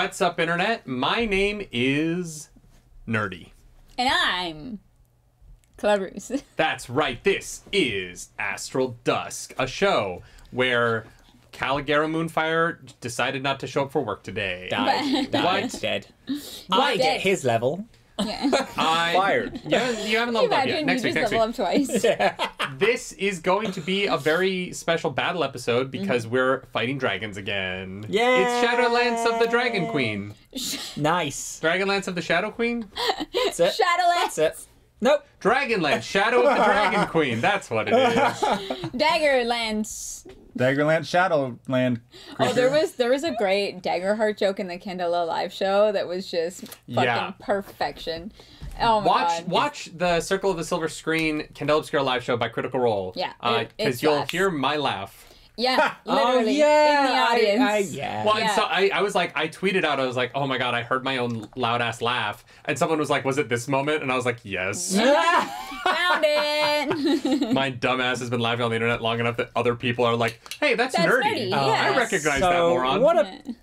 What's up, Internet? My name is Nerdy. And I'm Clarus. That's right. This is Astral Dusk, a show where Caligari Moonfire decided not to show up for work today. Died. What? Dead. What? At his level. Yeah. Fired. You haven't leveled up yet. Imagine Next you week. just level up twice. This is going to be a very special battle episode because we're fighting dragons again. Yeah. It's Shadowlance of the Dragon Queen. Nice. Dragonlance of the Shadow Queen? That's it. Shadowlance. That's it. Nope. Dragonlance, Shadow of the Dragon Queen. That's what it is. Daggerlance. Daggerlance, Shadowland. Oh, there was a great Daggerheart joke in the Candela live show that was just fucking perfection. Oh my god. Watch the Circle of the Silver Screen Candela Obscura live show by Critical Role. Yeah, because you'll laughs. hear my laugh. Yeah, literally Oh, yeah. in the audience. Yeah. Well, Yeah. and so I was like, I tweeted out, I was like, oh my god, I heard my own loud ass laugh, and someone was like, was it this moment? And I was like, yes. Found it. My dumb ass has been laughing on the internet long enough that other people are like, hey, that's nerdy. nerdy, I yes. recognize that moron.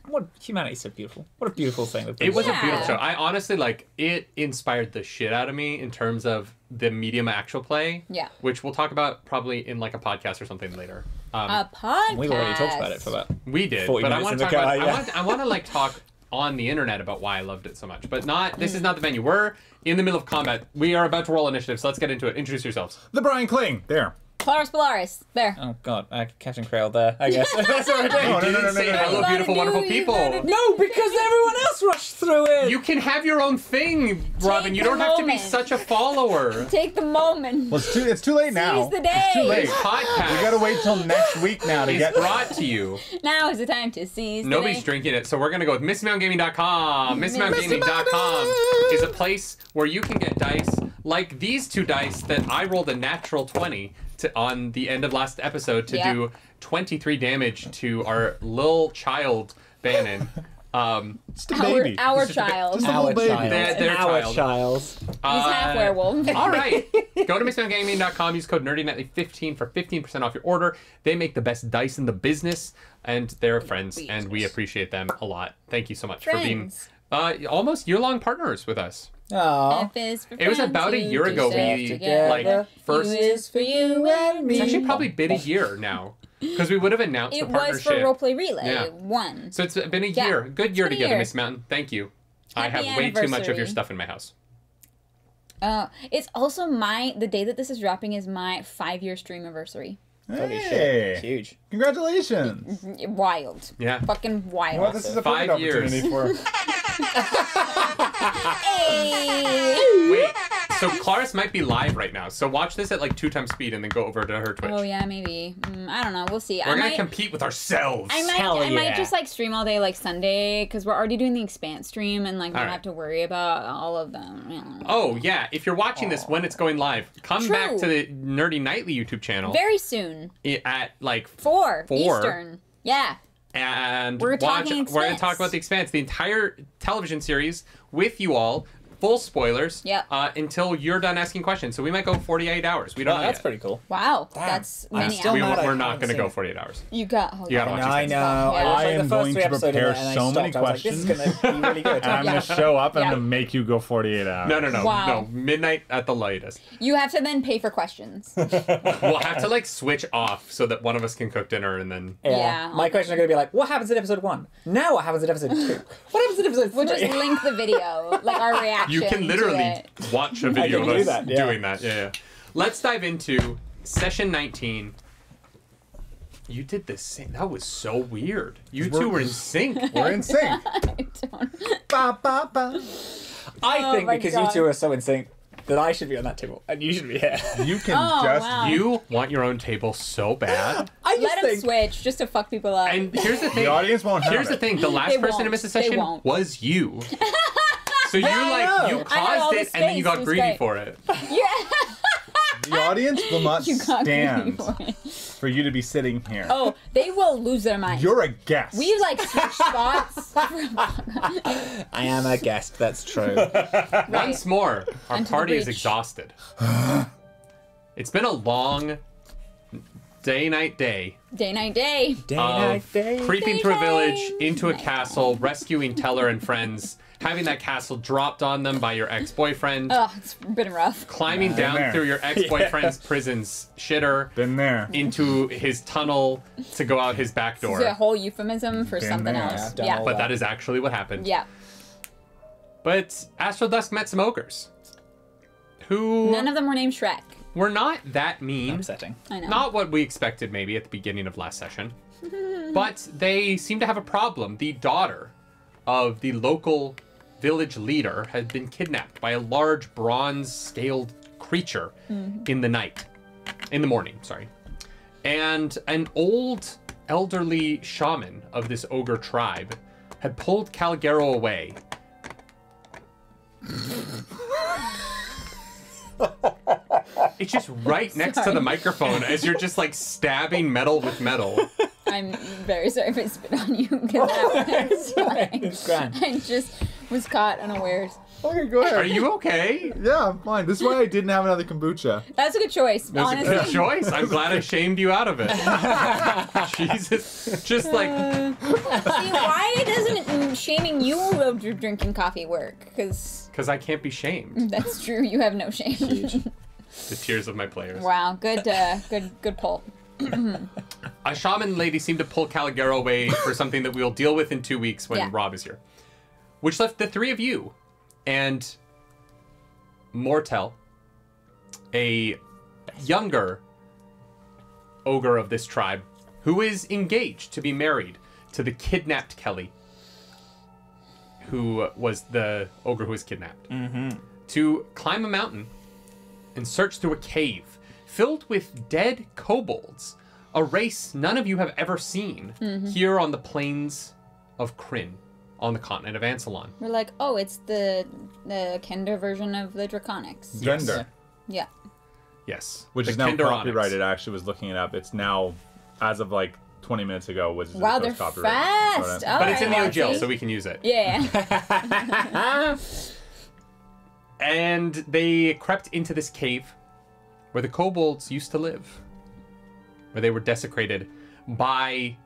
What humanity's so beautiful. What a beautiful thing. It was a Yeah. beautiful show. I honestly, it inspired the shit out of me in terms of the medium actual play. Yeah. Which we'll talk about probably in like a podcast or something later. A podcast. We've already talked about it for that. We did, 40 but I minutes want in to the talk about. car, yeah. I want to like talk on the internet about why I loved it so much, but not. This is not the venue. We're in the middle of combat. We are about to roll initiative, so let's get into it. Introduce yourselves. The Brian Kling. There. Polaris Polaris. There. Oh god, Captain Krail there, I guess. That's what I did. No, You didn't say hello, You beautiful, gotta wonderful do- you people. gotta do- No, because everyone else rushed through it. You can have your own thing, Robin. You the don't have to be moment. such a follower. Take the moment. Well, it's too late now. Seize the day. It's too late. This podcast We gotta wait till next week now to is get. brought to you. Now is the time to seize the Nobody's day. drinking it, so we're gonna go with MissyMountainGaming.com. MissyMountainGaming.com is a place where you can get dice like these two dice that I rolled a natural 20 on the end of last episode to Yep. do 23 damage to our little child Bannon. Just a baby. Our Just a bit- child. just a Our little baby. child. Their Our child. child. He's half werewolf. All right. Go to MissyMountainGaming.com. Use code NerdyNightly15 for 15% off your order. They make the best dice in the business, and they're friends, and we appreciate them a lot. Thank you so much for being Friends. almost year-long partners with us. Aww. F is for It was friends about a who year do ago stuff we, together. like, first... U is for you and me. It's actually probably been a year now, because we would have announced It the was for partnership. Roleplay Relay. Yeah. 1. So it's been a Yeah, year. Good year it's been a together, year. Miss Mountain. Thank you. I Happy have way too much of your anniversary. stuff in my house. It's also the day that this is dropping is my 5-year stream anniversry. Holy Hey. shit. Huge. Congratulations. Wild. Yeah. Fucking wild. Well, this is a 5 perfect years. opportunity for. Hey! Wait, so Claris might be live right now. So watch this at like 2 times speed and then go over to her Twitch. Oh yeah, maybe. I don't know. We'll see. We're gonna compete with ourselves. I Hell might yeah. just like stream all day like Sunday because we're already doing the Expanse stream and like we don't Alright. have to worry about all of them. Oh yeah, if you're watching this when it's going live, come True. back to the Nerdy Nightly YouTube channel Very soon. at like 4 4. Eastern. Yeah. and We're watch. talking We're gonna Expanse. talk about the Expanse, the entire television series with you all. Full spoilers. Yep. Until you're done asking questions. So we might go 48 hours. We don't Well, know that's yet. pretty cool. Wow. Damn. That's I'm many still We, hours. mad I we're not haven't gonna seen go it. 48 hours. You got. You gotta watch I Expanse. know. Yeah. I watched, I like, am the first going 3 to episodes of prepare it, and I so many stopped. I was like, this is questions. gonna be really good. And I'm Yeah. gonna show up and Yeah. I'm gonna make you go 48 hours. No. Wow. No. Midnight at the latest. You have to then pay for questions. We'll have to like switch off so that one of us can cook dinner and then. Yeah. My questions are going to be like, what happens in episode 1? Now what happens in episode 2? What happens in episode 3? We'll just link the video, like our reaction. You can to literally it. watch a video can of do us that, yeah. doing that. Yeah. Let's dive into session 19. You did the same. That was so weird. You two were in sync. We're in sync. I don't. Ba, ba, ba. I Oh think my because God. you two are so in sync that I should be on that table and you should be here. You can Oh, just. wow. You want your own table so bad. I just Let him think switch just to fuck people up. And here's the thing. The audience won't have Here's the it. thing. The last They person to won't. miss a They session won't. was you. So you know. you I had all caused the it and then you space. got It was greedy great. for it. Yeah. The audience will not You got stand me for it. for you to be sitting here. Oh, they will lose their mind. You're a guest. We like switch spots. I am a guest, that's true. Once more, our And to the party is breach. exhausted. It's been a long Day, night, day. Day, night, day. Day, night, day. Creeping Day, through a night, village, into a night. castle, rescuing Teller and friends, having that castle dropped on them by your ex-boyfriend, Oh, it's been rough. climbing Been down there. through your ex-boyfriend's prison's shitter Been there. into his tunnel to go out his back It's door. a whole euphemism for Been something there. else. I've done Yeah. all But that is actually what happened. Yeah. But Astral Dusk met some ogres who None of them were named Shrek. were not that mean. Upsetting. I know. Not what we expected maybe at the beginning of last session. But they seem to have a problem. The daughter of the local village leader had been kidnapped by a large bronze-scaled creature in the morning, sorry. And an old elderly shaman of this ogre tribe had pulled Calgaro away. It's just right next to Sorry. the microphone as you're just like stabbing metal with metal. I'm very sorry if I spit on you because that was fine. It's grand. I just was caught unawares. Okay, go ahead. Are you okay? Yeah, I'm fine. This is why I didn't have another kombucha. That's a good choice, It was honestly. a good choice. I'm glad I shamed you out of it. Jesus. Just like, See, why doesn't shaming you of drinking coffee work? Because because I can't be shamed. that's true. You have no shame. Huge. The tears of my players. Wow. Good. Good pull. A shaman lady seemed to pull Caligaro away for something that we'll deal with in 2 weeks when Yeah. Rob is here. Which left the three of you and Mortel, a younger ogre of this tribe, who is engaged to be married to the kidnapped Kelly, who was the ogre who was kidnapped, to climb a mountain and search through a cave filled with dead kobolds, a race none of you have ever seen here on the plains of Kryn, on the continent of Ansalon. We're like, oh, it's the Kender version of the Draconics. Gender. Yeah. Yes. Which The is now Kinderonics. copyrighted. I actually was looking it up. It's now, as of like 20 minutes ago, was Wow, they're copyrighted. fast. Right. But it's in the Alright, OGL, Lottie. so we can use it. Yeah. And they crept into this cave where the kobolds used to live, where they were desecrated by,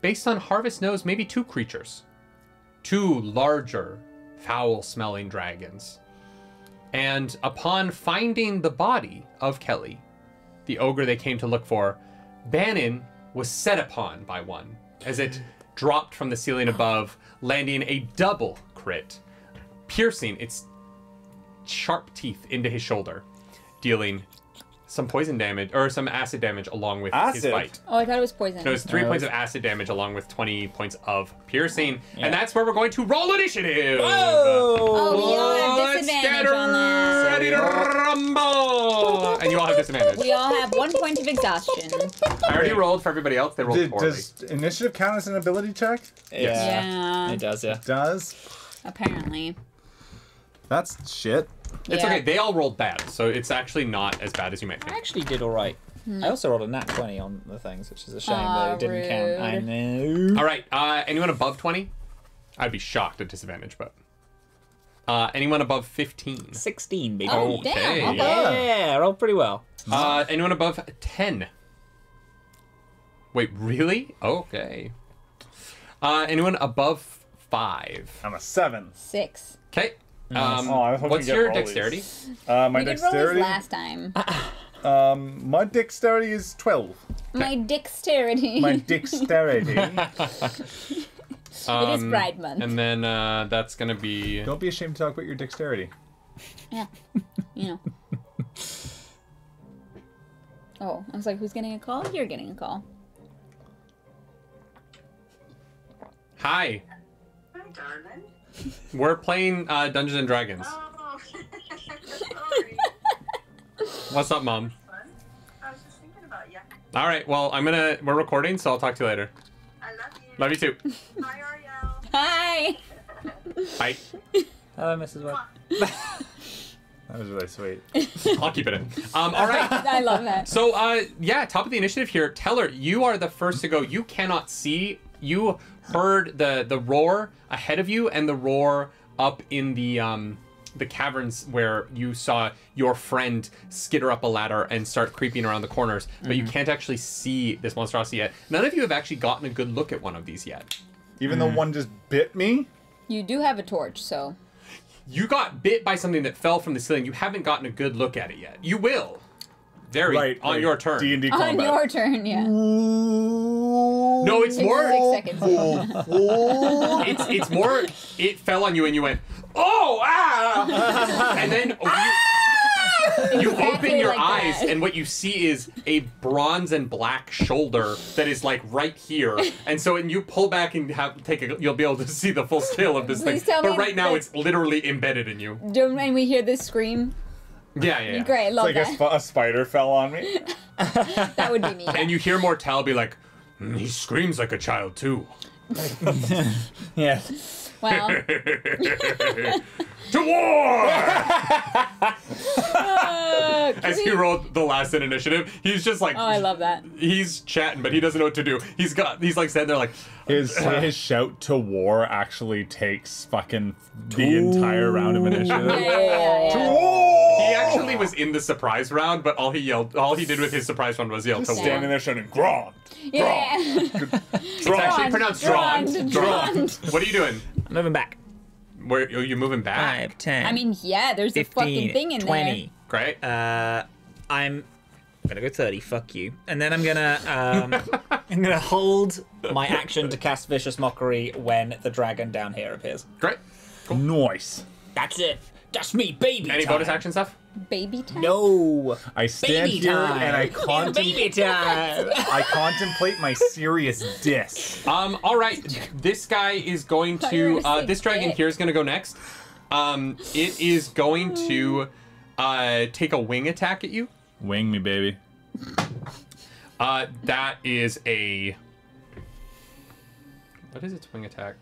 based on Harvest knows, maybe two creatures. Two larger, foul-smelling dragons. And upon finding the body of Kelly, the ogre they came to look for, Bannon was set upon by one as it dropped from the ceiling above, landing a double crit, piercing its sharp teeth into his shoulder, dealing some poison damage, or some acid damage along with his Acid? bite. Oh, I thought it was poison. No, it's 3 Oh, points of it's- acid damage along with 20 points of piercing. Yeah. And that's where we're going to roll initiative! Oh, we all have Let's disadvantage get on that. ready to rumble! And you all have disadvantage. We all have 1 point of exhaustion. I already rolled for everybody else. They rolled poorly. Does initiative count as an ability check? Yeah. It does, yeah. It does. Apparently. That's shit. It's Yeah. okay. They all rolled bad, so it's actually not as bad as you might I think. actually did alright. I also rolled a nat 20 on the things, which is a shame that it didn't count. I know. All right. Anyone above 20? I'd be shocked at disadvantage, but... anyone above 15? 16, baby. Oh, Okay. damn. Okay. Yeah, rolled pretty well. Anyone above 10? Wait, really? Okay. Anyone above 5? I'm a 7. 6. Okay. Oh, I was hoping What's to get your rollies. dexterity? My We did roll this dexterity. last time. My dexterity is 12. My dexterity. My dexterity. It is Pride Month. And then that's going to be... Don't be ashamed to talk about your dexterity. Yeah. You know. Oh, I was like, who's getting a call? You're getting a call. Hi. Hi, darling. We're playing Dungeons and Dragons. Oh, sorry. What's up, Mom? Fun. I was just thinking about you. All right. Well, we're recording, so I'll talk to you later. I love you. Love you too. Hi, Ariel. Hi! Bye. Hello, Mrs. White. That was really sweet. I'll keep it in. All right. I love that. So, yeah, top of the initiative here. Teller, you are the first to go. You cannot see. You heard the roar ahead of you and the roar up in the the caverns where you saw your friend skitter up a ladder and start creeping around the corners, but you can't actually see this monstrosity yet. None of you have actually gotten a good look at one of these yet. Even though one just bit me? You do have a torch, so. You got bit by something that fell from the ceiling. You haven't gotten a good look at it yet. You will. On your turn. D&D On combat. your turn, yeah. No, it's more. 6 seconds. It's more. It fell on you and you went, oh, ah! And then you open your like eyes that. and what you see is a bronze and black shoulder that is like right here. And so when you pull back and you'll be able to see the full scale of this Please thing. tell But me right now that- it's literally embedded in you. When we hear this scream, Yeah. great, love It's like that. a spider fell on me. That would be me. And you hear Mortel be like, he screams like a child too. Yeah. Well, To war! As 'cause he rolled the last in initiative, he's just like, oh, I love that. he's chatting, but he doesn't know what to do. He's like standing there like, His shout to war actually takes fucking the entire round of initiative. Yeah. he actually was in the surprise round, but all he did with his surprise round was yell to war. Standing there shouting, Grond! Yeah. It's actually pronounced Drond. Drond. What are you doing? Moving back. Where are you moving back? 5, 10. I mean, yeah, there's a 15, fucking thing in 20. Great. I'm gonna go 30. Fuck you. And then I'm gonna hold my action to cast Vicious Mockery when the dragon down here appears. Great. Nice. That's it. That's me, baby. Any time. bonus action stuff? there. Baby time? No. I stand Baby here time. and Baby time. I contemplate my serious diss. All right. This guy is going thought you were to. gonna say This dragon dick. here is going to go next. It is going to take a wing attack at you. Wing me, baby. That is a. What is its wing attack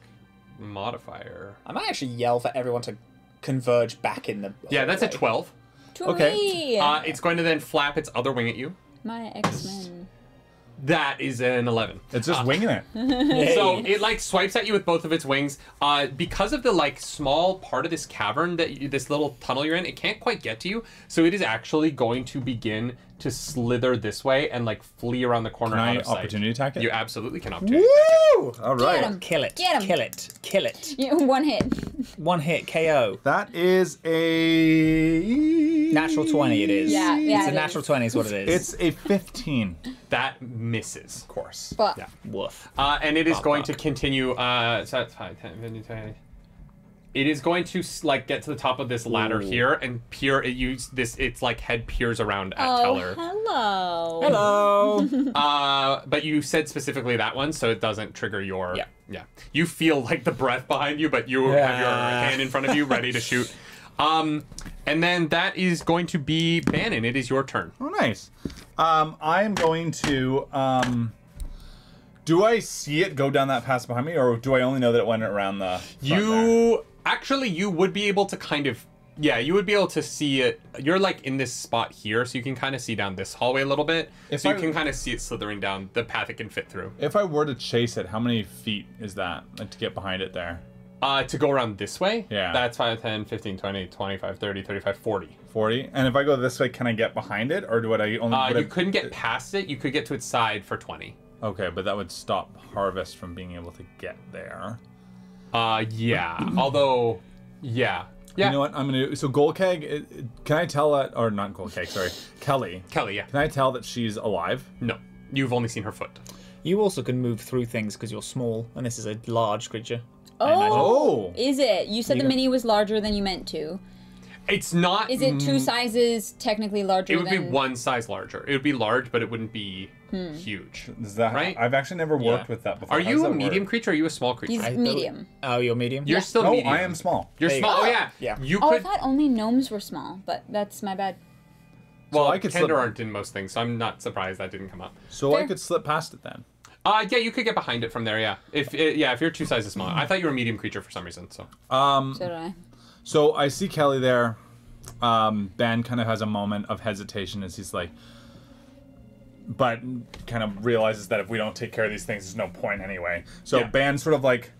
modifier? I might actually yell for everyone to converge back in the. Yeah, that's a hallway. 12. To Okay. me. It's going to then flap its other wing at you. My X-Men. That is an 11. It's just winging it. Hey. So it like swipes at you with both of its wings. Because of the like small part of this cavern this little tunnel you're in, it can't quite get to you. So it is actually going to begin to slither this way and like flee around the corner Can I out of sight. opportunity attack it? You absolutely can opportunity attack Woo! All Get right. him. Kill it. Get him. Kill it. Kill it. Yeah, one hit. One hit KO. That is a Natural 20 it is. Yeah, It's a it natural is. 20 is what it is. It's a 15. Of That misses. course. But Yeah. Woof. And it is Fuck. going to continue. So that's 5, 10, 15, 20. It is going to like get to the top of this ladder here and peer. Its like head peers around at oh, Teller. hello. Hello. But you said specifically that one, so it doesn't trigger your. Yeah. Yeah. You feel like the breath behind you, but you have your hand in front of you, ready to shoot. And then that is going to be Bannon. It is your turn. Oh, nice. I am going to. Do I see it go down that path behind me, or do I only know that it went around the? You would be able to kind of. Yeah, you would be able to see it. You're like in this spot here, so you can kind of see down this hallway a little bit. If So you I- can kind of see it slithering down the path it can fit through. If I were to chase it, how many feet is that like, to get behind it there? To go around this way, Yeah. that's 5, 10, 15, 20, 25, 30, 35, 40. 40. And if I go this way, can I get behind it, or do I only? would You I- couldn't get past it. You could get to its side for 20. Okay, but that would stop Harvest from being able to get there. Yeah. Although, yeah. Yeah. You know what? I'm gonna do. So Golkeg, can I tell that, or not Golkeg? Sorry, Kelly. Kelly, yeah. Can I tell that she's alive? No. You've only seen her foot. You also can move through things because you're small, and this is a large creature. I imagine. Oh. Is it? You said You the can- mini was larger than you meant to. It's not. Is it two sizes technically larger It would be than... one size larger. It would be large, but it wouldn't be huge. Is that Right? I've actually never worked Yeah. with that before. Are How you does a that medium work? creature or are you a small creature? He's I medium. Oh, you're medium? You're Yeah. still No, medium. I am small. There you You're small. go. Oh, yeah. Yeah. You Oh, I could. thought only gnomes were small, but that's my bad. Well, I could Kender slip- aren't in most things, so I'm not surprised that didn't come up. So I Fair. could slip past it then. Yeah, you could get behind it from there. Yeah, if you're 2 sizes smaller. I thought you were a medium creature for some reason. So So did I. So I see Kelly there. Ben kind of has a moment of hesitation as he's like, but kind of realizes that if we don't take care of these things, there's no point anyway. So Yeah. Ben sort of like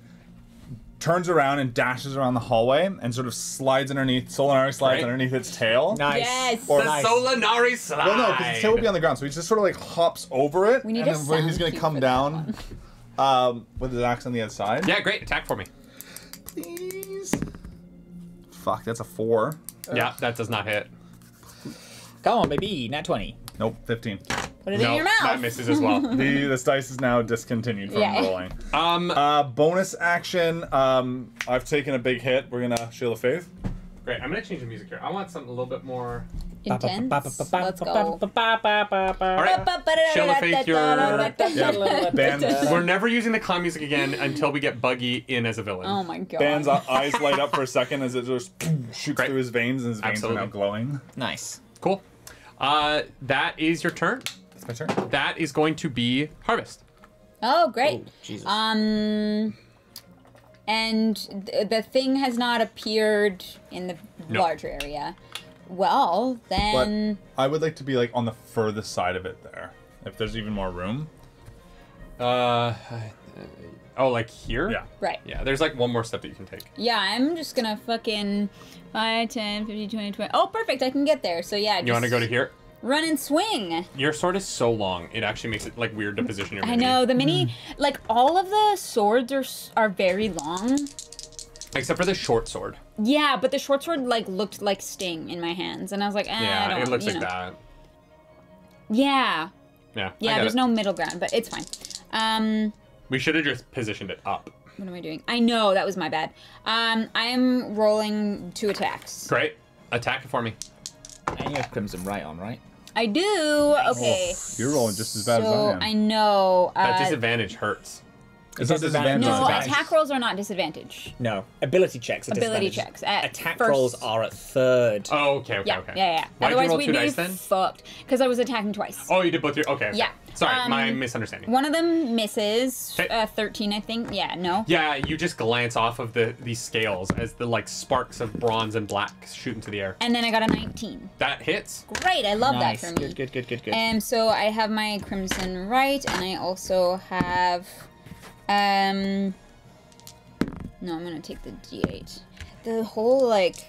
turns around and dashes around the hallway and sort of slides underneath. Solinari slides Right. underneath its tail. Nice. Yes. Or The nice. Solinari slide. Well, no, because its tail will be on the ground, so he just sort of like hops over it, We need and a then when he's sound gonna cue come for that down with his axe on the other side. Yeah, great. Attack for me. Please. Fuck, that's a 4. Yeah, that does not hit. Come on, baby. Nat 20. Nope, 15. Put it in your mouth. that misses as well. This dice is now discontinued from Yeah. rolling. Um, Bonus action. I've taken a big hit. We're gonna Shield of Faith. great. I'm gonna change the music here. I want something a little bit more. Intense. Let's go. All right. Shield of Faith, Yeah. Band's, We're never using the clown music again until we get Buggy in as a villain. Oh my god. Band's eyes light up for a second as it just shoots Great. through his veins, and his veins Absolutely. are now glowing. Nice. Cool. That is your turn. That's my turn. That is going to be Harvest. Oh, great. Oh, Jesus. And the thing has not appeared in the No. larger area. Well, But then. I would like to be like on the furthest side of it there, if there's even more room. Oh, like here? Yeah. Right. Yeah, there's like one more step that you can take. Yeah, I'm just gonna fucking 5, 10, 15, 20, 20. Oh, perfect. I can get there. So yeah, You want to go to here? run and swing. Your sword is so long, it actually makes it like weird to position your I mini. know the mini, like all of the swords are very long. Except for the short sword. Yeah, but the short sword like looked like Sting in my hands, and I was like, I Yeah, don't, it looks you like know. that. Yeah, Yeah. I yeah. get There's it. no middle ground, but it's fine. We should have just positioned it up. What am I doing? I know that was my bad. I am rolling 2 attacks. Great. Attack it for me. And you have Crimson right on, right? I do. Okay. You're rolling just as bad as So I am. I know. That disadvantage hurts. It's not disadvantage. disadvantage. No, Disadvantage. attack rolls are not disadvantage. No. Ability checks are Ability disadvantage. checks at Attack first. rolls are at 3rd. Oh, okay, okay, Yeah, okay. yeah, yeah. Why'd Otherwise you roll we'd 2 be dice then? fucked because I was attacking twice. Oh, you did both your. Okay. Yeah. Sorry, my misunderstanding. One of them misses. Okay. 13, I think. Yeah, no. Yeah, you just glance off of these scales as the like sparks of bronze and black shoot into the air. And then I got a 19. That hits. Great, I love Nice. that for me. Good. And so I have my crimson right, and I also have, no, I'm gonna take the D8. The whole like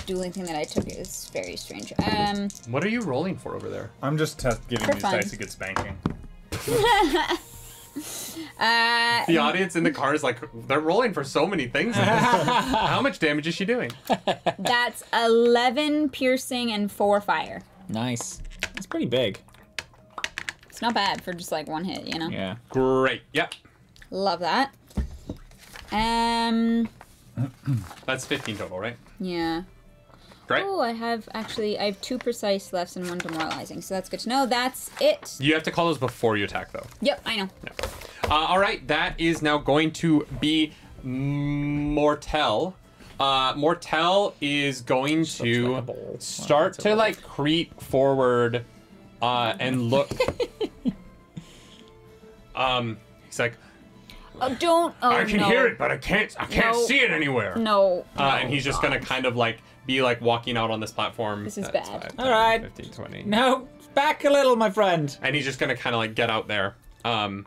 dueling thing that I took is very strange. What are you rolling for over there? I'm just giving For these fun. dice a good spanking. The audience in the car is like, they're rolling for so many things. How much damage is she doing? That's 11 piercing and 4 fire. Nice. That's pretty big. It's not bad for just like one hit, you know. Yeah. Great. Yep. Love that. That's 15 total, right? Yeah. Great. Oh, I have 2 precise lefts and 1 demoralizing, so that's good to know. That's it. You have to call those before you attack, though. Yep, I know. All right, that is now going to be Mortel. Mortel is going like to a ball. start It's a to ball. like creep forward and look. He's like, Oh, don't. Oh, I can no. hear it, but I can't No. see it anywhere. No. And he's just gonna kind of like be like walking out on this platform. This is That's bad. 5, 10, All right. 15, 20. No, back a little, my friend. And he's just gonna kind of like get out there. And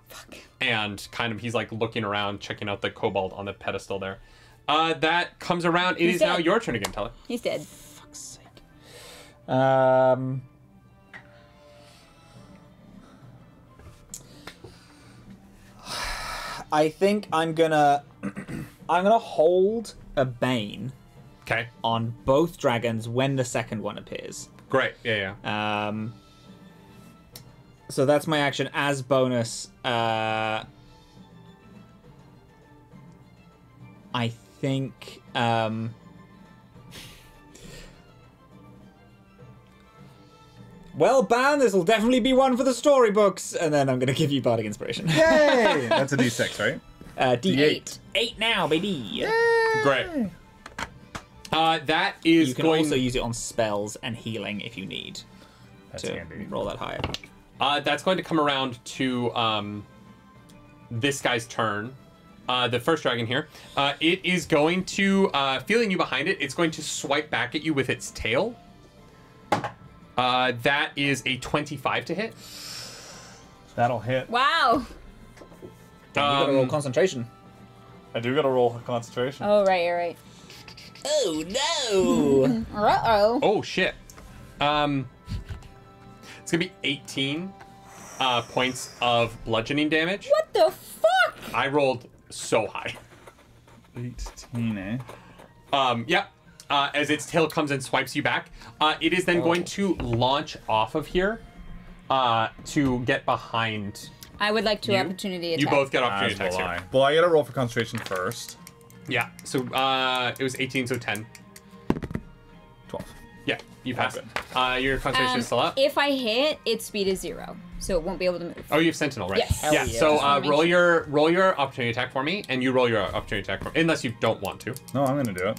kind of he's like looking around, checking out the kobold on the pedestal there. That comes around. It He's is now dead. your turn again, Teller. He's dead. Fuck's sake. I think I'm gonna hold a bane Okay. on both dragons when the second one appears. Great. Yeah, yeah. So that's my action as bonus. I think. Well, Ban, this will definitely be one for the storybooks, and then I'm gonna give you bardic inspiration. Yay! That's a D6, right? D8. 8 now, baby. Great. That is You can going. also use it on spells and healing if you need That's to handy. roll that higher. That's going to come around to this guy's turn. The first dragon here. It is going to, feeling you behind it, it's going to swipe back at you with its tail. That is a 25 to hit. That'll hit. Wow. You gotta roll concentration. I do gotta roll for concentration. Oh, right, you're right. Oh no! Uh-oh. Oh shit. It's gonna be 18 points of bludgeoning damage. What the fuck? I rolled so high. 18, eh? Yeah. As its tail comes and swipes you back, it is then going to launch off of here to get behind. I would like to You? opportunity attack. You both get opportunity As attacks will here. I. Well, I gotta roll for concentration first. Yeah. So it was 18, so 10. 12. Yeah, you passed. good. Your concentration is still up. If I hit, its speed is 0, so it won't be able to move. Oh, you have Sentinel, right? Yes. Hell Yeah. yeah. So Just wanna make roll sure. your opportunity attack for me, and you roll your opportunity attack for me, unless you don't want to. No, I'm gonna do it.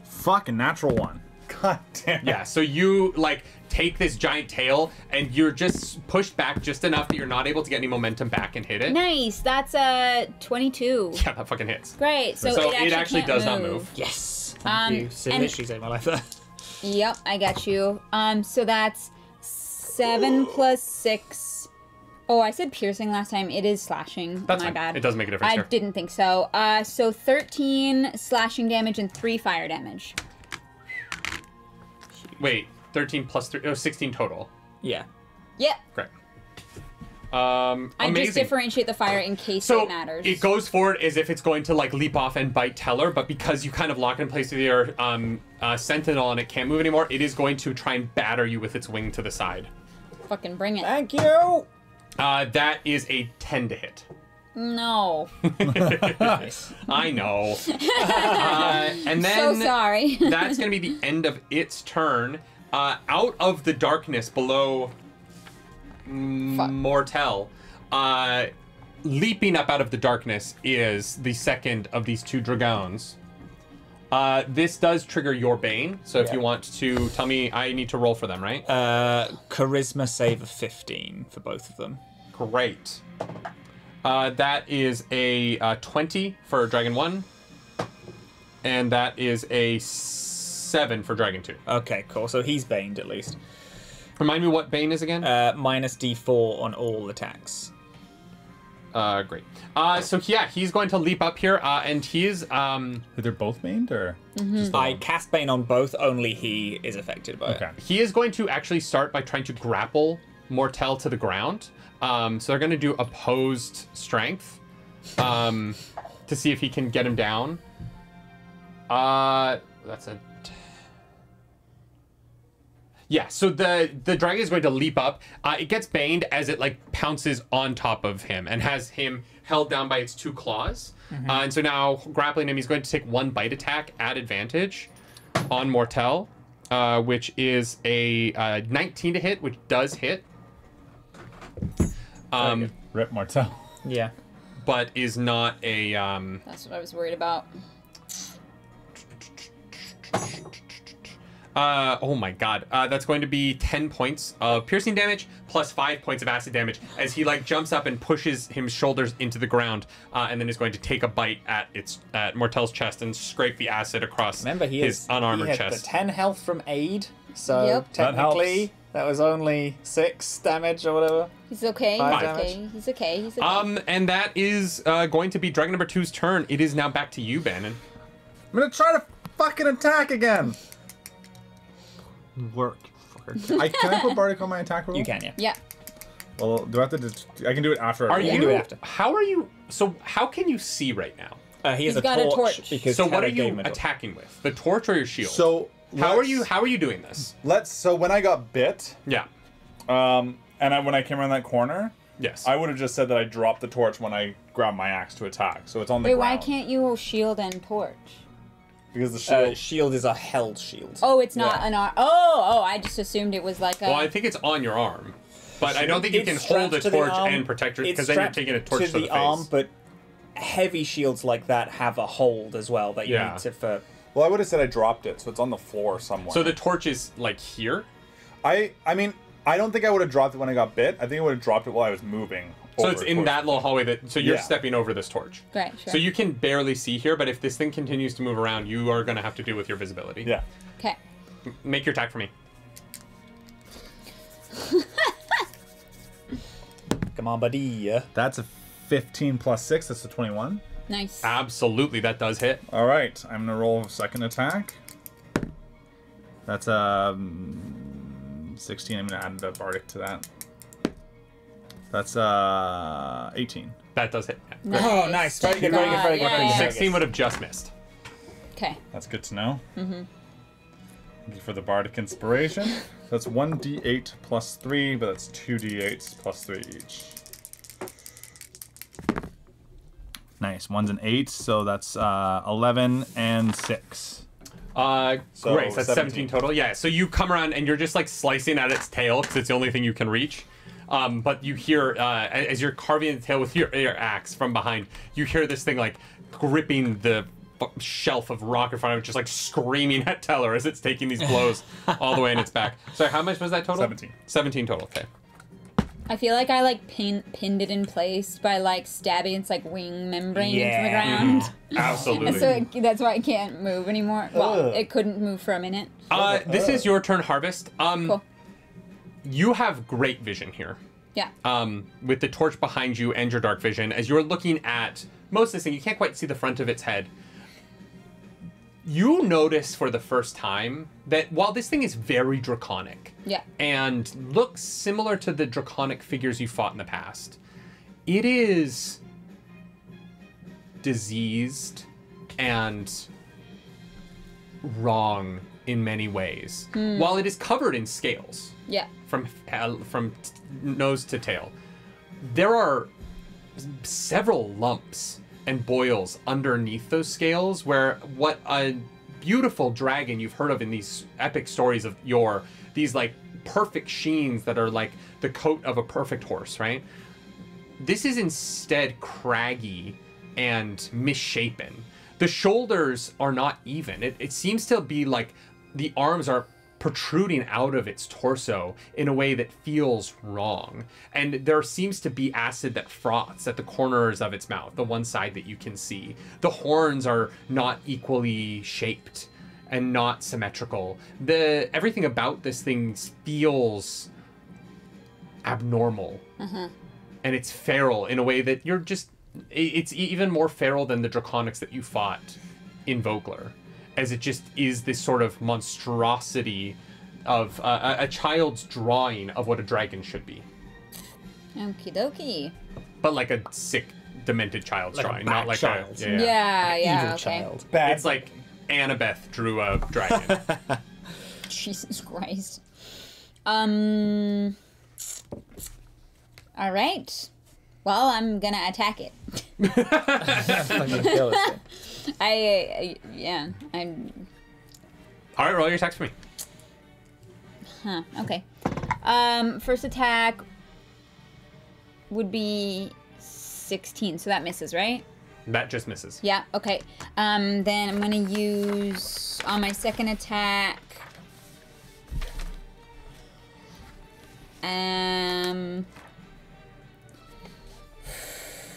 Fucking natural 1. God damn it. Yeah. So you like take this giant tail, and you're just pushed back just enough that you're not able to get any momentum back and hit it. Nice, that's 22. Yeah, that fucking hits. Great, so, So it actually, can't does not move. Yes. Thank you. So and- literally saved my life there. Yep, I got you. So that's 7 plus 6. Oh, I said piercing last time. It is slashing. That's My fine. bad. It doesn't make a difference I here. didn't think so. So 13 slashing damage and 3 fire damage. Wait, 13 plus 3, 16 total. Yeah. Yep. Great. I just Amazing. differentiate the fire in case So it matters. it goes forward as if it's going to like leap off and bite Teller, but because you kind of lock it in place with your Sentinel and it can't move anymore, it is going to try and batter you with its wing to the side. Fucking bring it. Thank you. That is a 10 to hit. No. Nice. I know. And So then sorry. that's going to be the end of its turn. Out of the darkness below Mortel, leaping up out of the darkness is the second of these two Dragons. This does trigger your Bane, so if Yeah. you want to tell me, I need to roll for them, right? Charisma save of 15 for both of them. Great. That is a 20 for Dragon 1, and that is a 7 for Dragon 2. Okay, cool. So he's baned at least. Remind me what Bane is again? Minus D4 on all attacks. Great. So yeah, he's going to leap up here, and he is, They're both mained, or? Just the I one? cast Bane on both, only he is affected by Okay. it. he is going to actually start by trying to grapple Mortel to the ground. So they're going to do opposed strength, to see if he can get him down. That's a... Yeah, so the dragon is going to leap up. It gets baned as it like pounces on top of him and has him held down by its two claws. And so now grappling him, he's going to take one bite attack at advantage on Mortel, which is a 19 to hit, which does hit. Rip Martel. Yeah. But is not a That's what I was worried about. oh my god. That's going to be 10 points of piercing damage plus 5 points of acid damage as he like jumps up and pushes his shoulders into the ground, and then is going to take a bite at Mortel's chest and scrape the acid across Remember, his unarmored he had chest. the 10 health from aid, so Yep. That technically that was only 6 damage or whatever. He's okay. Five He's okay. damage. He's okay. He's okay. And that is going to be Dragon number 2's turn. It is now back to you, Bannon. I'm gonna try to fucking attack again. Work, fucker. Can I put Bardic on my attack roll? You can, yeah. Yeah. Well, do I have to? I can do it after. I Are roll. can you? do it after. How are you? So how can you see right now? He has He's a got a torch, torch. because So what Tara are gave you him a torch. attacking with? The torch or your shield? So how are let's- you doing this? So when I got bit, Yeah. and when I came around that corner, Yes. I would have just said that I dropped the torch when I grabbed my axe to attack. So it's on the Wait, ground. why can't you shield and torch? Because the shield. Shield is a held shield. Oh, it's not Yeah. an arm. Oh, I just assumed it was like a. Well, I think it's on your arm, but I don't think you It's can hold a strapped to the torch arm. and protect it It's because then you're strapped taking a torch to the face. arm, but heavy shields like that have a hold as well that you Yeah. need to for. Well, I would have said I dropped it, so it's on the floor somewhere. So the torch is like here. I mean, I don't think I would have dropped it when I got bit. I think I would have dropped it while I was moving. So over it's in towards that the little thing. hallway that. So you're Yeah. stepping over this torch. Great, sure. So you can barely see here, but if this thing continues to move around, you are going to have to deal with your visibility. Yeah. Okay. Make your attack for me. Come on, buddy. That's a 15 plus 6. That's a 21. Nice. Absolutely, that does hit. All right, I'm gonna roll a second attack. That's 16. I'm gonna add the bardic to that. That's 18. That does hit. Yeah. Nice. Oh, nice. Very good, Thank very good, very God. good. Yeah, yeah. 16 would have just missed. Okay. That's good to know. Thank you for the bardic inspiration. That's 1d8 plus 3, but that's 2d8s plus 3 each. Nice. One's an 8, so that's 11 and 6. Great, so that's 17 17 total. Yeah, so you come around and you're just like slicing at its tail because it's the only thing you can reach. But you hear, as you're carving the tail with your axe from behind, you hear this thing like gripping the shelf of rock in front of it, just like screaming at Teller as it's taking these blows all the way in its back. So how much was that total? 17. 17 total, okay. I feel like I like pinned it in place by like stabbing its like wing membrane into the Yeah. ground. Absolutely. And so that's why I can't move anymore. Well, it couldn't move for a minute. This is your turn, Harvest. Cool. You have great vision here. Yeah. With the torch behind you and your dark vision, as you're looking at most of this thing, you can't quite see the front of its head. You notice for the first time that while this thing is very draconic Yeah. and looks similar to the draconic figures you fought in the past, it is diseased and wrong in many ways. While it is covered in scales Yeah. from nose to tail, there are several lumps and boils underneath those scales where what a beautiful dragon you've heard of in these epic stories of yore, these like perfect sheens that are like the coat of a perfect horse, right? This is instead craggy and misshapen. The shoulders are not even. It seems to be like the arms are protruding out of its torso in a way that feels wrong. And there seems to be acid that froths at the corners of its mouth, the one side that you can see. The horns are not equally shaped and not symmetrical. Everything about this thing feels abnormal. And it's feral in a way that you're just... It's even more feral than the draconics that you fought in Vogler, as it just is this sort of monstrosity of a child's drawing of what a dragon should be. Okie dokie. But like a sick, demented child's Like a drawing, bad not like child. a... Yeah, Evil okay. child. Bad. It's like Annabeth drew a dragon. Jesus Christ. All right. Well, I'm gonna attack it. Fucking kill this thing. I'm... All right, roll your attacks for me. Huh, okay. First attack would be 16, so that misses, right? That just misses. Yeah, okay. Then I'm gonna use, on my second attack,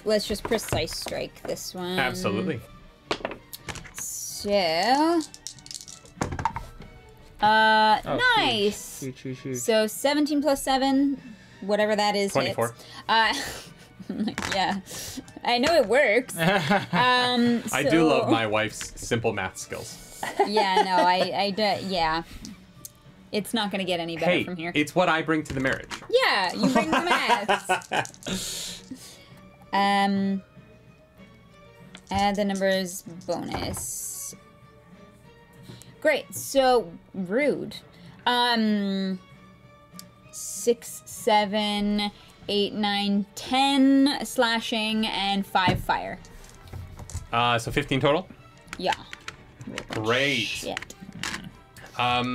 let's just precise strike this one. Absolutely. So, nice. Shoot. So 17 plus 7, whatever that is, 24. hits. Yeah, I know it works. I do love my wife's simple math skills. Yeah, no, I do. Yeah, it's not gonna get any better Hey, from here. it's what I bring to the marriage. Yeah, you bring the maths. Add the numbers bonus. Great. So rude. 6, 7, 8, 9, 10 slashing and 5 fire. So 15 total. Yeah. Great. Shit. But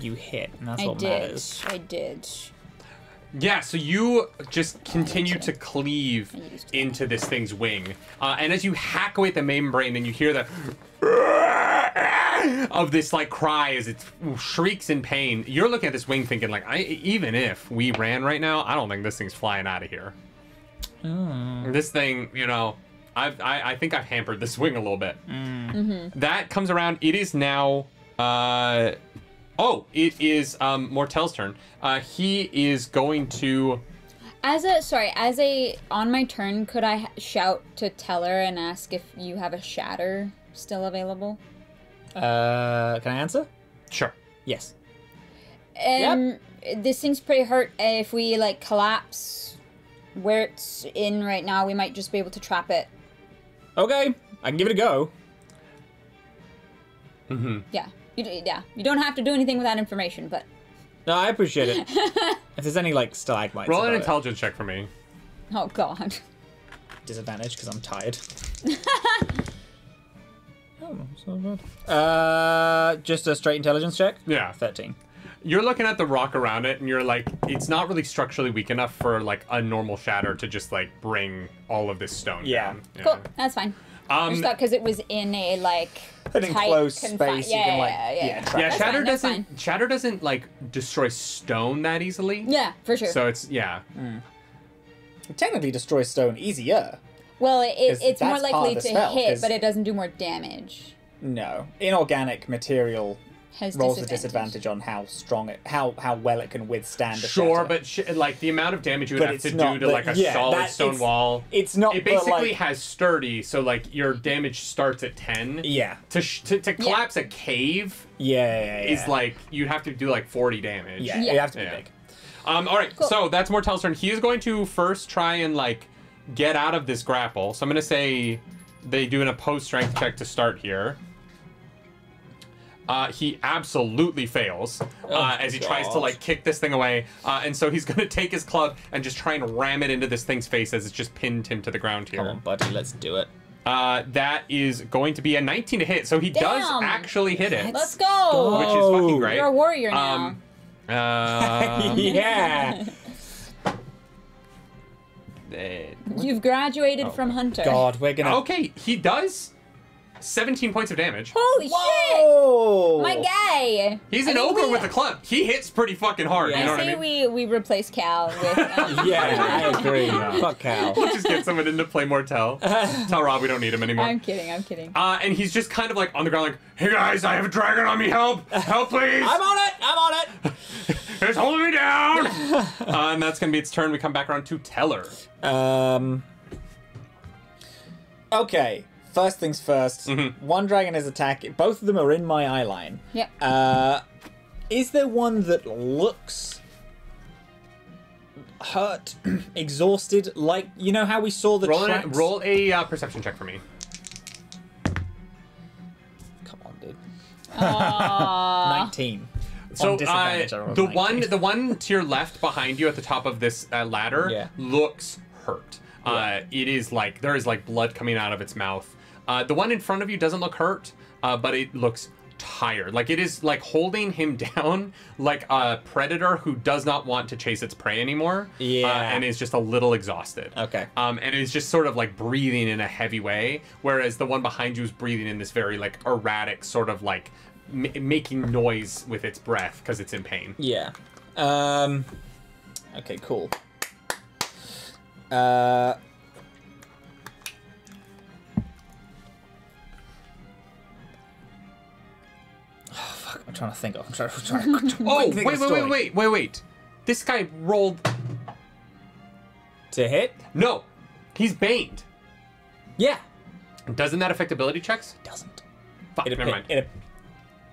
you hit, and that's I what did. matters. I did. Yeah, so you just continue to cleave into this thing's wing. And as you hack away at the membrane, and you hear the of this like cry as it shrieks in pain, you're looking at this wing thinking like, even if we ran right now, I don't think this thing's flying out of here. This thing, you know, I think I've hampered this wing a little bit. That comes around. It is now... it is Mortel's turn. He is going to... As a on my turn, could I shout to Teller and ask if you have a shatter still available? Can I answer? Sure. Yes. This thing's pretty hurt. If we like collapse where it's in right now, we might just be able to trap it. Okay, I can give it a go. Yeah. You don't have to do anything with that information, but No, I appreciate it. If there's any like stalagmites, Roll an about it. intelligence check for me. oh god. Disadvantage because I'm tired. Oh, so bad. Just a straight intelligence check. Yeah. 13. You're looking at the rock around it, and you're like, it's not really structurally weak enough for like a normal shatter to just like bring all of this stone Yeah. down. Cool. That's fine. I just thought because it was in a like An tight, enclosed confi- space, you can, like, trap Yeah, That's shatter fine, that's doesn't. Shatter doesn't like destroy stone that easily. Yeah, for sure. So it's It technically destroys stone easier. well, 'cause it's more that's part likely of the to spell, hit, 'cause- but it doesn't do more damage. No, inorganic material Has rolls a disadvantage on how strong it, how well it can withstand a sure, shatter. but like the amount of damage you would But have it's to not do to the- like a yeah, solid that- stone it's- wall. it's not. It the, basically like, has sturdy, so like your damage starts at 10. Yeah. To collapse a cave Yeah. is like you have to do like 40 damage. Yeah, Yeah. you have to be Yeah. big. All right. Cool. So that's Mortel's turn. He is going to first try and like get out of this grapple. So I'm going to say they do an opposed strength check to start here. He absolutely fails as he tries to God. like kick this thing away, and so he's going to take his club and just try and ram it into this thing's face as it's just pinned him to the ground here. Come on, buddy, let's do it. That is going to be a 19 to hit, so he does Damn. actually hit it, Let's go. which is fucking great. You're a warrior now. Yeah. You've graduated from hunter. God, we're gonna. Okay, he does 17 points of damage. Holy shit! Whoa! My guy. He's I an think ogre we- with a club. He hits pretty fucking hard. Yeah. You know I what I say mean? we replace Cal with. Yeah, I agree. Fuck Cal. We'll just get someone in to play Mortel. Tell Rob we don't need him anymore. I'm kidding. I'm kidding. And he's just kind of like on the ground, like, "Hey guys, I have a dragon on me. Help! Help, please! I'm on it. It's holding me down!" And that's gonna be its turn. We come back around to Teller. Okay. First things first. One dragon is attacking. Both of them are in my eye line. Yep. Is there one that looks hurt, exhausted? Like, you know how we saw the tracks? Roll a perception check for me. Come on, dude. Aww. 19. So On disadvantage, I rolled the 19. the one to your left behind you at the top of this ladder Yeah. looks hurt. It is like there is like blood coming out of its mouth. The one in front of you doesn't look hurt, but it looks tired. Like it is like holding him down like a predator who does not want to chase its prey anymore. Yeah. And is just a little exhausted. Okay. And is just sort of like breathing in a heavy way, whereas the one behind you is breathing in this very like erratic sort of like making noise with its breath because it's in pain. Yeah. Okay, cool. Fuck, I'm trying to think of. I'm trying to Oh, think of a story. wait. This guy rolled. To hit? No, he's baned. Yeah. Doesn't that affect ability checks? Doesn't. Fuck, never mind.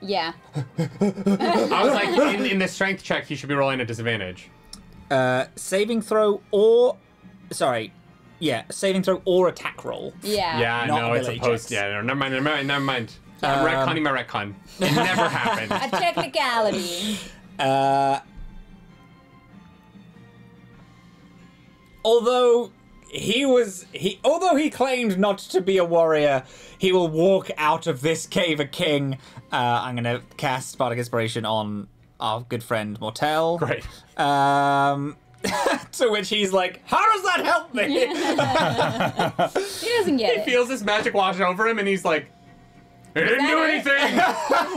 Yeah. I was like, in the strength check, he should be rolling a disadvantage. Saving throw or... Sorry. Yeah, saving throw or attack roll. Yeah. Yeah, Not no, it's ability opposed. checks. Yeah, no, never mind. I'm retconning my retcon. It never happened. A technicality. Although he claimed not to be a warrior, he will walk out of this cave a king. I'm gonna cast Bardic Inspiration on our good friend Mortel. Great. To which he's like, "How does that help me?" He doesn't get He it. feels this magic wash over him, and he's like, "It didn't do that it? anything.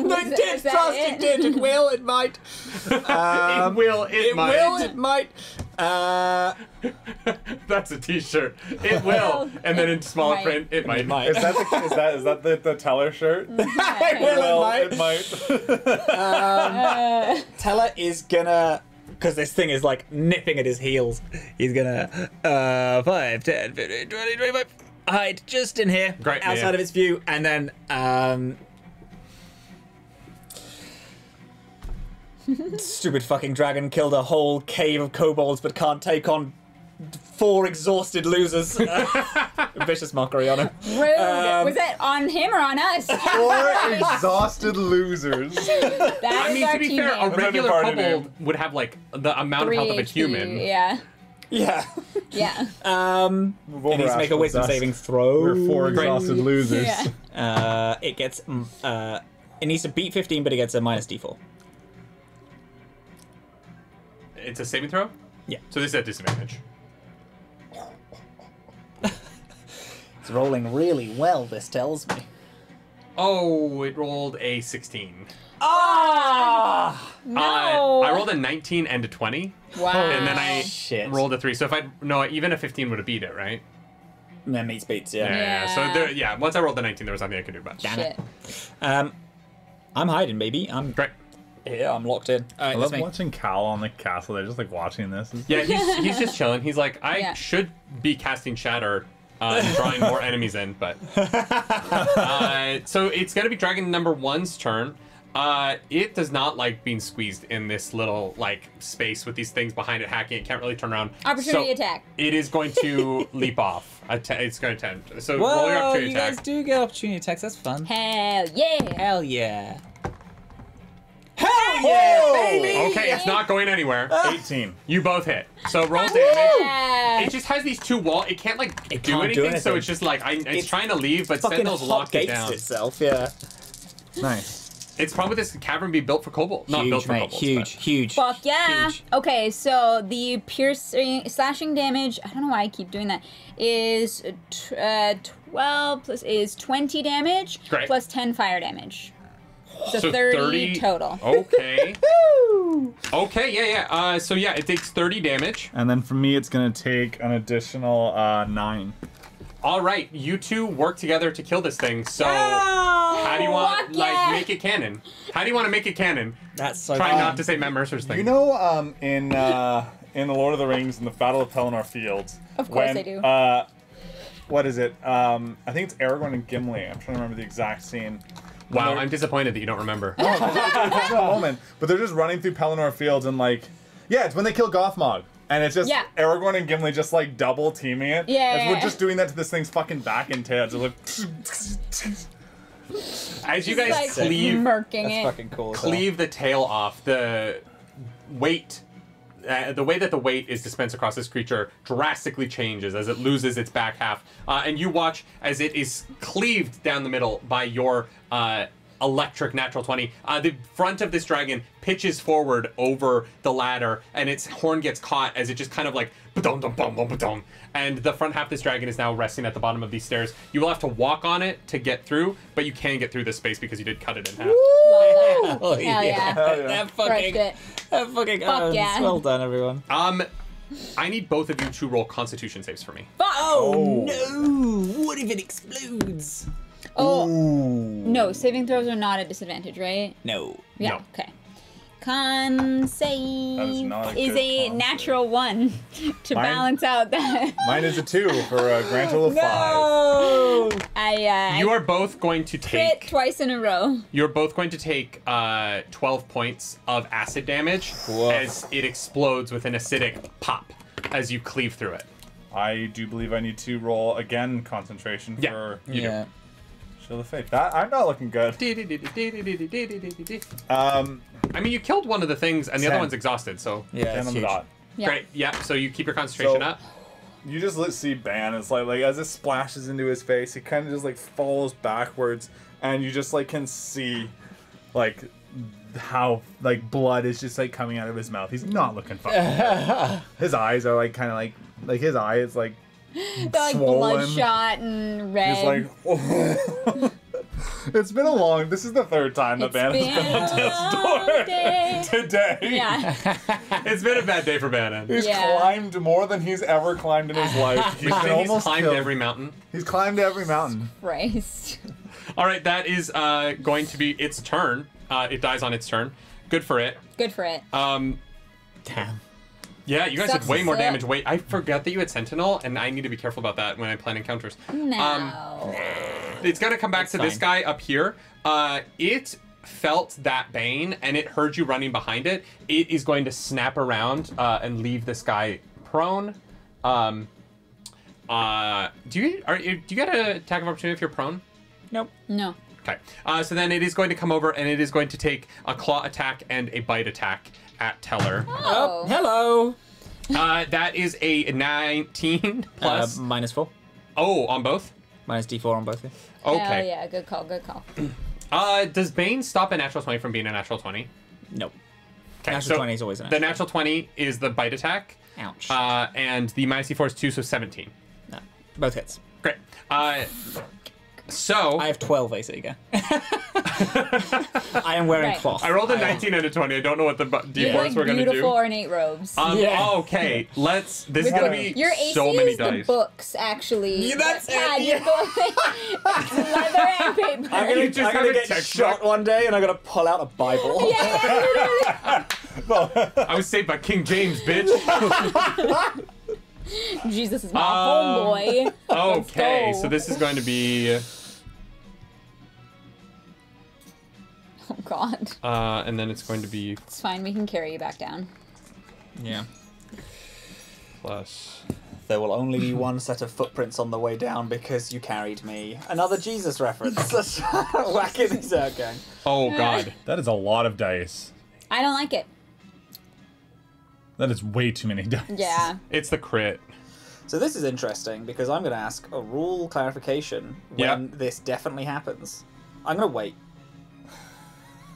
No, it did. Is that Trust it? it did. It will. It might. It will. It might." Will. It might. That's a T-shirt. It will, and then in smaller Might. print, it might. It might. Is that the Teller shirt? It will. Well, It might. it might. Teller is gonna because this thing is like nipping at his heels. He's gonna 5, 10, 15, 20, 25 hide just in here, Great, outside yeah. of its view, and then stupid fucking dragon killed a whole cave of kobolds, but can't take on 4 exhausted losers. Vicious mockery on him. Rude. Was it on him or on us? 4 exhausted losers. That I is mean, our to be team fair, a name. regular party kobold name. would have like the amount 3 of health of a HP, human. Yeah. Yeah. Yeah. Move It needs to make a Astral wisdom Dusk. saving throw. We're 4 exhausted losers. Yeah. It gets it needs to beat 15, but it gets a minus d4. It's a saving throw? Yeah. So this is at disadvantage. It's rolling really well, this tells me. Oh, it rolled a 16. Ah! No. I rolled a 19 and a 20, Wow. and then I Shit. rolled a 3. So if I no, even a 15 would have beat it, right? That meets beats, yeah. Yeah. So there, yeah, once I rolled the 19, there was nothing I could do about it. Damn it. Shit. I'm hiding, baby. I'm Great. here. I'm locked in. All I right, love that's me. watching Cal on the castle. They're just like watching this. Yeah, he's just chilling. He's like, I Yeah. should be casting Shatter, and drawing more enemies in, but so it's gonna be Dragon number 1's turn. It does not like being squeezed in this little like space with these things behind it hacking. It can't really turn around. Opportunity So attack. It is going to leap off. It's going to attempt. So roll your Whoa, opportunity you attack. guys do get opportunity attacks. That's fun. Hell yeah. Hell yeah. Hell yeah, baby! Okay, it's not going anywhere. 18. You both hit. So roll damage. Yeah. It just has these 2 walls. It can't like It do can't anything, do so anything. it's just like it's It's trying to leave, but Fucking Sentinel's hot locked it gates down. itself, yeah. Nice. It's probably this cavern be built for kobold, not Huge, built for mate. kobolds. Huge, but- huge. Fuck yeah. Huge. Okay, so the piercing slashing damage, I don't know why I keep doing that, is 12 plus is 20 damage Great. plus 10 fire damage. So, So 30 total. Okay. Okay, yeah. So yeah, it takes 30 damage. And then for me, it's gonna take an additional 9. All right, you two work together to kill this thing. So how do you want Fuck yeah. make it canon? How do you want to make it canon? That's so Try fun. not to say Matt Mercer's thing. You know, in the Lord of the Rings, in the Battle of Pelennor Fields. Of course when, I do. What is it? I think it's Aragorn and Gimli. I'm trying to remember the exact scene. When Wow, they're- I'm disappointed that you don't remember. There's no moment, but they're just running through Pelennor Fields and like, yeah, it's when they kill Gothmog. And it's just Yeah. Aragorn and Gimli just like double teaming it. Yeah, As yeah, we're yeah. just doing that to this thing's fucking back and tail. It's like, As you It's guys like cleave murking That's it. fucking cool. as hell. cleave the tail off, the weight. The way that the weight is dispensed across this creature drastically changes as it loses its back half, and you watch as it is cleaved down the middle by your electric natural 20. The front of this dragon pitches forward over the ladder, and its horn gets caught as it just kind of like ba-dum, dum, bum, bum, ba-dum. And the front half of this dragon is now resting at the bottom of these stairs. You will have to walk on it to get through, but you can get through this space because you did cut it in half. Love that. Oh, Hell yeah. Hell yeah. That Crushed fucking, it. that fucking, Fuck yeah. well done, everyone. I need both of you to roll Constitution saves for me. Fuck. Oh, no! What if it explodes? Oh, no, saving throws are not a disadvantage, right? No. Yeah, No. okay. Con save That is not a is good a con natural 1 to Mine- balance out that. mine is a 2 for a grand total of 5. No! You are both going to crit take. twice in a row. You're both going to take 12 points of acid damage Whoa. as it explodes with an acidic pop as you cleave through it. I do believe I need to roll again concentration Yeah. for You do. Yeah. Shield of Faith. That I'm not looking good. I mean, you killed one of the things, and the other 10. one's exhausted. So Yeah, And it's on the huge. dot. Yeah. great. Yeah. So you keep your concentration So- up. You just see Ban. It's like as it splashes into his face, he kind of just like falls backwards, and you just like can see, like, how like blood is just like coming out of his mouth. He's not looking fucking good. His eyes are like kind of like his eye is like They're like swollen. bloodshot and red. He's like. It's been a long. This is the third time that It's Ban has been on been death's a long door day. today. Yeah. It's been a bad day for Bannon. He's Yeah. climbed more than he's ever climbed in his life. He's been He's almost climbed killed. every mountain. He's climbed every mountain. Christ. All right, that is going to be its turn. It dies on its turn. Good for it. Good for it. Damn. Yeah, you guys Sucks did way to more suck. damage. Wait, I forgot that you had Sentinel, and I need to be careful about that when I plan encounters. No. It's gonna come back It's to this fine. guy up here. It felt that bane, and it heard you running behind it. It is going to snap around and leave this guy prone. Do you get an attack of opportunity if you're prone? Nope. No. Okay. So then it is going to come over, and it is going to take a claw attack and a bite attack at Teller. Oh, hello. That is a 19 plus. -4. Oh, on both? Minus D4 on both. Okay. Hell yeah, good call, good call. Does Bane stop a natural 20 from being a natural 20? Nope. Okay, Natural 20 is always an The natural 20 is the bite attack. Ouch. And the minus D4 is 2, so 17. No. Both hits. Great. So I have 12 AC again. I am wearing Right. cloth. I rolled a 19 and a 20. I don't know what the You D4s like we're gonna beautiful do. ornate robes. Yeah. Okay, let's. This is gonna be Your AC so many is the dice. books, actually. Yeah, that's yeah, it, you yeah. go- it's leather and paper. I'm gonna, You just I'm have gonna a get textbook. shot one day and I'm gonna pull out a Bible. Yeah, literally. I was saved by King James, bitch. Jesus is my homeboy. Okay, go. so this is going to be. Oh God. And then it's going to be It's fine. We can carry you back down. Yeah. plus. There will only be one set of footprints on the way down because you carried me. Another Jesus reference. Whack it, gang. Oh God. That is a lot of dice. I don't like it. That is way too many dice. Yeah. It's the crit. So this is interesting because I'm going to ask a rule clarification when this definitely happens. I'm going to wait.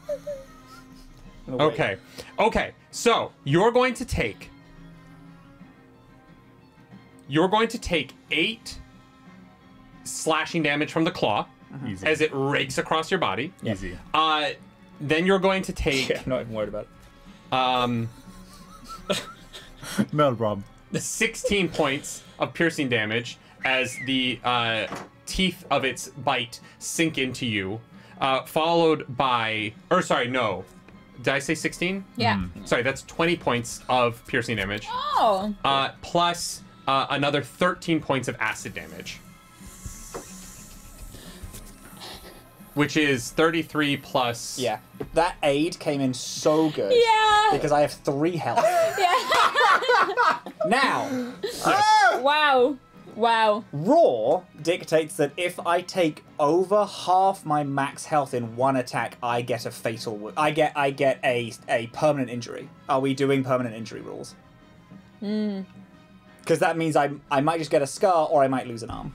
I'm gonna wait. Okay. Okay. So you're going to take. You're going to take 8 slashing damage from the claw Easy. as it rakes across your body. Easy. Then you're going to take Yeah, I'm not even worried about it. 16 points of piercing damage as the teeth of its bite sink into you, followed by, or sorry, no, did I say 16? Yeah. Sorry, that's 20 points of piercing damage, Oh. plus another 13 points of acid damage, which is 33 plus. Yeah. That aid came in so good. Yeah. Because I have 3 health. Yeah. Now, Wow. Wow. Raw dictates that if I take over half my max health in one attack, I get a fatal. I get a permanent injury. Are we doing permanent injury rules? Because that means I might just get a scar or I might lose an arm.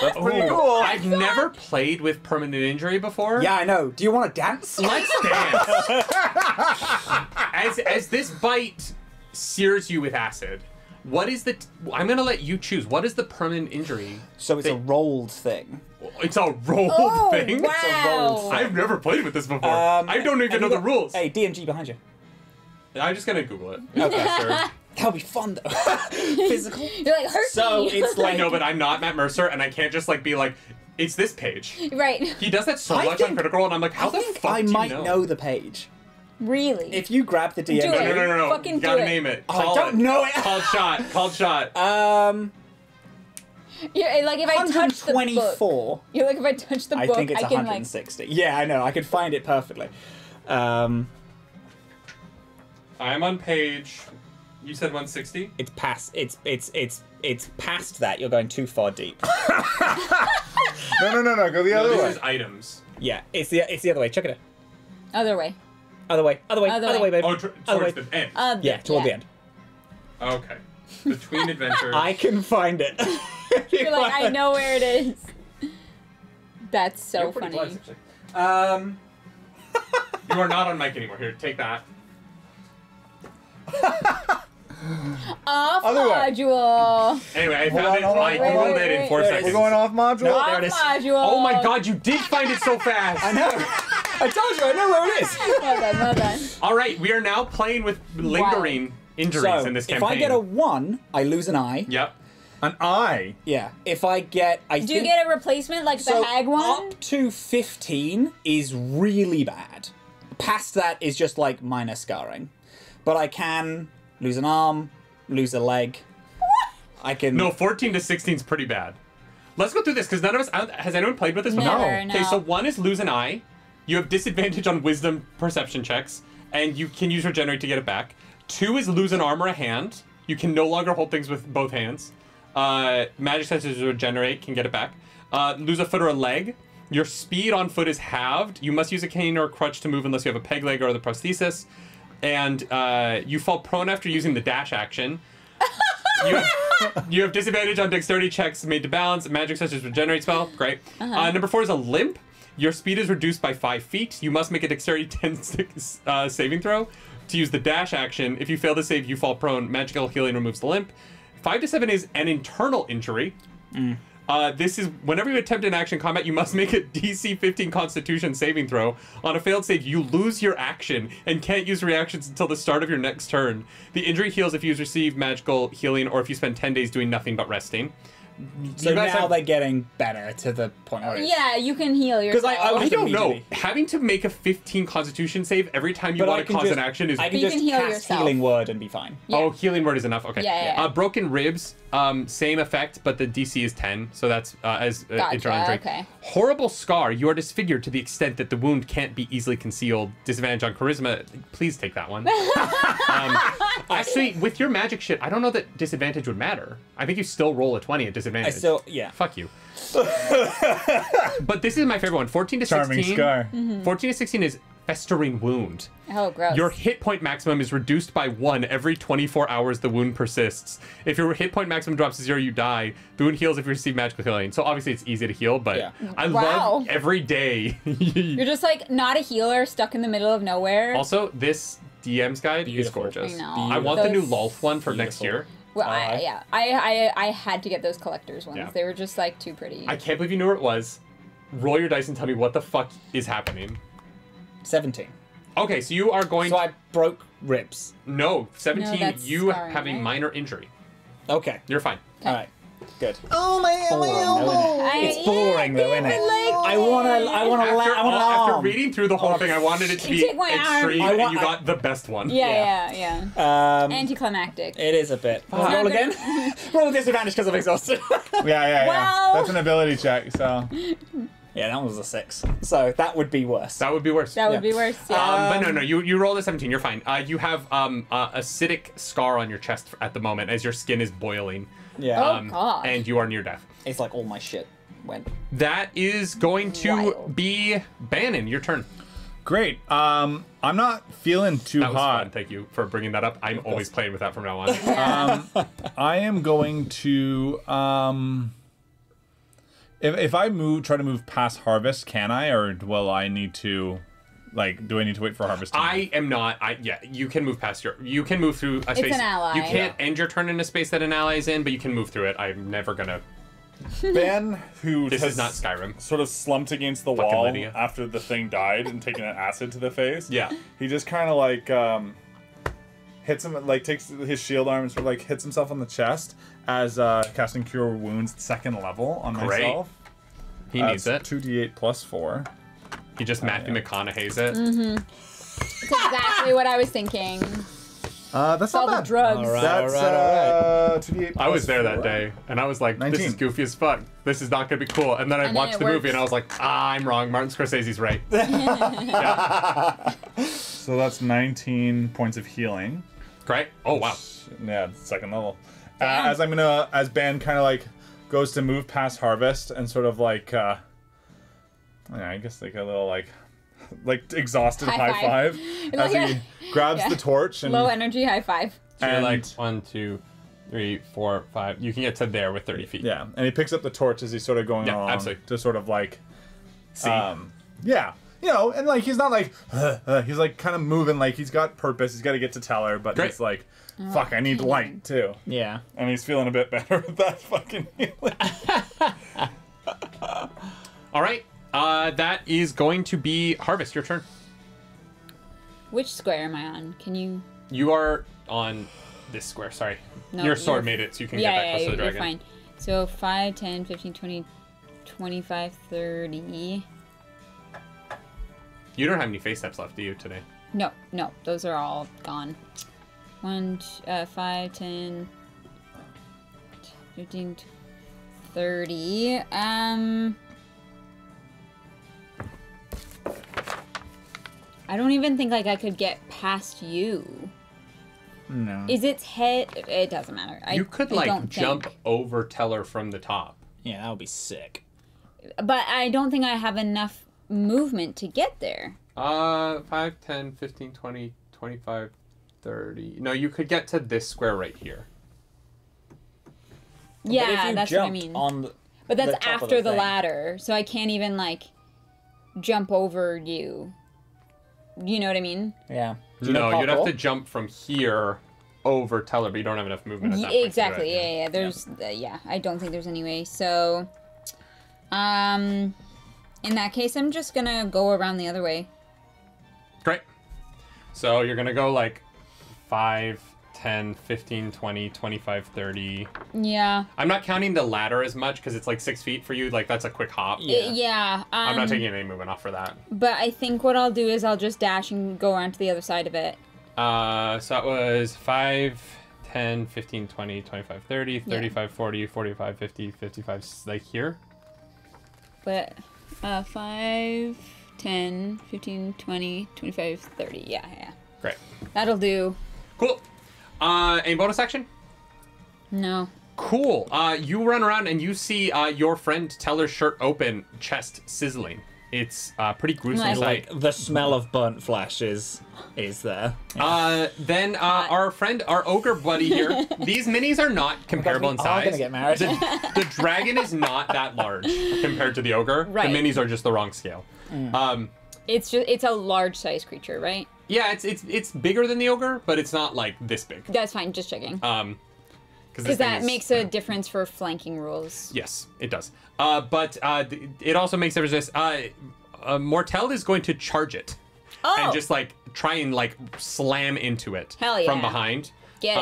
That's pretty Ooh, cool. I've never played with permanent injury before. Yeah, I know. Do you want to dance? Let's dance. As this bite sears you with acid, what is the? I'm gonna let you choose. What is the permanent injury? So it's a rolled thing. It's a rolled Oh, thing. wow. It's a rolled thing. I've never played with this before. I don't have even know you the got- rules. Hey, DMG behind you. I'm just gonna Google it. Okay. Sure. That'll be fun though. Physical. You're like, hurt So me. it's I like know, but I'm not Matt Mercer, and I can't just like be like, it's this page. Right. He does that so I much think- on Critical Role, and I'm like, how I the think fuck I do you might know? know the page. Really? If you grab the DMG. Do it. No. Fucking You gotta do it. name it. Oh, I Call don't it. know it. Called shot. Called shot. You're, like if I touch the book. 124. You're like if I touch the I book, think it's I can like. 160. Yeah, I know. I could find it perfectly. I'm on page. You said 160. It's past. It's past that. You're going too far deep. No. Go the No, other this way. is items. Yeah, it's the other way. Check it out. Other way. Other way, Other babe. Oh, Other towards way. the end. Yeah, toward the end. Okay. Between adventures. I can find it. You're like, I know where it is. That's so You're pretty funny. close, actually. You are not on mic anymore. Here, take that. Off Other way. module. Anyway, I Hold found on, it. hold on, I hold on. googled it in 4 There it seconds. is. We're going off module. Off there it is. module. Oh my god, you did find it so fast! I know. I told you. I know where it is. Well done. All right, we are now playing with lingering injuries So in this if campaign. I get a 1, I lose an eye. Yep. An eye. Yeah. If I get, I Do you get a replacement like so the hag one? up to 15 is really bad. past that is just like minor scarring. But I can lose an arm, lose a leg. I can. No, 14 to 16 is pretty bad. Let's go through this because none of us. Has anyone played with this before? Never, no. Okay, so 1 is lose an eye. You have disadvantage on wisdom perception checks, and you can use regenerate to get it back. 2 is lose an arm or a hand. You can no longer hold things with both hands. Magic senses regenerate, can get it back. Lose a foot or a leg. Your speed on foot is halved. You must use a cane or a crutch to move unless you have a peg leg or the prosthesis. And you fall prone after using the dash action. You have disadvantage on dexterity checks made to balance. Magic such as regenerate spell. Great. Number 4 is a limp. Your speed is reduced by 5 feet. You must make a dexterity 10 saving throw to use the dash action. If you fail to save, you fall prone. Magical healing removes the limp. 5 to 7 is an internal injury. This is whenever you attempt an action combat, you must make a DC 15 Constitution saving throw. On a failed save, you lose your action and can't use reactions until the start of your next turn. The injury heals if you receive magical healing or if you spend 10 days doing nothing but resting. So now they're getting better to the point where Yeah, you can heal yourself. I I don't know. immediately. Having to make a 15 Constitution save every time you want to cause an action is. I can You just can heal cast yourself. healing word and be fine. Yeah. Oh, healing word is enough. Okay. Yeah. Broken ribs, same effect, but the DC is 10, so that's as Gotcha, internal injury. okay. Horrible scar. You are disfigured to the extent that the wound can't be easily concealed. Disadvantage on charisma. Please take that one. Actually, with your magic shit, I don't know that disadvantage would matter. I think you still roll a 20 at disadvantage. Yeah. Fuck you. But this is my favorite one. 14 to Charming 16. scar. 14 to 16 is festering wound. Oh, gross. Your hit point maximum is reduced by 1 every 24 hours the wound persists. If your hit point maximum drops to 0, you die. The wound heals if you receive magical healing. So obviously it's easy to heal, but Yeah. I Wow. love every day. You're just like not a healer stuck in the middle of nowhere. Also, this DM's guide Beautiful. is gorgeous. I know. I want the new Those- Lolth one for next Beautiful. year. Well, Alright. I had to get those collector's ones. Yeah. They were just like too pretty. I can't believe you knew where it was. Roll your dice and tell me what the fuck is happening. 17. Okay, so you are going So I broke ribs. No, 17, No, that's you scarring, have a right? minor injury. Okay. You're fine. All right. Good. I- It's boring though, isn't it? like I wanna After reading through the whole thing, I wanted it to You be take my arm. extreme, I and want- you got the best one. Yeah. Um, Anticlimactic. it is a bit. Fuck. Roll again. Roll with disadvantage because I'm exhausted. Yeah. Well- That's an ability check, so. Yeah, that was a 6. So that would be worse. That would be worse. That would Yeah. be worse. Yeah. But no, you rolled a 17. You're fine. You have acidic scar on your chest at the moment as your skin is boiling. Yeah. Oh, God. And you are near death. It's like all my shit went. That is going to Wild. be Bannon. Your turn. Great. I'm not feeling too That was hot. fun. Thank you for bringing that up. I'm always playing with that from now on. I am going to if I try to move past harvest, can I, or will I need to do I need to wait for harvest? I am not. Yeah, you can move past you can move through a space. an ally. You can't end your turn in a space that an ally is in, but you can move through it. I'm never gonna. Ben, who This has is not Skyrim. sort of slumped against the Fucking wall Lydia. after the thing died and taken an acid to the face. Yeah. He just kind of hits him, takes his shield arm and sort of hits himself on the chest as casting Cure Wounds 2nd level on Great. myself. He needs it. 2d8 plus 4. He just Matthew McConaughey's it. That's exactly what I was thinking. That's All not the bad. drugs. All right. That's 2d8 I was plus there that 4. day, and I was like, "This 19. is goofy as fuck. This is not gonna be cool." And then I And then watched it the movie, works. and I was like, "I'm wrong. Martin Scorsese's right." So that's 19 points of healing. Great. Oh wow. Yeah, 2nd level. Damn. As Ben kind of goes to move past harvest and sort of I guess a little exhausted High high five. five as he grabs Yeah. the torch and Low energy high five. So you're And- like 1, 2, 3, 4, 5. You can get to there with 30 feet. yeah, and he picks up the torch as he's sort of going Yeah, along absolutely. to sort of See. yeah, and he's not he's kind of moving, he's got purpose, he's got to get to tell her, but Great. he's fuck, I need light too. Yeah. And he's feeling a bit better with that fucking healing. All right. That is going to be Harvest. Your turn. Which square am I on? Can you? You are on this square. Sorry. No, Your sword you're- made it, so you can Yeah, get that yeah, close to the you're dragon. fine. So 5, 10, 15, 20, 25, 30. You don't have any face steps left, do you, today? No, those are all gone. 5, 10, 15, 30. I don't even think like I could get past you. No. Is its head? It doesn't matter. You could I like don't jump think. over Teller from the top. Yeah, that would be sick. But I don't think I have enough movement to get there. 5, 10, 15, 20, 25, 30. No, you could get to this square right here. Yeah, but if you that's what I jumped mean. On the, But that's the top of after the thing. ladder, so I can't even like jump over you. You know what I mean? Yeah. Do you know No, you'd have parkour? to jump from here over Teller, but you don't have enough movement at that point to do Exactly. it. Yeah. There's yeah. I don't think there's any way. So, in that case, I'm just gonna go around the other way. Great. So you're gonna go like 5, 10, 15, 20, 25, 30. Yeah. I'm not counting the ladder as much because it's like 6 feet for you. Like that's a quick hop. Yeah. Yeah. I'm not taking any movement off for that. But I think what I'll do is I'll just dash and go around to the other side of it. So that was 5, 10, 15, 20, 25, 30, 35, 40, 45, 50, 55, like here. But 5, 10, 15, 20, 25, 30. Yeah. Great. That'll do. Cool. Any bonus action? No. Cool. You run around and you see your friend Teller's shirt open, chest sizzling. It's pretty gruesome Nice. sight. Like the smell of burnt flesh is there. Then our friend, our ogre buddy here. These minis are not comparable in we are size. gonna get married. The dragon is not that large compared to the ogre. Right. The minis are just the wrong scale. It's a large size creature, right? Yeah, it's bigger than the ogre, but it's not like this big. That's fine. Just checking. Because That makes a difference for flanking rules. Yes, it does. But it also makes there this. Mortel is going to charge it and just like try and like slam into it Hell yeah. from behind. Get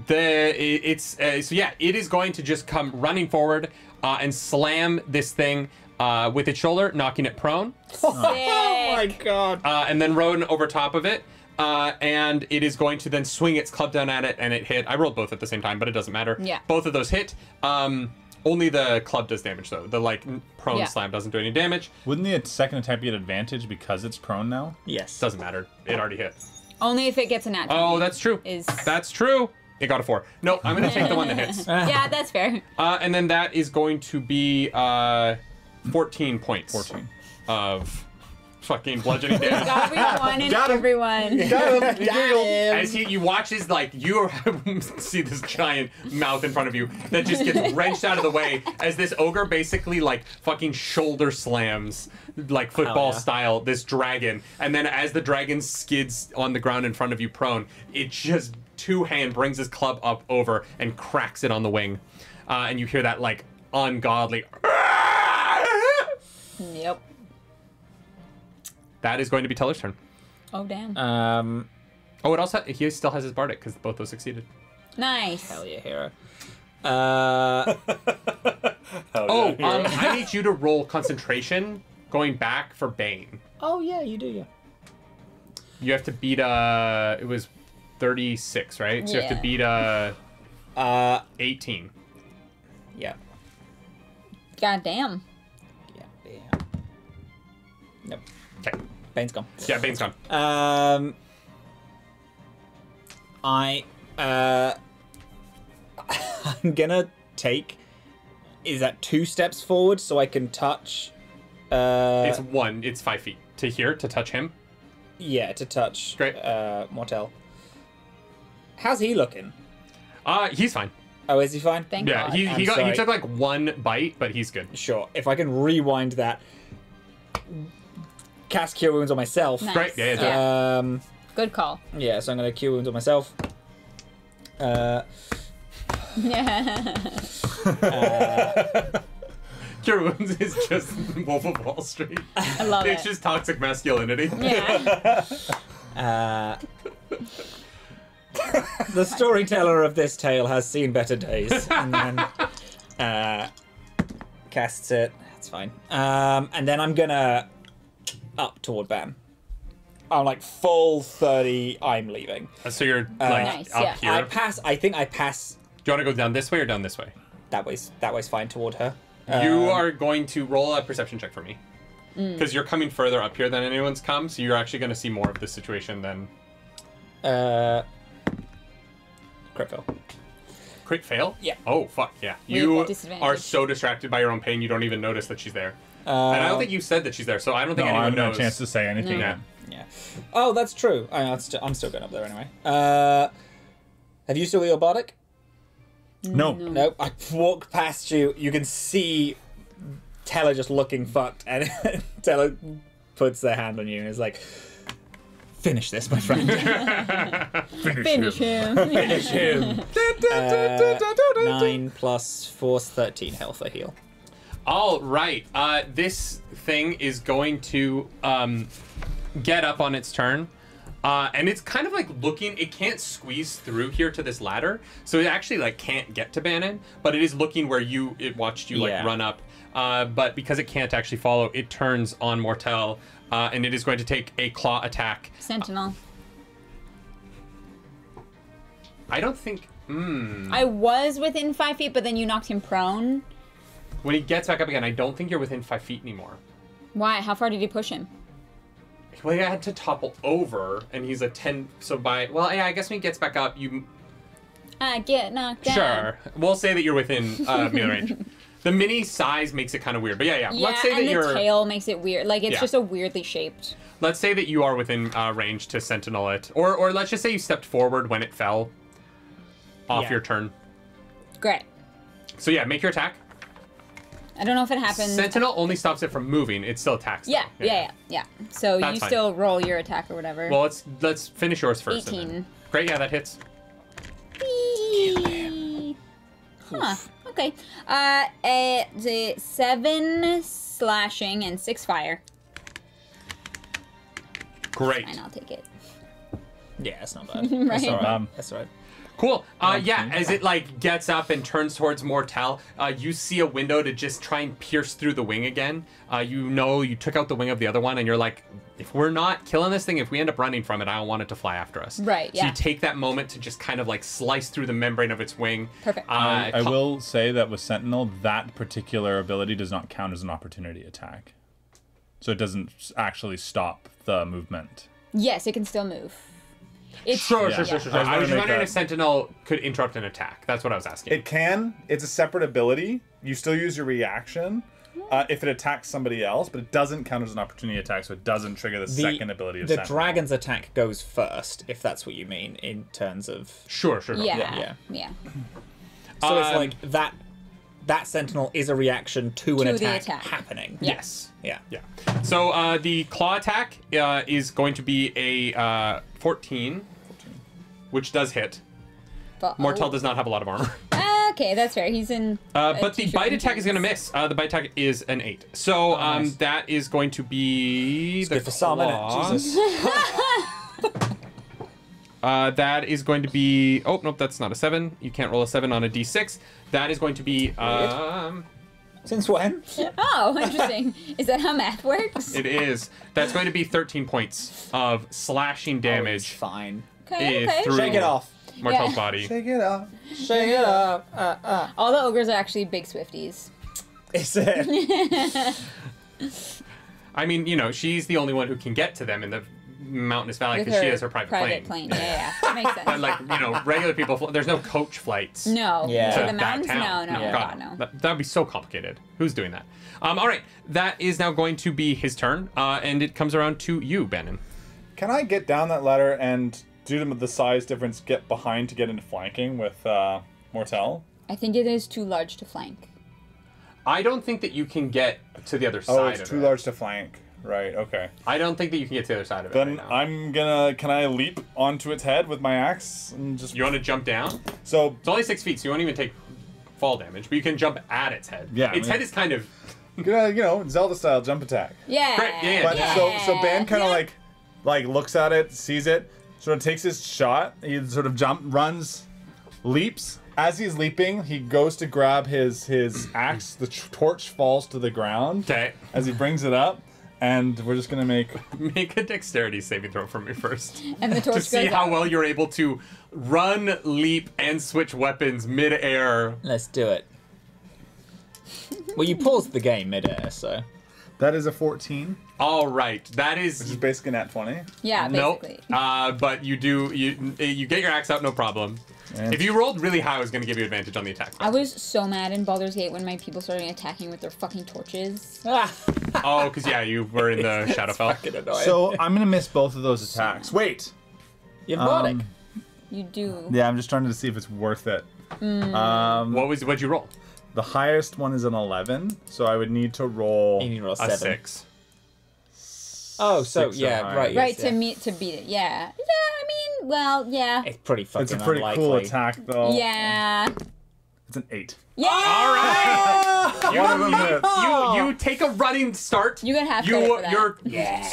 it. It is going to just come running forward and slam this thing with its shoulder, knocking it prone, Oh my god. and then run over top of it. And it is going to then swing its club down at it, and it hit. I rolled both at the same time, but it doesn't matter. Yeah. Both of those hit. Only the club does damage, though. The like prone Yeah. slam doesn't do any damage. Wouldn't the second attack be an advantage because it's prone now? Yes. Doesn't matter. It already hit. Only if it gets a nat 20. Oh, that's true. That's true. It got a 4. No, I'm gonna take the one that hits. Yeah, that's fair. And then that is going to be 14 points. 14. Of fucking bludgeoning damage. Gotta be one in Got him. everyone. As you watch as like you see this giant mouth in front of you that just gets wrenched out of the way as this ogre basically like fucking shoulder slams like football yeah. style this dragon, and then as the dragon skids on the ground in front of you prone, it just two-hand brings his club up over and cracks it on the wing, and you hear that like ungodly. Yep. That is going to be Teller's turn. Oh, damn. Oh, it also he still has his bardic because both those succeeded. Nice. Hell yeah, hero. I need you to roll concentration going back for Bane. Oh yeah, you do, yeah. You have to beat it was 36, right? So you have to beat 18. Yeah. God damn. Yeah. Nope. Okay. Bane's gone. Yeah, Bane's gone. I'm gonna take. Is that 2 steps forward so I can touch? It's 1. It's 5 feet to here to touch him. Yeah, to touch. Great. Mortel. How's he looking? He's fine. Oh, is he fine? Thank Yeah, God. he I'm sorry. took like 1 bite, but he's good. Sure. If I can rewind that. Cast Cure Wounds on myself. Nice. Great. Yeah. Good call. Yeah, so I'm gonna Cure Wounds on myself. Cure Wounds is just Wolf of Wall Street. I love It's it. just toxic masculinity. Yeah. The storyteller of this tale has seen better days, and then casts it. That's fine. And then I'm gonna up toward Bam. I'm like full 30. I'm leaving. So you're like Nice, up yeah. here. I pass. I think I pass. Do you want to go down this way or down this way? That way's fine toward her. You are going to roll a perception check for me. Because you're coming further up here than anyone's come, so you're actually going to see more of this situation than... Crit fail. Crit fail? Yeah. Oh, fuck, yeah. With You disadvantage. are so distracted by your own pain, you don't even notice that she's there. And I don't think you said that she's there, so I don't think No, I anyone haven't had knows. a chance to say anything Yeah. yet. Yeah. Oh, that's true. I'm still going up there anyway. Have you still got your bardic? No. Nope. I walk past you. You can see Teller just looking fucked, and Teller puts their hand on you and is like, "Finish this, my friend. Finish him. Finish him." 9 plus 4 is 13 health I heal. All right. This thing is going to get up on its turn. And it's kind of like looking, it can't squeeze through here to this ladder. So it actually like can't get to Bannon, but it is looking where it watched you like Yeah. run up. But because it can't actually follow, it turns on Mortel, and it is going to take a claw attack. Sentinel. I don't think, I was within 5 feet, but then you knocked him prone. when he gets back up again, I don't think you're within 5 feet anymore. Why? How far did he push him? Well, he had to topple over, and he's a 10, so well, yeah, I guess when he gets back up, you... I get knocked down. Sure. We'll say that you're within melee range. The mini size makes it kind of weird, but yeah. Yeah, Let's say and that the you're... tail makes it weird. Like, it's Yeah. just a weirdly shaped. Let's say that you are within range to sentinel it, or let's just say you stepped forward when it fell off Yeah. your turn. Great. So yeah, make your attack. I don't know if it happens. Sentinel only stops it from moving. It still attacks. though. Yeah. So That's you fine. still roll your attack or whatever. Well, let's finish yours first. and then- 18. Great, yeah, that hits. Huh. Okay. The 7 slashing and 6 fire. Great. Fine, I'll take it. Yeah, that's not bad. Right. That's all right. That's all right. Cool. Yeah, as it like gets up and turns towards Mortel, you see a window to just try and pierce through the wing again. You know you took out the wing of the other one, and you're like, if we're not killing this thing, if we end up running from it, I don't want it to fly after us. Right, So yeah. you take that moment to just kind of like slice through the membrane of its wing. Perfect. I will say that with Sentinel, that particular ability does not count as an opportunity attack. So it doesn't actually stop the movement. Yes, it can still move. It's, Sure. Yeah. I I was was just gonna make wondering that. if Sentinel could interrupt an attack. That's what I was asking. It can. It's a separate ability. You still use your reaction if it attacks somebody else, but it doesn't count as an opportunity attack, so it doesn't trigger the second ability of The Sentinel. dragon's attack goes first, if that's what you mean, in terms of... Sure. yeah. So it's Um, like that sentinel is a reaction to an To the attack, attack. happening. Yes. Yeah. Yeah. So the claw attack is going to be a 14, which does hit. But, Mortel does not have a lot of armor. Okay, that's fair. He's in. But the t-shirt bite and attack is going to pants. miss. The bite attack is an 8. So nice. that is going to be the Good for some, claw. innit? Jesus. That is going to be... Oh, nope, that's not a 7. You can't roll a 7 on a d6. That is going to be... Since when? Oh, interesting. Is that how math works? It is. That's going to be 13 points of slashing It's damage fine. Okay, if okay. through Shake it off. Mortel's Yeah. body. Shake it up. Shake it up. All the ogres are actually big Swifties. Is it? I mean, you know, she's the only one who can get to them in the mountainous valley With because she has her private plane. Yeah. Makes sense. But like, you know, regular people, there's no coach flights. No. Yeah. To To the that mountains? town. No. Yeah. God, no. That would be so complicated. Who's doing that? All right, that is now going to be his turn, and it comes around to you, Bannon. Can I get down that ladder and, due to the size difference, get behind to get into flanking with Mortel? I think it is too large to flank. I don't think that you can get to the other side. Oh, it's of too it. large to flank. Right, okay. I don't think that you can get to the other side of it. Then right now. I'm gonna... Can I leap onto its head with my axe? And just... You want to jump down? So, It's only 6 feet, so you won't even take fall damage, but you can jump at its head. Yeah, Its I mean- head is kind of... gonna, you know, Zelda-style jump attack. Yeah. Great, yeah. But so Ben kind of Yeah. like looks at it, sees it, sort of takes his shot. He sort of runs, leaps, as he's leaping, he goes to grab his axe. The torch falls to the ground. Okay. As he brings it up, and we're just gonna make. Make a dexterity saving throw for me first. And the torch To see goes how out. well you're able to run, leap, and switch weapons mid-air. Let's do it. Well, you paused the game midair, so. That is a 14, All right, that which is is basically nat 20. Yeah, nope. basically. But you get your axe out, no problem. And If you rolled really high, I was going to give you advantage on the attack. I was so mad in Baldur's Gate when my people started attacking with their fucking torches. Oh, because yeah, you were in the Shadowfell. Fucking annoying. So I'm gonna miss both of those attacks. Wait. You're Bardic. You do. Yeah, I'm just trying to see if it's worth it. What'd you roll? The highest one is an 11, so I would need to roll. You need to roll A 7. 6. Oh, so 6 or yeah, higher. right. yes, Right, yeah. to beat it. Yeah. Yeah, I mean, well, yeah. It's pretty fucking It's a pretty unlikely. cool attack, though. Yeah. It's an 8. Yeah! All right. One of them hits. You take a running start. You get half credit for that. Your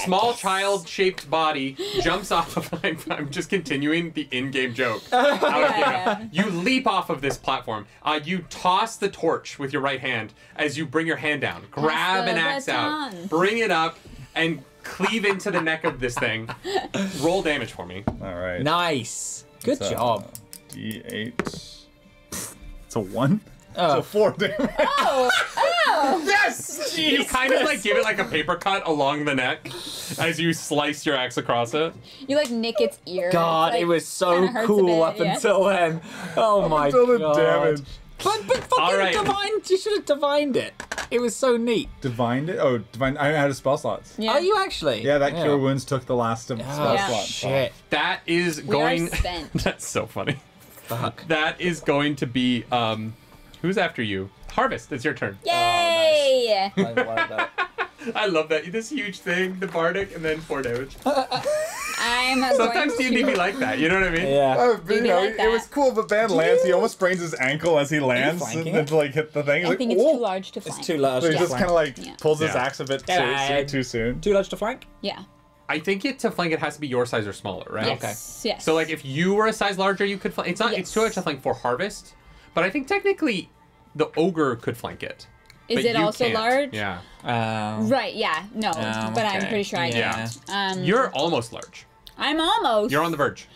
small child-shaped body jumps off of. I'm just continuing the in-game joke. Yeah. You leap off of this platform. You toss the torch with your right hand as you bring your hand down. Grab the an axe out, baton. bring it up, and cleave into the neck of this thing. Roll damage for me. All right. Nice. Good So, job. D8. It's a 1. Oh. So 4 damage. Oh! Oh! Yes! You kind of like give it like a paper cut along the neck as you slice your axe across it. You like nick its ear. God, It's, like, it was so kinda hurts a cool bit, up yeah. until then. Oh my Until the god. damage. But fucking All right. divined. You should have divined it. It was so neat. Divined it? Oh, divine. I had a spell slots. Yeah. Are you actually? Yeah, that cure wounds took the last of spell Yeah. slots. Shit. That is We are going. spent. That's so funny. Fuck. That is going to be who's after you? Harvest. It's your turn. Yay! I love that. I love that. This huge thing, the bardic, and then 4 damage. I'm Sometimes going D&D to... be like that. You know what I mean? Yeah. But, you know, like it was that. cool, but Ben lands. He almost sprains his ankle as he lands flanking and then to like hit the thing. He's I like, think it's "Oh." too large to flank. It's too large. So he to just flank. kind of like Yeah. pulls his Yeah. axe a bit Yeah. too soon. Too large to flank? Yeah. I think to flank it has to be your size or smaller, right? Yes. Yes. So like if you were a size larger, you could flank. It's not. It's too Yes. much to flank for Harvest, but I think technically the ogre could flank it. Is But it you also can't. large? Yeah. Right, yeah. No, but I'm okay. pretty sure I Yeah. can't. You're almost large. I'm almost. You're on the verge.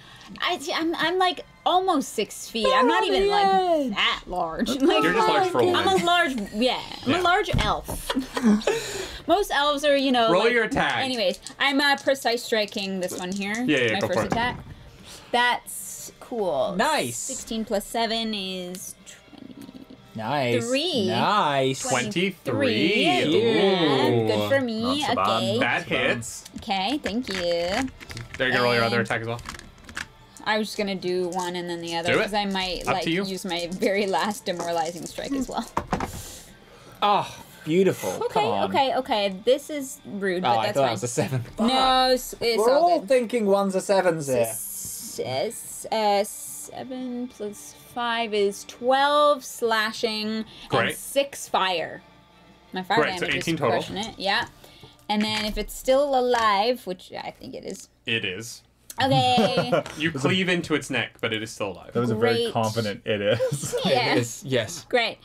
I'm like almost 6 feet. I'm not even like that large. Like, You're just large for a I'm woman. a large, yeah. I'm Yeah. a large elf. Most elves are, you know. Roll like- your attack. Anyways, I'm precise striking this one here. Yeah, My go first for it. attack. That's cool. Nice. 16 plus 7 is 20. Nice. 3. Nice. 23. Yeah, Ooh. good for me. Not so bad. Okay. That hits. Okay, thank you. There you go. Roll your other And- attack as well. I was just gonna do one and then the other Do it. because I might Up like to you. use my very last demoralizing strike as well. Oh, beautiful. Okay, Come on. okay. This is rude, Oh, but I that's thought fine. that was a 7. No, it's We're all all good. thinking 1s or 7s here. 7 plus 5 is 12 slashing Great. and 6 fire. My fire Great, so damage 18 is total. crushing it. Yeah. And then if it's still alive, which I think it is. It is. Okay. You cleave into its neck, but it is still alive. That was a very Great. confident it is. Yeah. Yes. Great.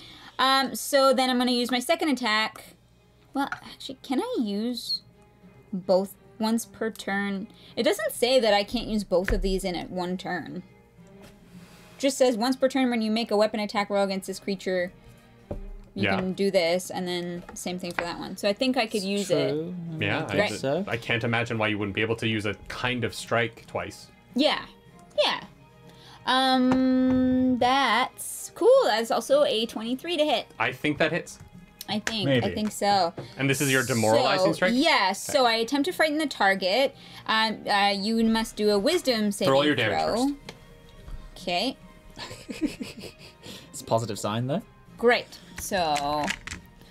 So then I'm gonna use my second attack. Well, actually, can I use both once per turn? It doesn't say that I can't use both of these in at one turn. Just says once per turn when you make a weapon attack roll against this creature, you Yeah. can do this, and then same thing for that one. So I think I could use it. True. Yeah, I think Right. so. I can't imagine why you wouldn't be able to use a kind of strike twice. Yeah. Yeah. That's cool. That's also a 23 to hit. I think that hits. I think. Maybe. I think so. And this is your demoralizing So, strike? Yeah, so I attempt to frighten the target. You must do a wisdom saving Roll your damage throw. first. Okay, It's a positive sign, though. great. So,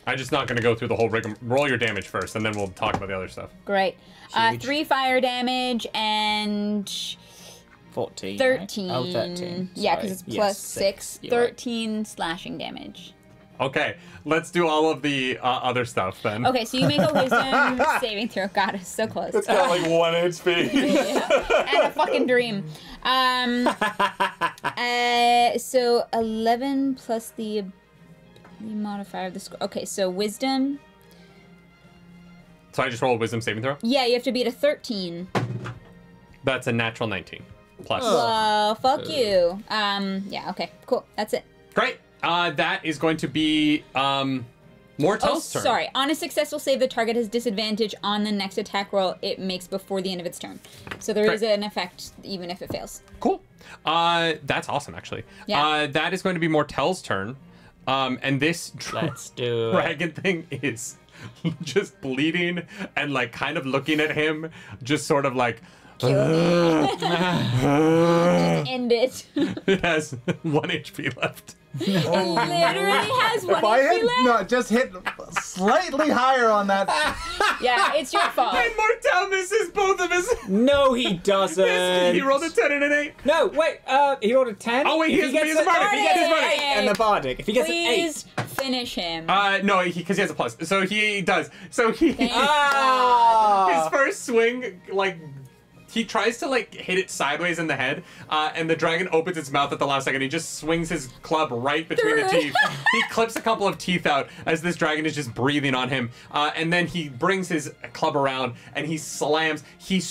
I'm just not going to go through the whole rigmarole. Roll your damage first, and then we'll talk about the other stuff. great. Huge. 3 fire damage and 14. 13. Right? Oh, 13. Yeah, Sorry. because it's Yes, plus 6. You're right. 13 slashing damage. Okay, let's do all of the other stuff then. Okay, so you make a wisdom saving throw. God, it's so close. It's got like 1 HP. And a fucking dream. So 11 plus the modifier of the score. Okay, so wisdom. So I just roll a wisdom saving throw. Yeah, you have to beat a 13. That's a natural 19 plus. Well, fuck you. Yeah, okay, cool. That's it. Great. That is going to be Mortel's turn. Sorry. On a successful save, the target has disadvantage on the next attack roll it makes before the end of its turn. So there is an effect even if it fails. Cool. That's awesome, actually. Yeah. That is going to be Mortel's turn. And this Let's do it. dragon thing is just bleeding and like kind of looking at him, just sort of like. Just end it. It has 1 HP left. It literally has one If I HP had left. not just hit slightly higher on that, Yeah, it's your fault. And Mortel misses both of his. No, he doesn't. He rolled a 10 and an 8. No, wait. He rolled a 10. Oh, wait, he has gets the bardic. If he gets He an has 8 and the bardic. If he gets Please finish him. No, because he has a plus. So he does. So he. Thank an 8. Ah! His first swing, like, he tries to, like, hit it sideways in the head, and the dragon opens its mouth at the last second. He just swings his club right between the teeth. He clips a couple of teeth out as this dragon is just breathing on him. And then he brings his club around, and he slams. He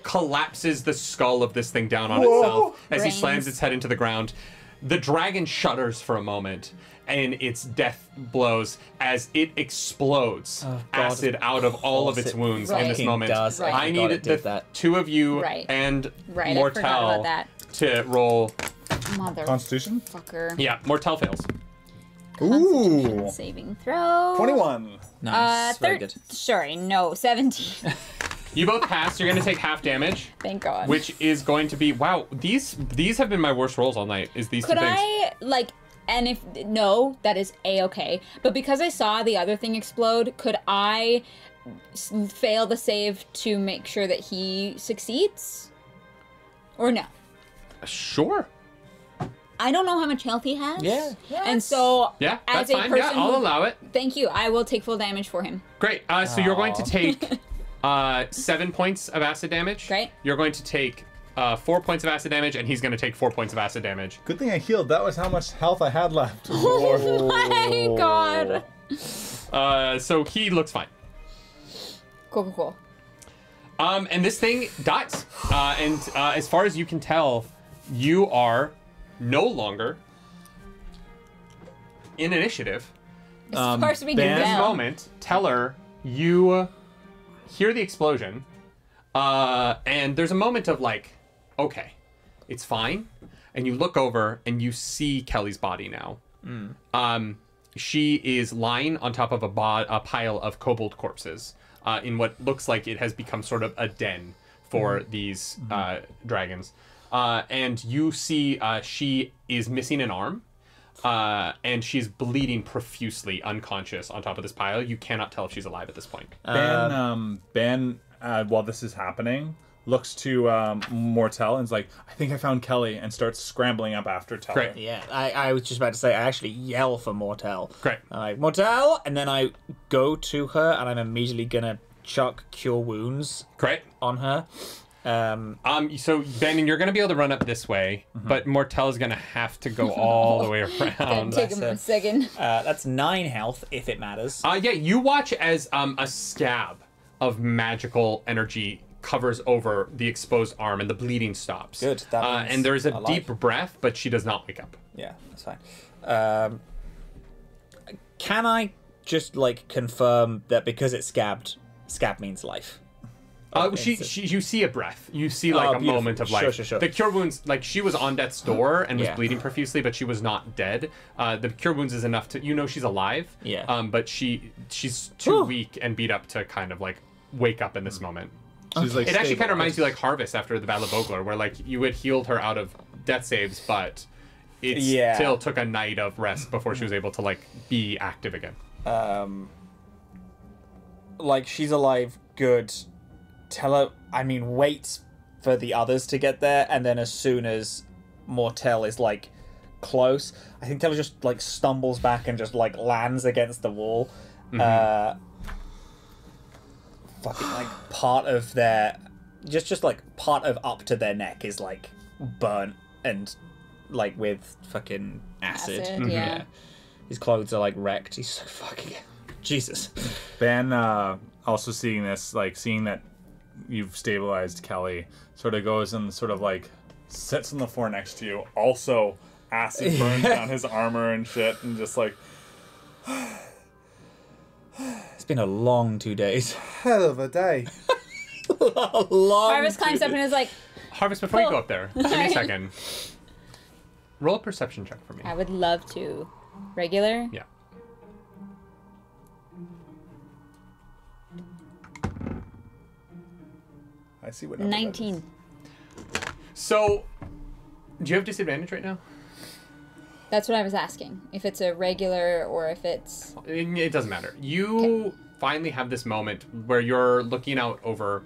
collapses the skull of this thing down on itself as he Brains. slams its head into the ground. The dragon shudders for a moment, and its death blows as it explodes acid out of all of its wounds in this Right. moment. Does. Right. I forgot need it did the that. two of you Right. and Right, I forgot about Mortel that. to roll. Motherfucker. Constitution. Yeah, Mortel fails. Ooh, Saving throw. 21. Nice. Very good. Sorry, no, 17. You both passed. You're going to take half damage, Thank God. which is going to be wow. These have been my worst rolls all night. Is these Could two things? I, like, and if, no, that is A-okay. But because I saw the other thing explode, could I fail the save to make sure that he succeeds? Or no? Sure. I don't know how much health he has. Yeah. And so, Yeah, as that's a fine. person Yeah, I'll who- allow it. Thank you. I will take full damage for him. Great. So you're going to Aw. take 7 points of acid damage. Great. You're going to take 4 points of acid damage, and he's going to take 4 points of acid damage. Good thing I healed. That was how much health I had left. Oh my God. So he looks fine. Cool. And this thing dies. And as far as you can tell, you are no longer in initiative. It's supposed to be Ben- This down. moment, Teller, you hear the explosion, and there's a moment of like, okay, it's fine, and you look over and you see Kelly's body now. She is lying on top of a pile of kobold corpses in what looks like it has become sort of a den for these dragons. And you see she is missing an arm. And she's bleeding profusely, unconscious on top of this pile. You cannot tell if she's alive at this point. Ben, while this is happening, looks to Mortel and is like, I think I found Kelly, and starts scrambling up after Teller. Great. Yeah, I was just about to say, I actually yell for Mortel. Great. I'm like, Mortel! And then I go to her, and I'm immediately gonna chuck Cure Wounds Great. on her. So Ben, you're gonna be able to run up this way, but Mortel is gonna have to go all the way around. Take him a second. That's 9 health, if it matters. Yeah, you watch as a scab of magical energy covers over the exposed arm, and the bleeding stops. Good, that means and there's a alive. deep breath, but she does not wake up. Yeah, that's fine. Can I just, like, confirm that because it's scabbed, scab means life? You see a breath. You see like a beautiful. moment of life. Sure. The cure wounds, like she was on death's door and was Yeah. bleeding profusely, but she was not dead. The cure wounds is enough to she's alive. Yeah. But she's too weak and beat up to kind of like wake up in this moment. She's like, It actually stable. kind of reminds you like Harvest after the Battle of Vogler, where like you had healed her out of death saves, but it Yeah. still took a night of rest before she was able to like be active again. Like, she's alive, good. Tell her, wait for the others to get there, and then as soon as Mortel is, like, close, I think Teller just, like, stumbles back and just, like, lands against the wall. Fucking, like, part of their... Just, like, part of up to their neck is, like, burnt and like with fucking acid. Acid, yeah. His clothes are like wrecked. He's so fucking Jesus. Ben, also seeing this, like seeing that you've stabilized Kelly, sort of goes and sort of like sits on the floor next to you. Also, acid burns down his armor and shit, and just like, It's been a long 2 days. hell of a day. Harvest climbs up and is like, Harvest, before you Oh. go up there, give me a second. Roll a perception check for me. I would love to. Regular? Yeah. I see what number that is. 19. So, do you have disadvantage right now? That's what I was asking. If it's a regular or if it's... It doesn't matter. You finally have this moment where you're looking out over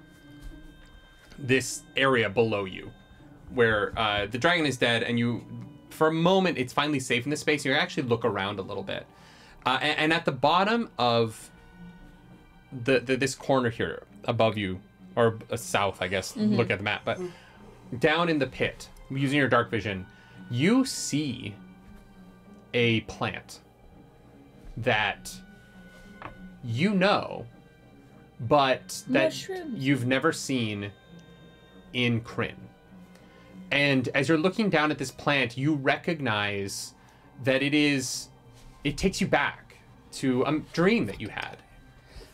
this area below you, where the dragon is dead, and you, for a moment, it's finally safe in this space. You actually look around a little bit, and at the bottom of this corner here, above you, or south, I guess. Look at the map, but down in the pit, using your dark vision, you see a plant that you know, but that Mushrooms. you've never seen in Kryn. And as you're looking down at this plant, you recognize that it takes you back to a dream that you had.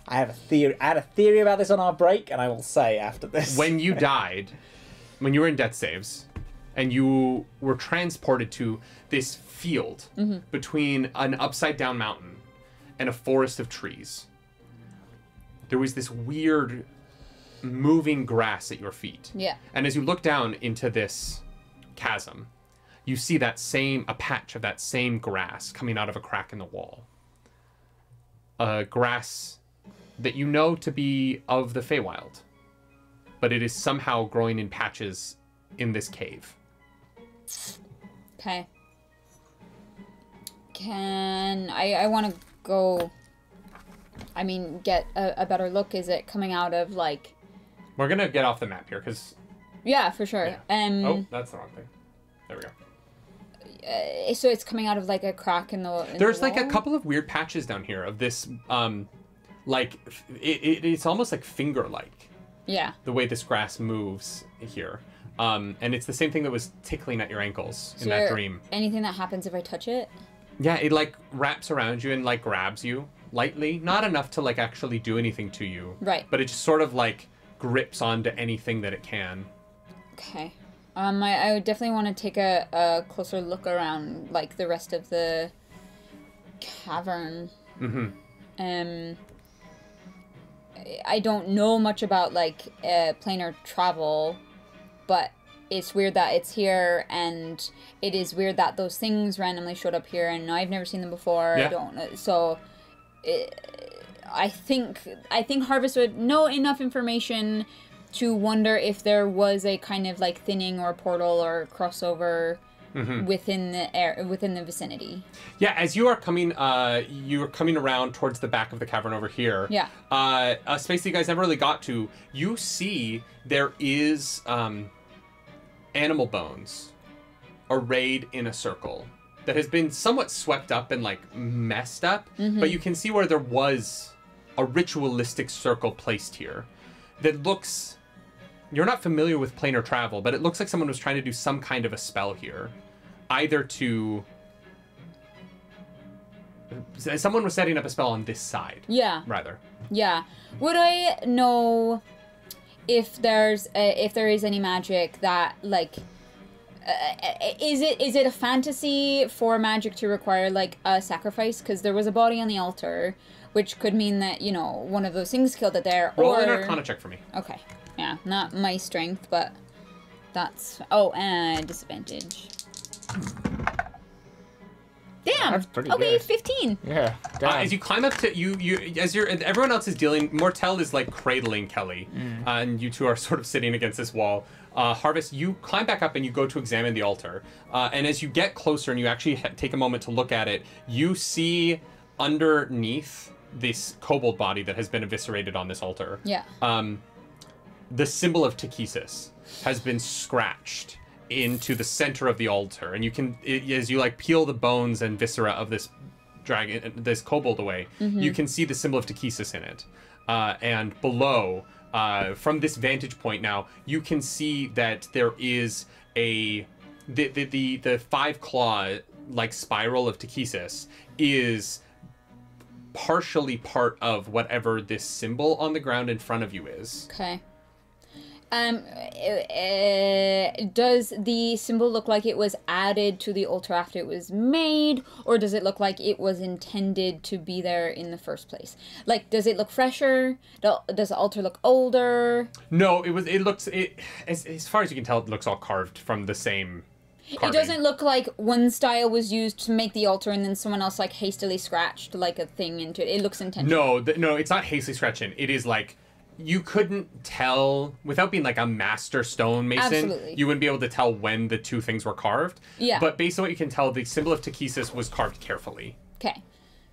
I have a theory. I had a theory about this on our break, and I will say after this. When you died, when you were in death saves, and you were transported to this field between an upside down mountain and a forest of trees, there was this weird moving grass at your feet. Yeah. And as you look down into this chasm, you see a patch of that same grass coming out of a crack in the wall. A grass that you know to be of the Feywild, but it is somehow growing in patches in this cave. Okay. I want to go... I mean, get a better look. Is it coming out of, like... We're gonna get off the map here, because... Yeah, for sure. Oh, that's the wrong thing. There we go. So it's coming out of, like, a crack in the There's the like a wall? couple of weird patches down here of this, like, it's almost like finger-like, Yeah. the way this grass moves here. And it's the same thing that was tickling at your ankles in Is that there dream. Anything that happens if I touch it? Yeah, it like wraps around you and like grabs you lightly. Not enough to like actually do anything to you. Right. But it just sort of like grips onto anything that it can. Okay. I would definitely want to take a closer look around, like, the rest of the cavern. Mm-hmm. I don't know much about, like, planar travel, but it's weird that it's here, and it is weird that those things randomly showed up here, and I've never seen them before. Yeah. I don't know. So, I think Harvest would know enough information to wonder if there was a kind of like thinning or portal or crossover within the vicinity. Yeah, as you are coming around towards the back of the cavern over here. Yeah. A space that you guys never really got to. You see there is animal bones arrayed in a circle that has been somewhat swept up and like messed up, but you can see where there was a ritualistic circle placed here that looks... You're not familiar with planar travel, but it looks like someone was trying to do some kind of a spell here. Either to... Someone was setting up a spell on this side. Yeah. Rather. Yeah. Would I know if there is any magic that like is it a fantasy for magic to require like a sacrifice? Because there was a body on the altar, which could mean that, you know, one of those things killed it there. Roll or... an Arcana check for me. Okay. Yeah, not my strength, but that's... Oh, and disadvantage. Damn! That's pretty okay, good. 15. Yeah. Damn. As you climb up to everyone else is dealing. Mortel is like cradling Kelly, and you two are sort of sitting against this wall. Harvest, you climb back up and you go to examine the altar. And as you get closer and you actually take a moment to look at it, you see underneath this kobold body that has been eviscerated on this altar. Yeah. The symbol of Takesis has been scratched into the center of the altar, and you can, as you like peel the bones and viscera of this dragon, this kobold away, you can see the symbol of Takesis in it. And below, from this vantage point now, you can see that there is the 5-claw like spiral of Takesis is partially part of whatever this symbol on the ground in front of you is. Okay. Does the symbol look like it was added to the altar after it was made, or does it look like it was intended to be there in the first place? Like, does it look fresher? Does the altar look older? No, as far as you can tell, it looks all carved from the same carving. It doesn't look like one style was used to make the altar and then someone else like hastily scratched like a thing into it. It looks intentional. No, it's not hastily scratching. It is like, you couldn't tell, without being like a master stonemason, Absolutely. you wouldn't be able to tell when the two things were carved. Yeah. But based on what you can tell, the symbol of Takesis was carved carefully. Okay.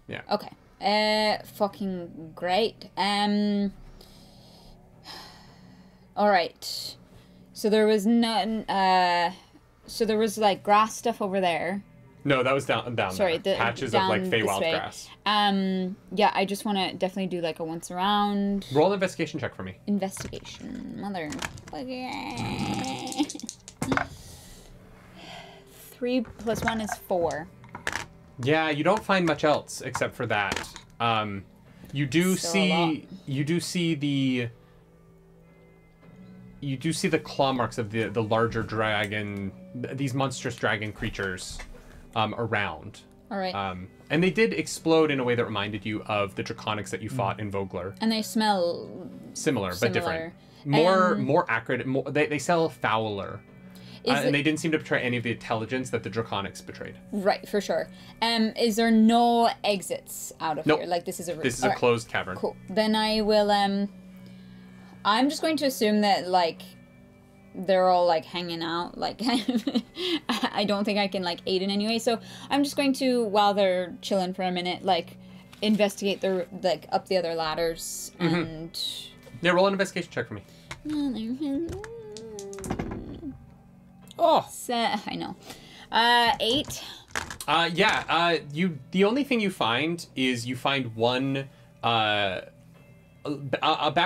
Yeah. Okay. Fucking great. Alright. So there was none, so there was like grass stuff over there. No, that was down Sorry, there. Patches of like Feywild grass. Yeah, I just want to definitely do like a once around. Roll an investigation check for me. Investigation. Mother. 3 + 1 is 4. Yeah, you don't find much else except for that. You do Still a lot. see the claw marks of the larger dragon, these monstrous dragon creatures around. All right. And they did explode in a way that reminded you of the draconics that you fought in Vogler. And they smell Similar, but different. Similar. More accurate. They sell fouler. And they didn't seem to betray any of the intelligence that the draconics betrayed. right, for sure. Is there no exits out of Nope. here? Like this is a This is all a right, closed cavern. Cool. Then I will I'm just going to assume that like they're all like hanging out. Like I don't think I can like aid in any way. So I'm just going to, while they're chilling for a minute, like investigate the like up the other ladders and. Yeah, roll an investigation check for me. Oh, I know. 8. The only thing you find is one back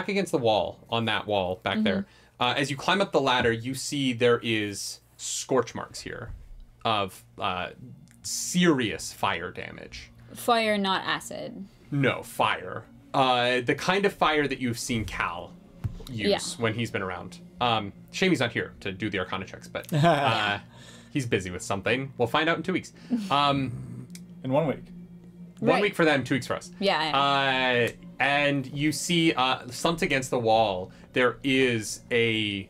against the wall, on that wall back there. As you climb up the ladder, you see there is scorch marks here of serious fire damage. Fire, not acid. No, fire. The kind of fire that you've seen Cal use Yeah. when he's been around. Shame he's not here to do the Arcana checks, but he's busy with something. We'll find out in 2 weeks. In 1 week. 1 Right. week for them, 2 weeks for us. Yeah. And you see, slumped against the wall, there is a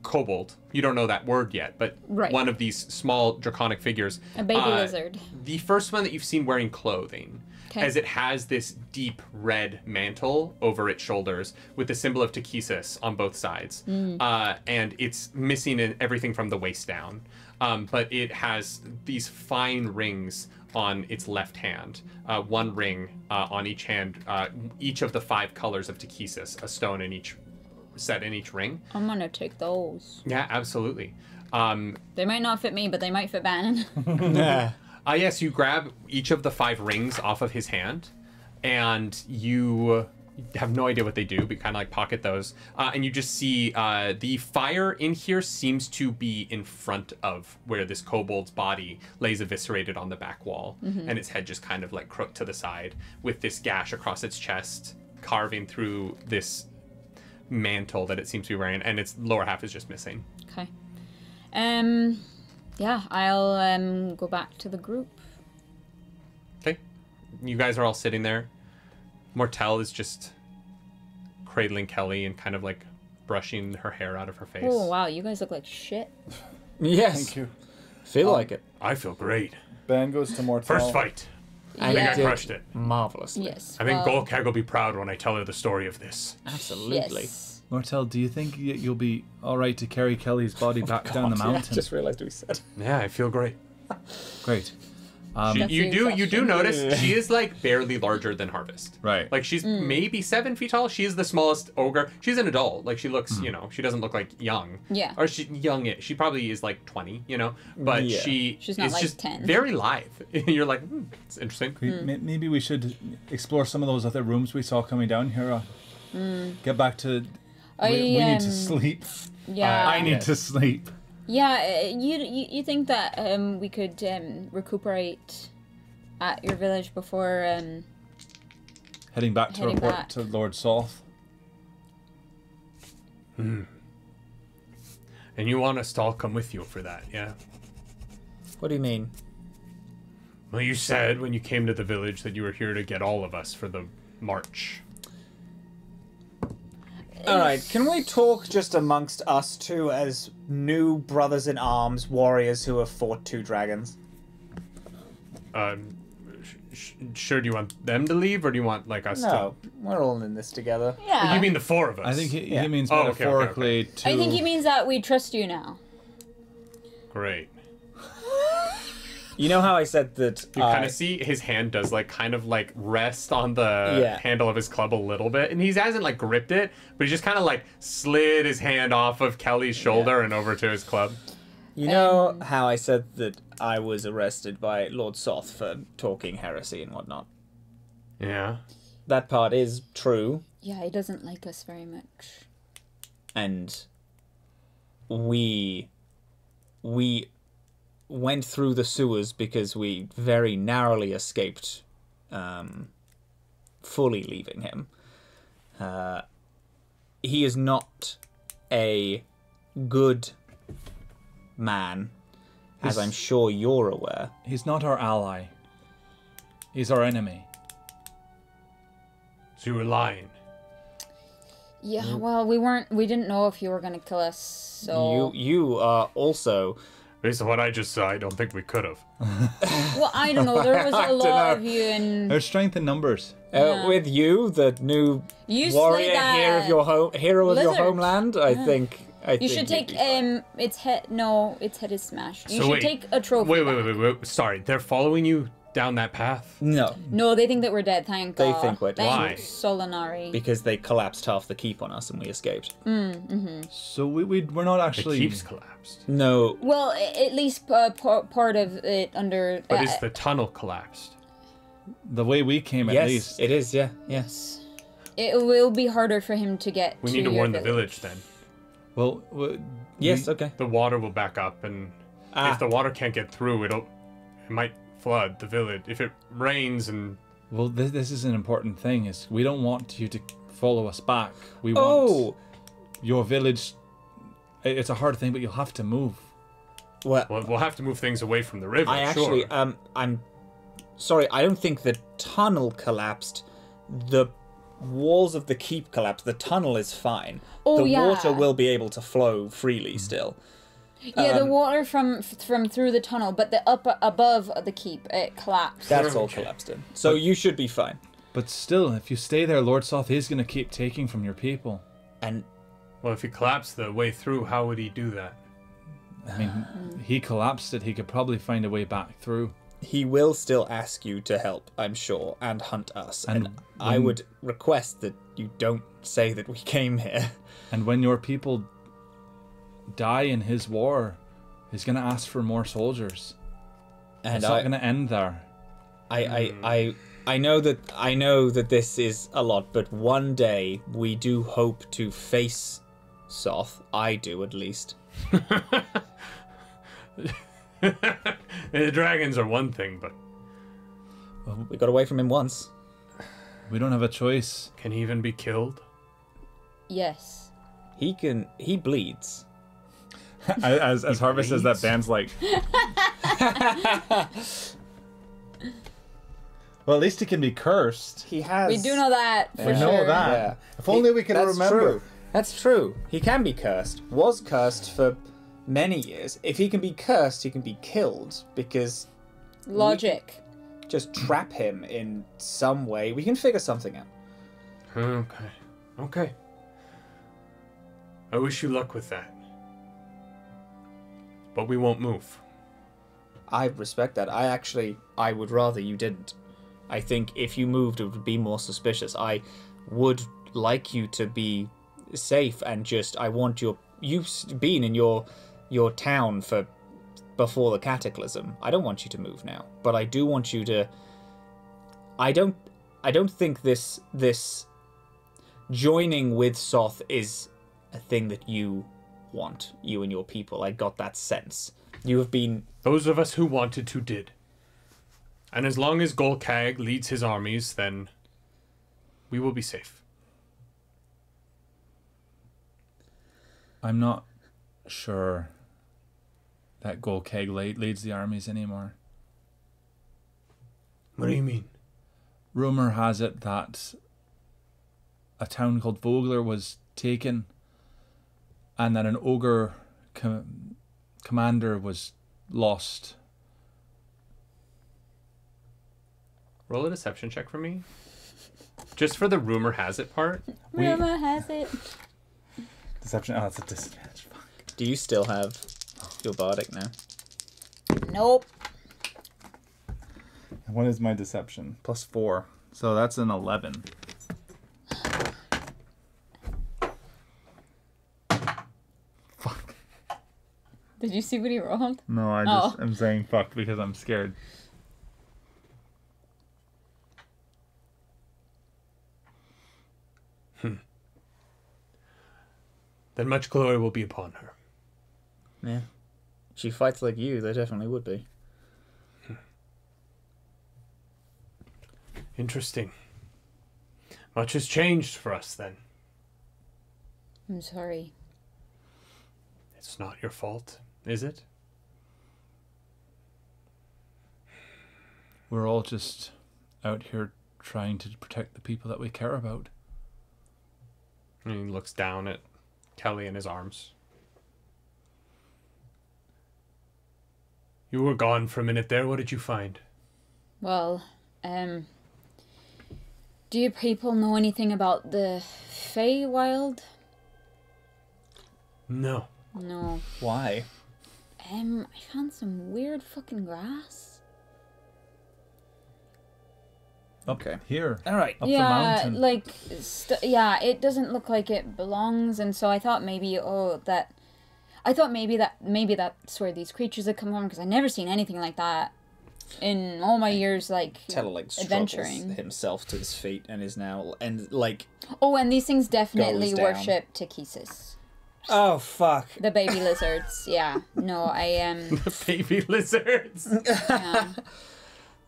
kobold. You don't know that word yet, but Right. one of these small draconic figures. A baby lizard. The first one that you've seen wearing clothing, Okay. as it has this deep red mantle over its shoulders with the symbol of Takesis on both sides. And it's missing in everything from the waist down. But it has these fine rings on its left hand, one ring on each hand, each of the 5 colors of Takesis, a stone in each set in each ring. I'm gonna take those. Yeah, absolutely. They might not fit me, but they might fit Bannon. yeah. Yes, you grab each of the 5 rings off of his hand, and you have no idea what they do, but you kind of like pocket those. And you just see the fire in here seems to be in front of where this kobold's body lays eviscerated on the back wall, and its head just kind of like crooked to the side with this gash across its chest, carving through this mantle that it seems to be wearing, and its lower half is just missing. Okay. Yeah, I'll go back to the group. Okay. You guys are all sitting there. Mortel is just cradling Kelly and kind of like brushing her hair out of her face. Oh wow, you guys look like shit. Yes. Thank you. Feel like it. I feel great. Ben goes to Mortel. First fight. And I think Yeah. I did crushed it. marvelously. Yes. I think well, Golkag will be proud when I tell her the story of this. Absolutely. Yes. Mortel, do you think you'll be all right to carry Kelly's body back down the mountain? I just realised we said. Yeah, I feel great. Great. That's You your do question. notice she is like barely larger than Harvest. Right. Like she's maybe 7 feet tall. She is the smallest ogre. She's an adult. Like she looks, she doesn't look like young. Yeah. Or she young. She probably is like 20. But Yeah. she's not like just 10. very lithe. You're like, it's interesting. Maybe we should explore some of those other rooms we saw coming down here. Get back to. We need to sleep. Yeah. I need to sleep. Yeah, you think that we could recuperate at your village before Heading back to Heading report back. to Lord Soth. And you want us to all come with you for that, yeah? What do you mean? Well, you said when you came to the village that you were here to get all of us for the march. All right, can we talk just amongst us two as new brothers in arms, warriors who have fought 2 dragons? Sure, do you want them to leave, or do you want, like, us No, we're all in this together. to... Yeah. You mean the 4 of us? I think he Yeah. means Oh, okay, metaphorically to. I think he means that we trust you now. Great. You know how I said that You kind of see his hand does, like, kind of, like, rest on the Yeah. handle of his club a little bit. And he hasn't, like, gripped it, but he just kind of, like, slid his hand off of Kelly's shoulder and over to his club. You know how I said that I was arrested by Lord Soth for talking heresy and whatnot? Yeah. That part is true, Yeah, he doesn't like us very much. and we went through the sewers because we very narrowly escaped fully leaving him. He is not a good man, as I'm sure you're aware. He's not our ally. He's our enemy. So you were lying. Yeah, well, we didn't know if you were gonna kill us, so... You are also... Based on what I just saw, I don't think we could have. Well, I don't know, there was I a don't lot know. of you and... There's strength in numbers. Yeah. With you, the new You warrior slay that hero of your hero of your lizard. homeland, I think You should you'd take, be fine. its head, no, its head is smashed. You So should wait. take a trophy Wait, back. wait. Sorry, they're following you down that path? No, No, they think that we're dead, thank They God. think we're dead. Why? Thank Solinari. because they collapsed half the keep on us and we escaped. So we're not The actually. keep's collapsed. No, Well, at least part of it under... But is the tunnel collapsed? The way we came, at yes, least. it is. Yeah, yes. It will be harder for him to get We to need to your warn the village then. Well, Yes, okay. The water will back up, and if the water can't get through, it might flood the village. If it rains and... well, this is an important thing. Is we don't want you to follow us back. We want Oh, your village. It's a hard thing, but you'll have to move. well, Well, we'll have to move things away from the river, I actually, sure. I'm sorry. I don't think the tunnel collapsed. The walls of the keep collapsed. The tunnel is fine. Oh, the yeah. water will be able to flow freely still. Yeah, the water from through the tunnel, but the above the keep, it collapsed. That's all Okay. collapsed in. So you should be fine. But still, if you stay there, Lord Soth is going to keep taking from your people. And Well, if he collapsed the way through, how would he do that? I mean, he collapsed it. He could probably find a way back through. he will still ask you to help, I'm sure, and hunt us. And, And I would request that you don't say that we came here. And when your people die in his war, he's going to ask for more soldiers. And It's not going to end there. I know that this is a lot, but one day we do hope to face Soth. I do, at least. The dragons are one thing, but We got away from him once. We don't have a choice. can he even be killed? Yes. He bleeds. As Harvest says that, Dan's like... well, at least he can be cursed. He has. We do know that for We sure. know that. Yeah. If only we could That's remember. True. That's true. He can be cursed. Was cursed for many years. If he can be cursed, he can be killed because Logic. just trap him in some way. We can figure something out. Okay. I wish you luck with that. But we won't move. I respect that. I would rather you didn't. I think if you moved, it would be more suspicious. I would like you to be safe and just. I want you've been in your town for before the cataclysm. I don't want you to move now, but I do want you to. I don't think this joining with Soth is a thing that you want, you and your people. I got that sense. You have been. Those of us who wanted to did. And as long as Golcag leads his armies, then we will be safe. I'm not sure that Golcag leads the armies anymore. What do you mean? Rumor has it that a town called Vogler was taken, and that an ogre commander was lost. Roll a deception check for me. Just for the rumor has it part. Rumor has it. Deception. Oh, that's a disadvantage. Fuck. Do you still have your bardic now? Nope. And what is my deception? +4. So that's an 11. Fuck. Did you see what he rolled? No, I'm saying fuck because I'm scared. Then much glory will be upon her. Yeah. She fights like you, there definitely would be. Interesting. Much has changed for us then. I'm sorry. It's not your fault, is it? We're all just out here trying to protect the people that we care about. And he looks down at Kelly in his arms. You were gone for a minute there. What did you find? Well, do you people know anything about the Feywild? No. No. Why? I found some weird fucking grass. Okay. Here. Alright. Up the Yeah, mountain. like, it doesn't look like it belongs, and so I thought maybe, maybe that's where these creatures had come from, because I've never seen anything like that in all my years, like, Teller, like, adventuring. struggles himself to his feet and is now, and, like... Oh, and these things definitely Goes down. worship Takesis. Oh, fuck. The baby lizards, yeah. No, The baby lizards. yeah.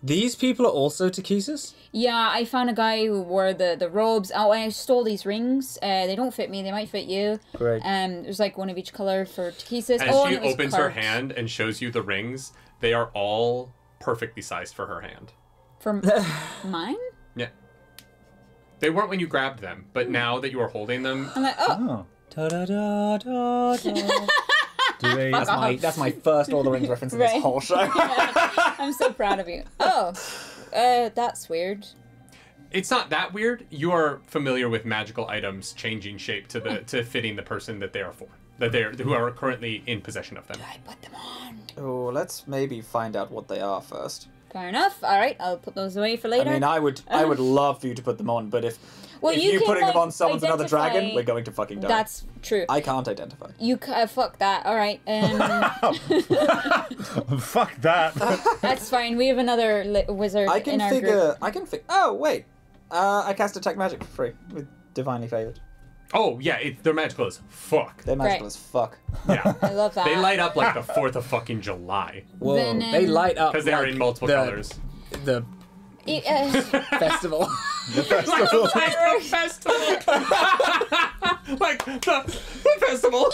These people are also Takesis? Yeah, I found a guy who wore the robes. Oh, I stole these rings. They don't fit me. They might fit you. Great. There's like one of each color for Takesis. As she opens her hand and shows you the rings, they are all perfectly sized for her hand. For mine? Yeah. They weren't when you grabbed them, but now that you are holding them, I'm like, oh. Oh. Da-da-da-da-da. Do they? That's my first Lord of the Rings reference in Right. this whole show. I'm so proud of you. Oh, that's weird. it's not that weird. You are familiar with magical items changing shape to fitting the person that they are for. Who are currently in possession of them. I put them on. Oh, let's maybe find out what they are first. Fair enough. All right, I'll put those away for later. I mean, I would love for you to put them on, but if Well, if you you can, putting them like, on someone's another identify- dragon, we're going to fucking die. That's true. I can't identify. You fuck that. All right. Fuck that. That's fine. We have another wizard I can in our figure. group. I can figure. Oh wait, I cast detect magic for free with divinely favored. Oh yeah, they're magical as fuck. They're magical Right. as fuck. Yeah. I love that. They light up like the 4th of fucking July. Whoa, Then, they light up Because they are like in multiple the, colors. The festival. Like the Pyro Festival! Like the festival!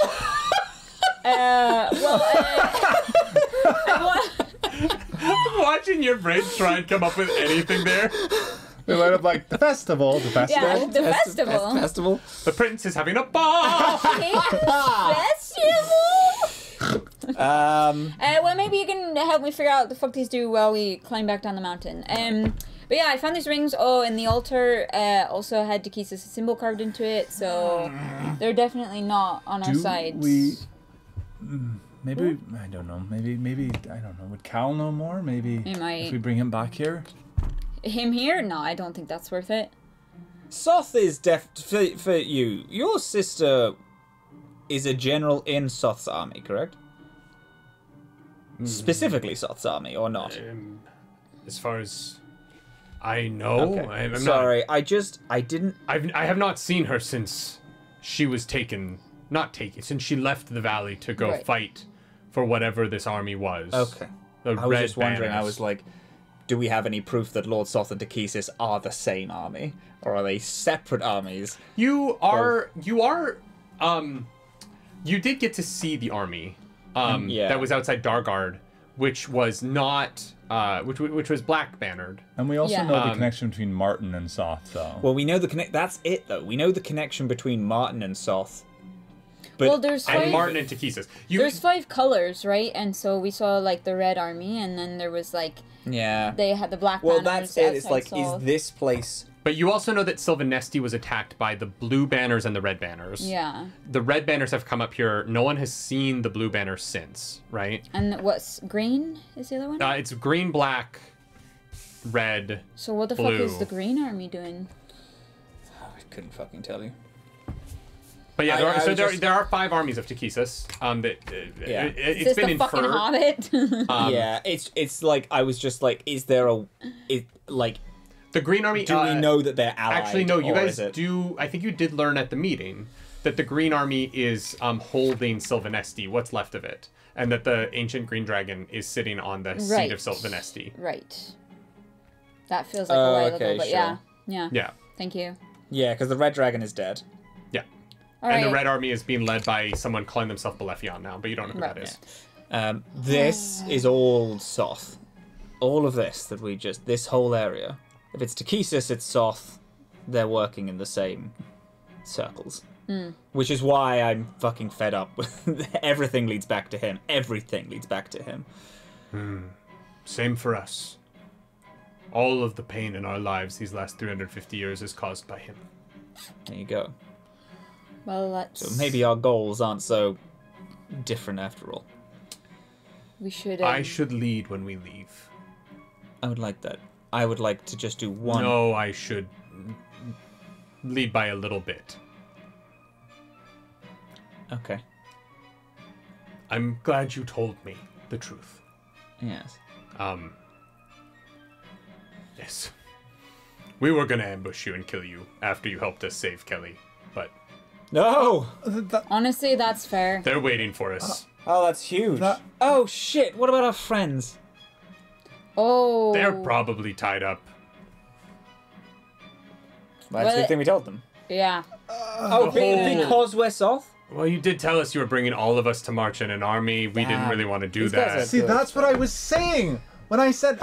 I'm watching your brain try and come up with anything there. They light up like the festival. The festival. Yeah, the festival. Festival. The prince is having a ball! Festival. Um. Well, maybe you can help me figure out what the fuck these do while we climb back down the mountain. But yeah, I found these rings. Oh, and the altar also had Takesis' symbol carved into it, so they're definitely not on our Do side. we Maybe I don't know. Maybe I don't know. Would Cal know more? Maybe He might. if we bring him back here. Him here? No, I don't think that's worth it. Soth is for you. Your sister is a general in Soth's army, correct? Specifically Soth's army, or not? As far as I know, Okay. I'm Sorry, not, I didn't. I have not seen her since she was taken. Not taken, since she left the valley to go Right. fight for whatever this army was. Okay. The I was Red just wondering. I Banners. was like, do we have any proof that Lord Soth and Takesis are the same army, or are they separate armies? You did get to see the army Yeah. that was outside Dargard, which was not which was black bannered. And we also Yeah. know the connection between Martin and Soth, though. Well, we know the connect. That's it, though. We know the connection between Martin and Soth. But Well, there's And five. Martin and Takesis. There's 5 colors, right? And so we saw like the red army, and then there was like yeah. they had the black Well, banners. that's it. It's outside like, Saul. is this place? But you also know that Sylvanesti was attacked by the blue banners and the red banners. Yeah. The red banners have come up here. No one has seen the blue banners since, right? And what's green is the other one? It's green, black, red. So what the fuck is blue. the green army doing? I couldn't fucking tell you. But yeah, I was just- there are 5 armies of Takesis. Yeah. It's Is this been the fucking inferred. Hobbit? Yeah, it's like I was just like, is there like The Green Army. do we know that they're allied? Actually, no. You or guys is it- do. I think you did learn at the meeting that the Green Army is holding Sylvanesti, what's left of it, and that the ancient Green Dragon is sitting on the seat Right. of Sylvanesti. Right. That feels like a while okay, ago, but sure. yeah. Yeah, Thank you. Yeah, because the Red Dragon is dead. yeah. All And the right. Red Army is being led by someone calling themselves Balefion now, but you don't know who Right. that is. This is all Soth. All of this that we just this whole area. If it's Takesis, it's Soth. They're working in the same circles. Which is why I'm fucking fed up. Everything leads back to him. Everything leads back to him. Same for us. All of the pain in our lives these last 350 years is caused by him. There you go. Well, let's. So maybe our goals aren't so different after all. we should. I should lead when we leave. I would like that. I would like to just do one. No, I should lead by a little bit. Okay. I'm glad you told me the truth. Yes. Yes. We were gonna ambush you and kill you after you helped us save Kelly, but No! Honestly, that's fair. they're waiting for us. Oh, that's huge. That- Oh, shit. What about our friends? Oh. They're probably tied up. Well, that's a Well, good thing we told them. Yeah. Oh, whole- because we're Soth? Well, you did tell us you were bringing all of us to march in an army. We didn't Damn. really want to do These guys that. are- See, that's what I was saying when I said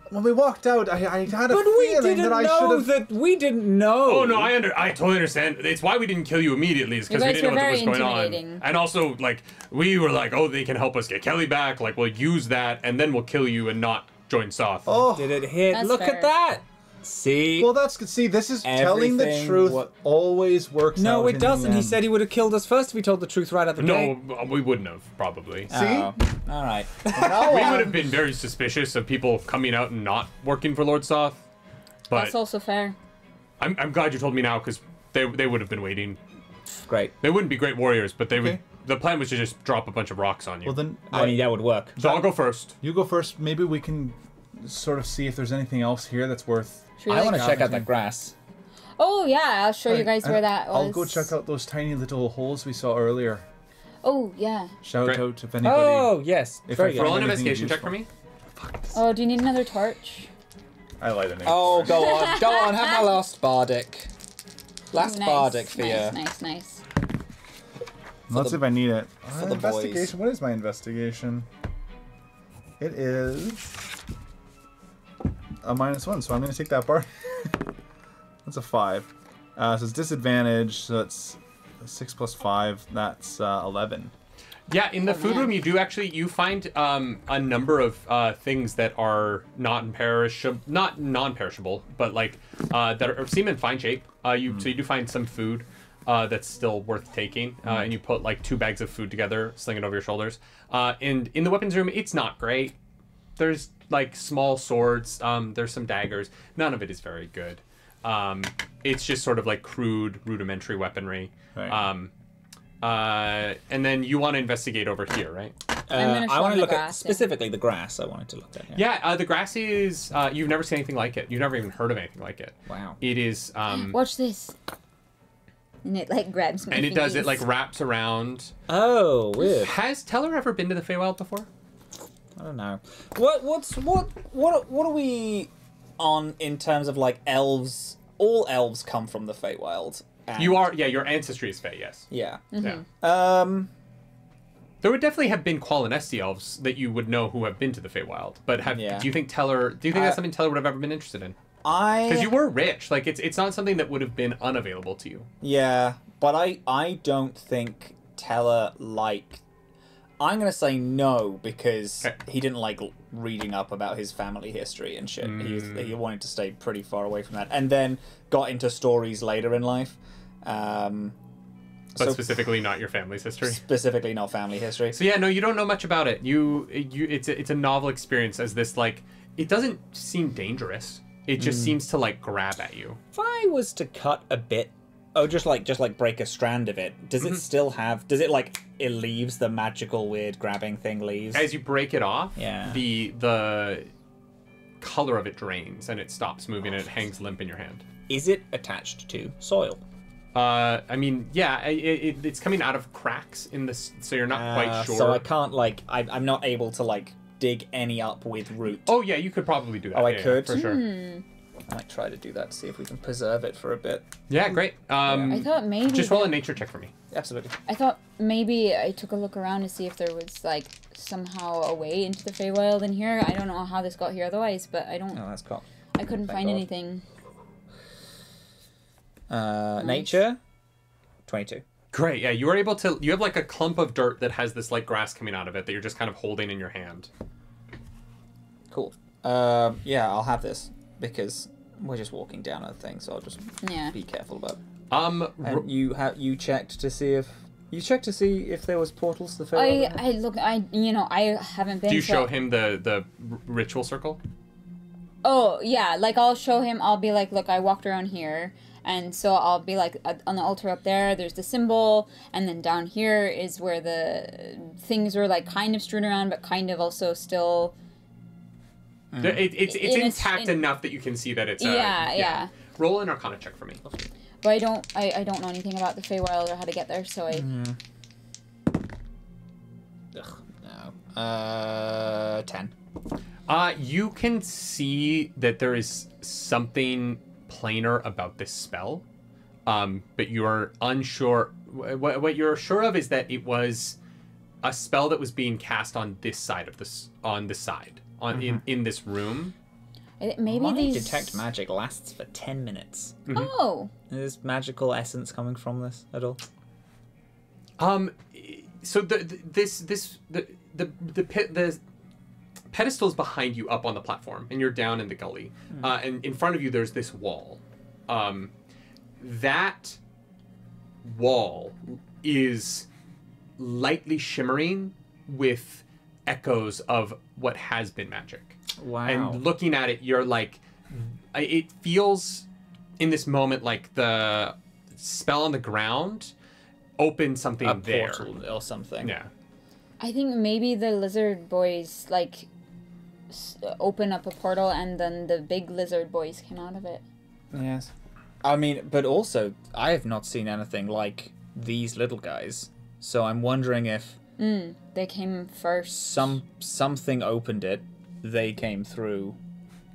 when we walked out. I had a But we feeling didn't that I know should have. that we didn't know. Oh no, I totally understand. It's why we didn't kill you immediately. Is because You we guys didn't know were what was very going on. intimidating. And also, like, we were like, oh, they can help us get Kelly back. Like, we'll use that, and then we'll kill you and not join Soth. Oh, Did it hit? That's Look fair. at that. See? well, that's good. See, this is telling the Everything truth. what- Always works. No, out it in the doesn't. He end. said he would have killed us first if we told the truth right at the No, gate. we wouldn't have, probably. See? Oh, all right. Now We I'm- would have been very suspicious of people coming out and not working for Lord Soth. But That's also fair. I'm glad you told me now, because they would have been waiting. Great. They wouldn't be great warriors, but they would. Okay. The plan was to just drop a bunch of rocks on you. Well, then I mean, that would work. So I'll go first. you go first. Maybe we can sort of see if there's anything else here that's worth. Should we, I want to like- check out that grass. Oh yeah, I'll show you guys where that was. I'll go check out those tiny little holes we saw earlier. Oh yeah. Shout Great. out if anybody. Oh, yes. If Very I good. Roll an Everything is investigation check for useful. me. Oh, do you need another torch? I light a new. Oh, go on. Go on. Have my last bardic. Last Ooh, nice, bardic for you. nice. Let's see if I need it. for the boys. Investigation. What is my investigation? It is a -1, so I'm going to take that bar. That's a 5. So it's disadvantage. So it's 6 plus 5. That's 11. Yeah, in the food man. room, you find a number of things that are not non-perishable, but like that seem in fine shape. So you do find some food. that's still worth taking. And you put like 2 bags of food together, sling it over your shoulders. And in the weapons room, it's not great. There's like small swords. There's some daggers. None of it is very good. It's just sort of like crude, rudimentary weaponry. Right. And then you want to investigate over here, right? I'm gonna I show want him to the look at grass, yeah. specifically the grass. I wanted to look at. Yeah. Yeah, the grass is. You've never seen anything like it. You've never even heard of anything like it. Wow. It is. Watch this. And it like grabs my And it does. It fingers. like wraps around. Oh, weird. Has Teller ever been to the Feywild before? I don't know. What are we on in terms of like elves? All elves come from the Feywild. And, You are. Yeah, your ancestry is Fey. Yes. Yeah. Yeah. Um. There would definitely have been Qualinesti elves that you would know who have been to the Feywild. But Yeah. do you think Teller? Do you think that's something Teller would have ever been interested in? Because you were rich. Like it's not something that would have been unavailable to you. Yeah, but I don't think Teller liked. I'm gonna say no because Okay. he didn't like reading up about his family history and shit. He wanted to stay pretty far away from that, and then got into stories later in life. But So specifically not your family's history. specifically not family history. So yeah, no, you don't know much about it. It's a novel experience as this like it doesn't seem dangerous. It just seems to like grab at you. If I was to cut a bit, just like break a strand of it, does it still have? Does it like it leaves the magical weird grabbing thing leaves? As you break it off, Yeah. the color of it drains and it stops moving and it hangs limp in your hand. Is it attached to soil? I mean, yeah, it's coming out of cracks in this, so you're not quite sure. So I can't like I'm not able to like dig any up with root. Oh yeah, you could probably do that. Oh, I Yeah, could? for sure. I might try to do that to see if we can preserve it for a bit. Yeah, great. I thought maybe. Just roll a nature check for me. Absolutely. I thought maybe I took a look around to see if there was like somehow a way into the Feywild in here. I don't know how this got here otherwise, but I don't. Oh, that's cool. I couldn't Thank find God. anything. Nature. 22. Great. Yeah, you were able to. You have like a clump of dirt that has this like grass coming out of it that you're just kind of holding in your hand. Cool. Yeah, I'll have this because we're just walking down a thing, so I'll just Yeah. be careful about. ro- And you checked to see if there was portals to the Feywild? I haven't been. do you so- show him the ritual circle? Oh yeah, like I'll show him. I'll be like, look, I walked around here, and so I'll be like, on the altar up there, there's the symbol, and then down here is where the things are like kind of strewn around, but kind of also still. It's intact enough that you can see that it's. Yeah. Roll an Arcana check for me. But I don't know anything about the Feywild or how to get there, so I. No. 10. You can see that there is something planar about this spell, but you're unsure. What you're sure of is that it was a spell that was being cast on this side of this, on this side, in this room. Maybe My these. detect magic lasts for 10 minutes. Oh. Is magical essence coming from this at all? So the pedestal's behind you up on the platform, and you're down in the gully. And in front of you, there's this wall. That wall is lightly shimmering with echoes of what has been magic. Wow. And looking at it, you're like, it feels in this moment like the spell on the ground opened something a there. portal or something. Yeah. I think maybe the lizard boys like open up a portal, and then the big lizard boys came out of it. Yes. I mean, but also, I have not seen anything like these little guys. So I'm wondering if They came first. something opened it, they came through,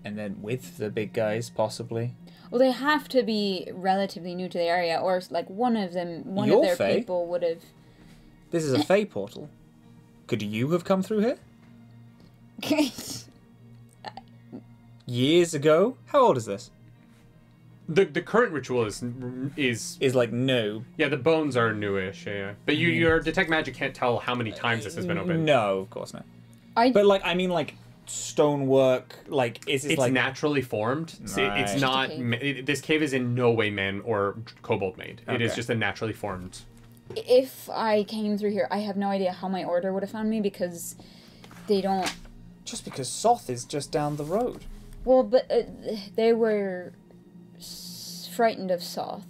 and then with the big guys, possibly. Well, they have to be relatively new to the area, or like one of You're of their Fae? people would have. This is a Fey portal. Could you have come through here? Years ago? How old is this? The current ritual is Is like no. yeah, the bones are newish, yeah. But your detect magic can't tell how many times this has been opened. No, of course not. I But like, I mean, like stonework? Like, is it It's like naturally formed. So Right. it's Just a not. cave. This cave is in no way man or kobold made. It is Okay. just a naturally formed. If I came through here, I have no idea how my order would have found me because they don't. just because Soth is just down the road? Well, but they were frightened of Soth.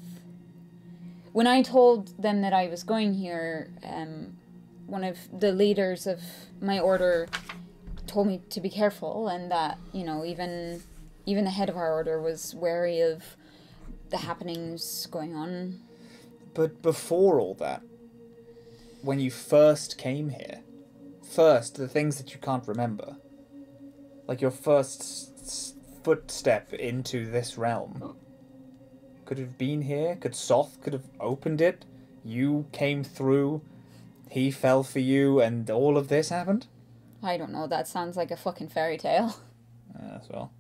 When I told them that I was going here, one of the leaders of my order told me to be careful, and that even the head of our order was wary of the happenings going on. But before all that, when you first came here, the things that you can't remember, like your first footstep into this realm, could have been here? Could Soth could have opened it? You came through, he fell for you, and all of this happened? I don't know, that sounds like a fucking fairy tale. Well,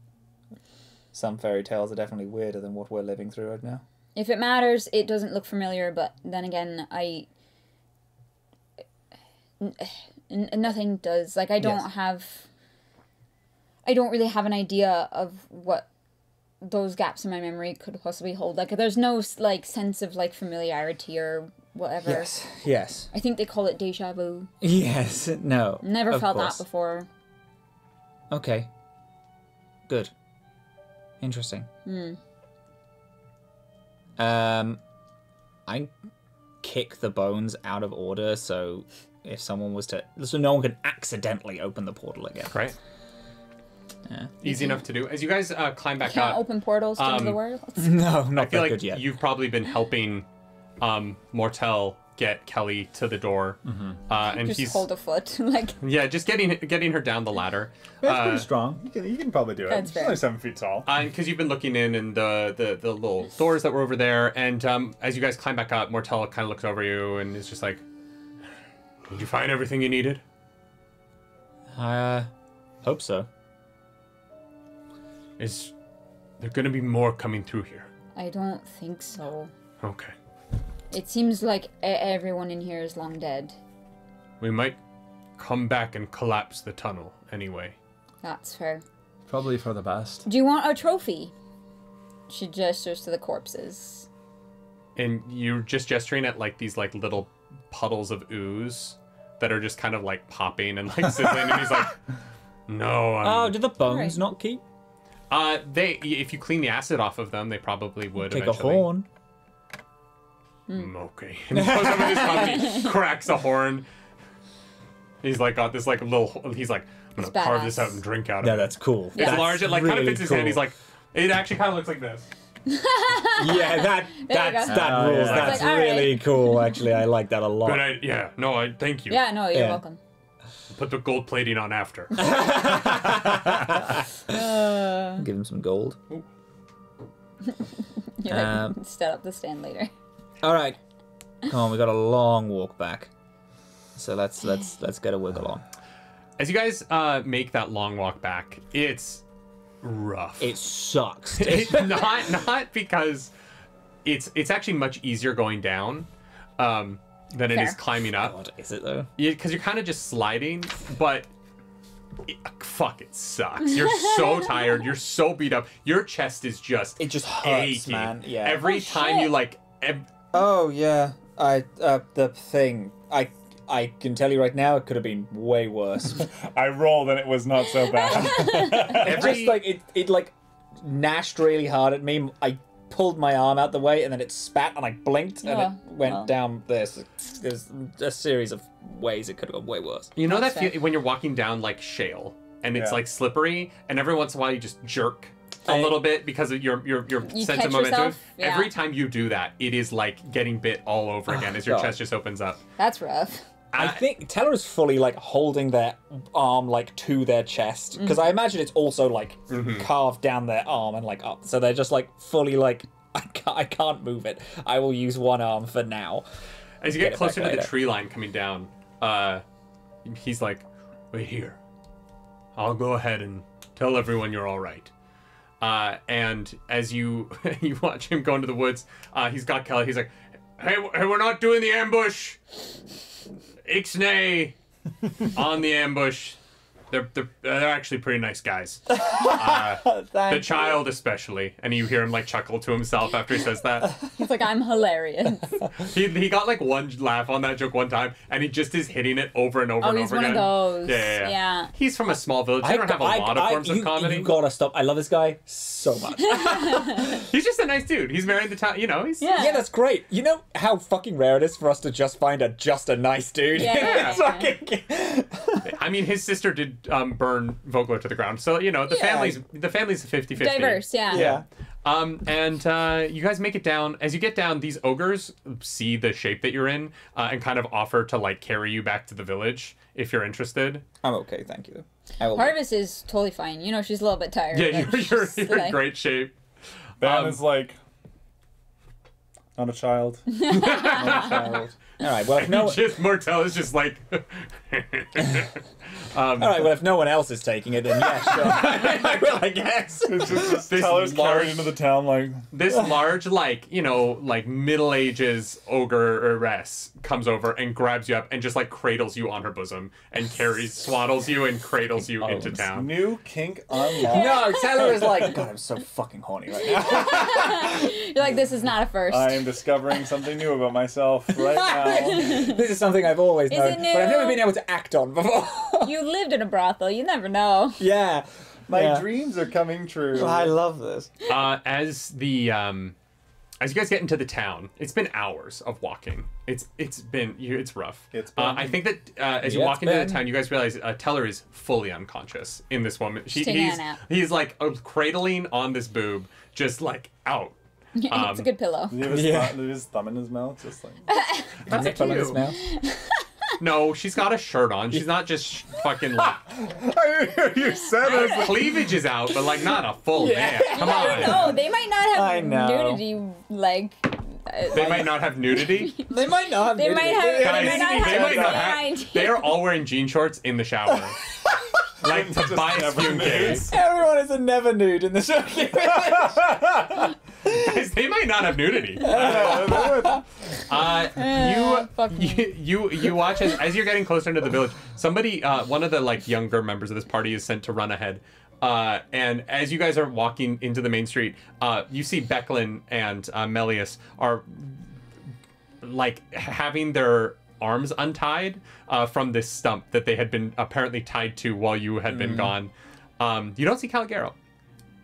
some fairy tales are definitely weirder than what we're living through right now. If it matters, it doesn't look familiar, but then again, nothing does. Like, I don't really have an idea of what those gaps in my memory could possibly hold. Like, there's no, like, sense of, like, familiarity or whatever. Yes. I think they call it deja vu. Yes, no. Never of felt course. that before. Okay. Good. Interesting. I kick the bones out of order, so if someone was to... So no one can accidentally open the portal again. Right. Yeah. Easy enough to do. As you guys climb back Can't up, open portals to the world. No, I not feel that like good yet. you've probably been helping Mortel get Kelly to the door, and Just he's hold a foot. Like, just getting her down the ladder. That's pretty strong. You can probably do it. That's She's fair. only 7 feet tall. Because you've been looking in and the little doors that were over there, and as you guys climb back up, Mortel kind of looks over you and is just like, "Did you find everything you needed?" Hope so. Is there going to be more coming through here? I don't think so. Okay. It seems like everyone in here is long dead. We might come back and collapse the tunnel anyway. That's fair. Probably for the best. Do you want a trophy? She gestures to the corpses. And you're just gesturing at like these like little puddles of ooze that are just kind of like popping and like sizzling, and he's like, "No, Oh, did the bones Right. not keep? if you clean the acid off of them, they probably would Take eventually." a horn. Okay. And he goes over this puppy, he cracks a horn. He's like got this like little. He's like, "I'm gonna It's carve this badass. out and drink out of Yeah, it." that's cool. It's Yeah. large. It like kind of really fits his cool. hand. He's like, it actually kind of looks like this. Yeah, that go. rules. yeah. That's It's like, all really cool. Actually, I like that a lot. But I thank you. Yeah, no, you're Yeah. welcome. Put the gold plating on after. Give him some gold. You're like, set up the stand later. All right, come on. We got a long walk back, so let's get a wiggle on. As you guys make that long walk back, it's rough. It sucks. It's not because it's actually much easier going down than it is Fair. climbing up. God, is it though? Because you're kind of just sliding, but fuck, it sucks. You're so tired. You're so beat up. Your chest is just It just hurts, aching. man. Yeah. Every Oh, time shit. you like. Oh yeah, the thing. I can tell you right now, it could have been way worse. I rolled and it was not so bad. It just like it like gnashed really hard at me. I pulled my arm out the way and then it spat and I blinked and Oh, it went well. down this. There's a series of ways it could have gone way worse. You know That's that fair. when you're walking down like shale and it's Yeah. like slippery, and every once in a while you just jerk a little bit because of your sense catch of momentum. yourself? Yeah. Every time you do that, it is like getting bit all over again as your God. chest just opens up. That's rough. I think Teller is fully like holding their arm like to their chest because I imagine it's also like carved down their arm and like up, so they're just like fully like I can't move it. I will use one arm for now. As you Get get it closer back to the later. tree line coming down, he's like, "Wait here. I'll go ahead and tell everyone you're all right." And as you you watch him go into the woods, he's got Kelly. He's like, "Hey, we're not doing the ambush. Ixnay on the ambush. they're actually pretty nice guys. The Thank child especially, and you hear him like chuckle to himself after he says that. He's like, I'm hilarious. He got like one laugh on that joke one time, and he just is hitting it over and over Oh, and he's over one again. of those. Yeah. Yeah. He's from a small village. They don't have a lot of forms of comedy. You gotta stop. I love this guy so much. He's just a nice dude. He's married the town. You know, he's Yeah. Yeah, that's great. You know how fucking rare it is for us to just find just a nice dude. Yeah. It's fucking- I mean, his sister did burn Vogler to the ground, so you know the family's 50-50. Diverse, yeah. yeah. And you guys make it down. As you get down, these ogres see the shape that you're in and kind of offer to like carry you back to the village if you're interested. I'm okay, thank you. I will. Harvest is totally fine. You know, she's a little bit tired. Yeah, but you're she's in like- great shape. Ban is like, not a child. Not a child. All right. Well, if no. Just Mortel is just like. All right. Well, if no one else is taking it, then yeah, sure. I will, I guess. It's just This Teller's large- carried into the town like, This large, like, you know, like Middle Ages ogre-ess comes over and grabs you up and just like cradles you on her bosom and swaddles you and cradles you into town. new kink unlocked. No, Teller is like, God, I'm so fucking horny right now. You're like, this is not a first. I am discovering something new about myself right now. This is something I've always Is known, it new? but I've never been able to act on before. You lived in a brothel. You never know. Yeah. My Yeah. dreams are coming true. I love this. As you guys get into the town, it's been hours of walking. It's rough. It's been- I think that as you Yeah, walk it's into been. the town, you guys realize Teller is fully unconscious in this woman. taking a nap. He's like cradling on this boob, just like out. It's a good pillow. Did he have his, Yeah. did his thumb in his mouth? Just like, That's Nipple in cute. his mouth. No, she's got a shirt on. She's not just fucking like you said it. Like, cleavage is out, but like not a full man. Come on. No, they might not I have know. nudity, like... They might not have nudity. They might not have. They might have... nudity. They might not Guys, they have might not any have. idea. They are all wearing jean shorts in the shower. Like Just Tobias never Funke. Everyone is a never nude in the shocking Guys, they might not have nudity. fuck me. You watch as you're getting closer into the village. Somebody, one of the like younger members of this party is sent to run ahead. And as you guys are walking into the main street, you see Becklin and Melius are like having their arms untied from this stump that they had been apparently tied to while you had been gone. You don't see Caligaro,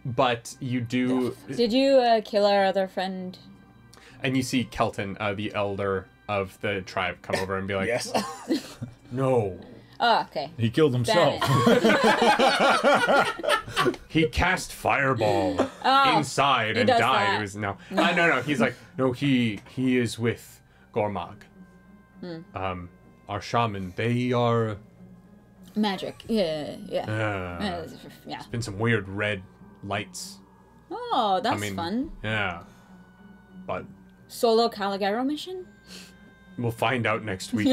but you do, Did you kill our other friend? and you see Kelton, the elder of the tribe, come over and be like, Yes. "No, Oh, okay. he killed Damn it. he cast fireball Oh, inside he and does died." that. It was no. He's like, no, he is with Gormag. Our shaman. They are. Magic. Yeah. Yeah. Yeah. Been some weird red lights. Oh, that's mean- fun. Yeah, but Solo Caligaro mission? we'll find out next week.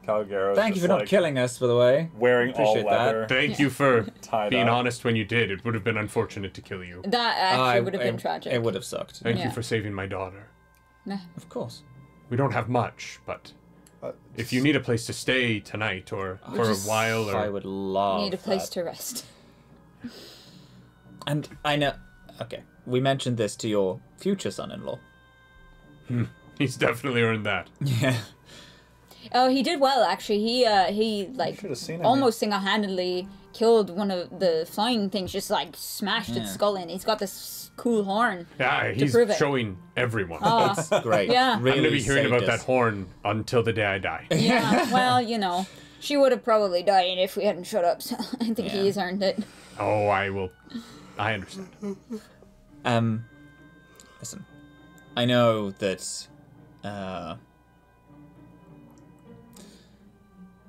Caligaro. Thank you for not killing us, by the way. Wearing all Appreciate that. leather. Thank you for Tied being up. honest when you did. It would have been unfortunate to kill you. That actually would have been tragic. It would have sucked. Thank you Yeah. for saving my daughter. Of course. We don't have much, but if you need a place to stay tonight or for a while, I or would love. Need a place that. to rest. And I know. Okay, we mentioned this to your future son-in-law. he's definitely earned that. Yeah. Oh, he did well actually. He like Should've seen him. almost single-handedly killed one of the flying things. Just like smashed its skull in. He's got this cool horn. Yeah, he's prove it. showing everyone. Oh, Great. Yeah. I'm gonna be hearing saved about that us. horn until the day I die. yeah. Well, you know, she would have probably died if we hadn't shut up. So I think Yeah. he's earned it. Oh, I understand. Listen, I know that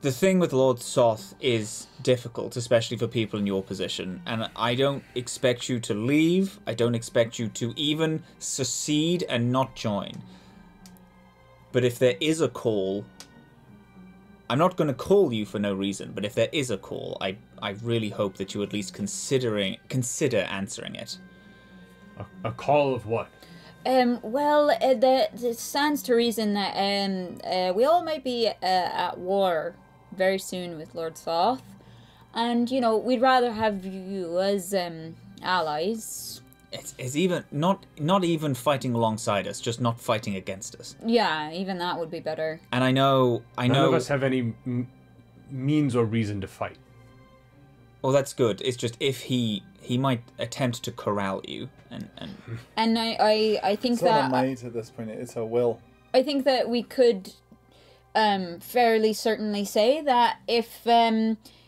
the thing with Lord Soth is difficult, especially for people in your position, and I don't expect you to leave. I don't expect you to even secede and not join. But if there is a call, I'm not going to call you for no reason, but if there is a call, I really hope that you at least consider answering it. A call of what? Well, it stands to reason that we all might be at war very soon with Lord Soth. And, you know, we'd rather have you as allies. It's even not even fighting alongside us, just not fighting against us. Yeah, even that would be better. And I know. None of us have any means or reason to fight. Well, that's good. It's just if he might attempt to corral you, and I think It's not that a might at this point. It's a will. I think that we could fairly certainly say that if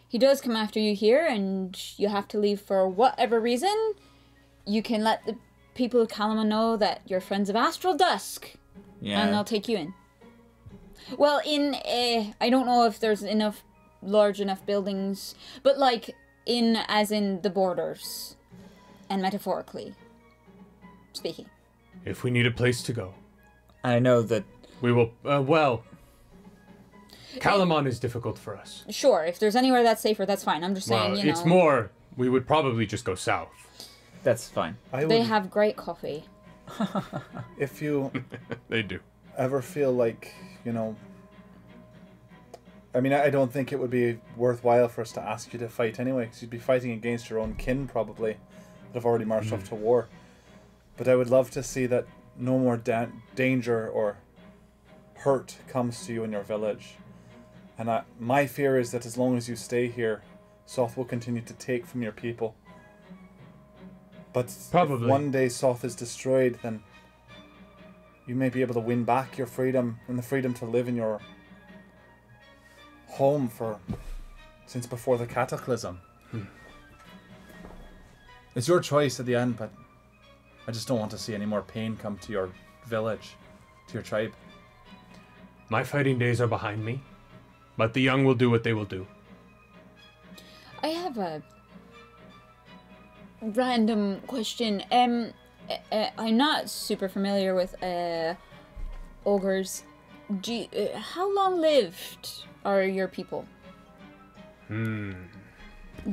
he does come after you here and you have to leave for whatever reason, you can let the people of Calamon know that you're friends of Astral Dusk, and they'll take you in. Well, I don't know if there's large enough buildings, but like as in the borders, and metaphorically speaking. If we need a place to go, I know that we will. Calamon is difficult for us. Sure, if there's anywhere that's safer, that's fine. I'm just saying, you know. It's more. We would probably just go south. that's fine. They have great coffee. If you They do. ever feel like, you know, I mean, I don't think it would be worthwhile for us to ask you to fight anyway, because you'd be fighting against your own kin probably that have already marched off to war. But I would love to see that no more danger or hurt comes to you in your village. And my fear is that as long as you stay here, Soth will continue to take from your people. But Probably. if one day Soth is destroyed, then you may be able to win back your freedom and the freedom to live in your home since before the cataclysm. It's your choice at the end, but I just don't want to see any more pain come to your village, to your tribe. My fighting days are behind me, but the young will do what they will do. I have a random question. I'm not super familiar with ogres. How long lived are your people? Do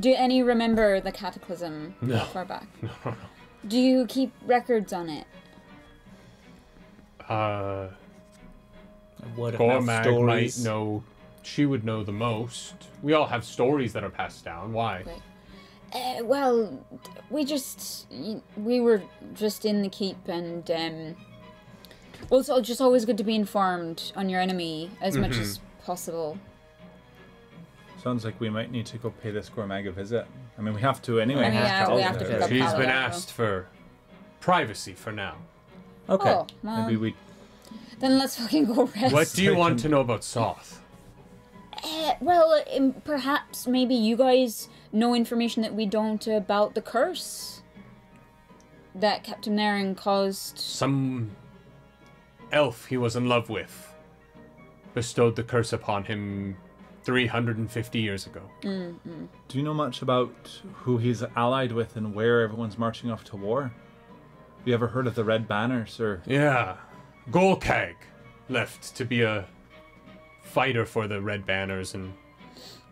any remember the cataclysm No. far back? Do you keep records on it? Word of mouth Gormag might stories. know. She would know the most. We all have stories that are passed down. Why? Well, we were just in the keep, and well, it's just always good to be informed on your enemy as much as possible. Sounds like we might need to go pay this Gormag a visit. I mean, we have to anyway. I mean, yeah, we have to pick up She's Paolo. been asked for privacy for now. Okay. Oh, well, Maybe we. then let's fucking go rest. What do you want to know about Soth? Well, perhaps maybe you guys know information that we don't about the curse that kept him there and caused... Some elf he was in love with bestowed the curse upon him 350 years ago. Do you know much about who he's allied with and where everyone's marching off to war? Have you ever heard of the Red Banners or? Yeah. Golkag left to be a fighter for the Red Banners, and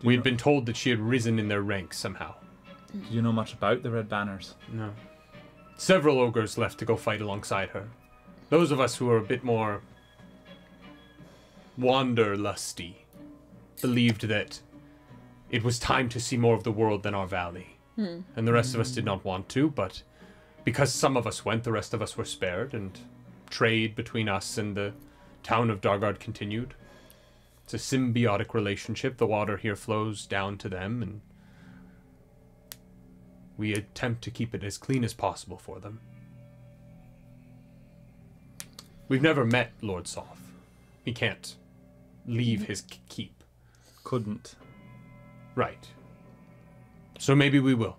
we'd been told that she had risen in their ranks somehow. Do you know much about the Red Banners? No. Several ogres left to go fight alongside her. Those of us who are a bit more wanderlusty believed that it was time to see more of the world than our valley. And the rest of us did not want to, but because some of us went, the rest of us were spared, and trade between us and the town of Dargard continued. It's a symbiotic relationship. The water here flows down to them, and we attempt to keep it as clean as possible for them. We've never met Lord Soth. He can't leave his keep. Couldn't. Right. So maybe we will.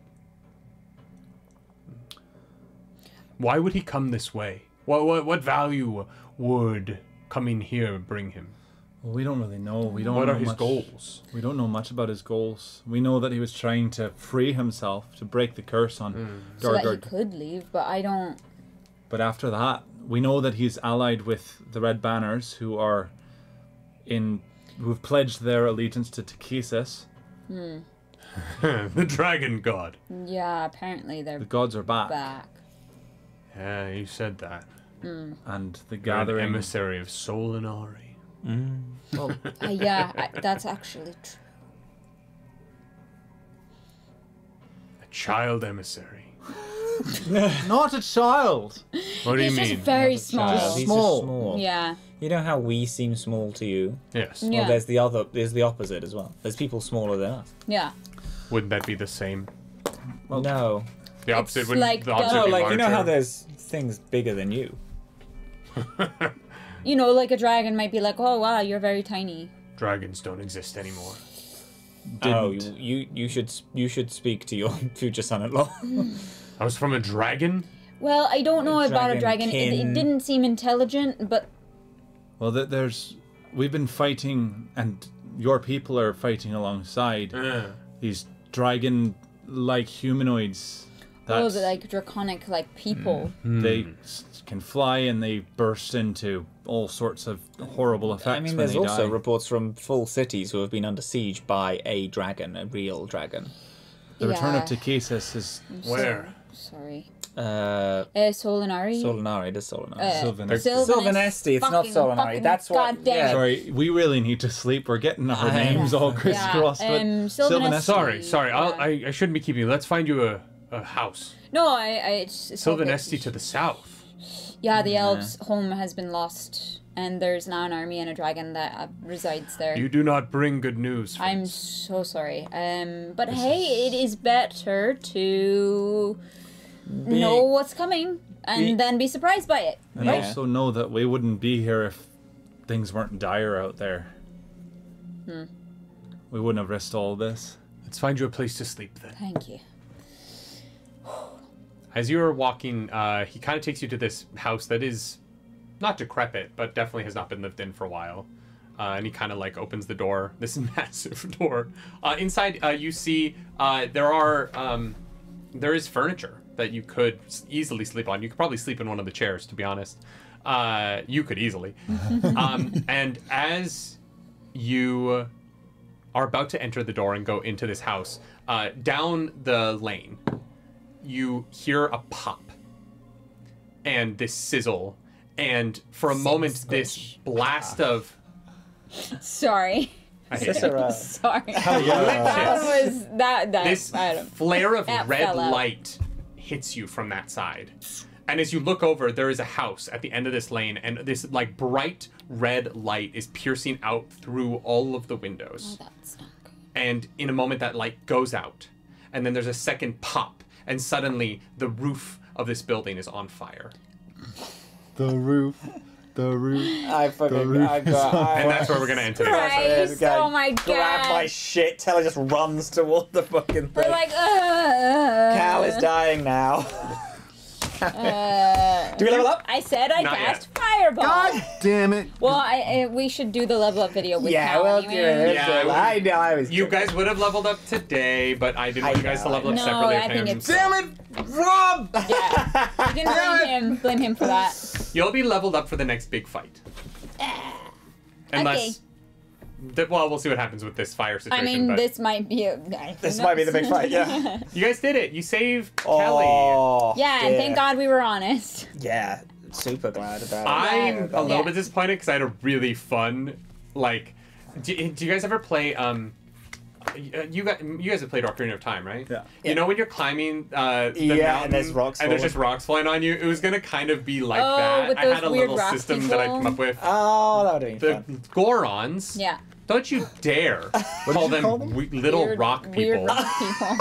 Why would he come this way? What value would coming here bring him? Well, we don't really know. We don't. What know are his much. goals? We don't know much about his goals. We know that he was trying to free himself to break the curse on So that he Dargard. could leave, but I don't... But after that, we know that he's allied with the Red Banners, who've pledged their allegiance to Takesis. The dragon god. Yeah, apparently they're The gods are back, back. Yeah, you said that. and the You're an gathering. emissary of Solinari. Well, Yeah, that's actually true. A child emissary. not a child. What do you He's just mean? very Just small. He's Small. just small. Yeah. You know how we seem small to you? Yes. Yeah. Well, there's the opposite as well. There's people smaller than us. Yeah. Wouldn't that be the same? No. The opposite It's would like the opposite No, be like, you know how larger? there's things bigger than you? You know, like a dragon might be like, oh wow, you're very tiny. Dragons don't exist anymore. Oh, Didn't. you should speak to your future son-in-law. I was from a dragon? Well, I don't know about a dragon. It Dragonkin. didn't seem intelligent, but Well, we've been fighting, and your people are fighting alongside these dragon-like humanoids. oh, they're like draconic, like people. They can fly and they burst into all sorts of horrible effects. I mean, when there's they also die. reports from full cities who have been under siege by a dragon, a real dragon. The return of Yeah. Takesis is Where? Sorry. Uh, Solinari. Solinari, it is Solinari. Sylvanas. Sylvanesti, it's not Solinari, that's what- God damn yeah. it. Sorry, we really need to sleep. We're getting our I- names all Yeah, crisscrossed. but Sylvanesti. Sorry. Yeah. I shouldn't be keeping you. Let's find you a house. No, it's okay. Sylvanesti to the south. Yeah, the elves' home has been lost, and there's now an army and a dragon that resides there. You do not bring good news. I'm friends. so sorry. But hey, it is better to know what's coming and then be surprised by it. And Yeah. also know that we wouldn't be here if things weren't dire out there. We wouldn't have risked all this. Let's find you a place to sleep then. Thank you. As you're walking, he kind of takes you to this house that is not decrepit, but definitely has not been lived in for a while. And he kind of like opens the door. This massive door. Inside, you see there is furniture that you could easily sleep on. You could probably sleep in one of the chairs, to be honest. You could easily. And as you are about to enter the door and go into this house, down the lane, you hear a pop and this sizzle, and for a moment this blast of Sorry. I hate it. Sorry. Glitches. That was that. This I don't. flare of That red fell out. light hits you from that side. And as you look over, there is a house at the end of this lane, and this like bright red light is piercing out through all of the windows. That's not good. And in a moment that light goes out, and then there's a second pop, and suddenly the roof of this building is on fire. The roof. I fucking, And that's where we're gonna end today's episode. Christ, oh my god. Grab my shit, Teller just runs toward the fucking We're thing. like, Cal is dying now. Do we level up? I said I Not cast yet. Fireball. God damn it! Well, we should do the level up video with Yeah, Cal well, anyway. Yeah, I know, I was You kidding. guys would have leveled up today, but I didn't want you guys to know. level up No, separately. I with think him, it's- so- Damn it, Rob! Yeah. You didn't blame him for that. You'll be leveled up for the next big fight. Unless... well, we'll see what happens with this fire I situation. mean, but this might be This might be the big fight, yeah. you guys did it. You saved Kelly. Oh, Yeah, and thank God we were honest. Yeah, super glad about it. I'm a little Yeah. bit disappointed because I had a really fun, like... Do you guys ever play... You guys have played Ocarina of Time, right? Yeah. You know when you're climbing the Yeah, mountain and there's rocks and there's falling. just rocks falling on you? It was gonna kind of be like Oh, that. with I those had a weird little rock system that I'd people? come up with. Oh, that would have The been fun. Gorons. Yeah. Don't you dare call them, call them? little Weird- rock people. Weird rock people.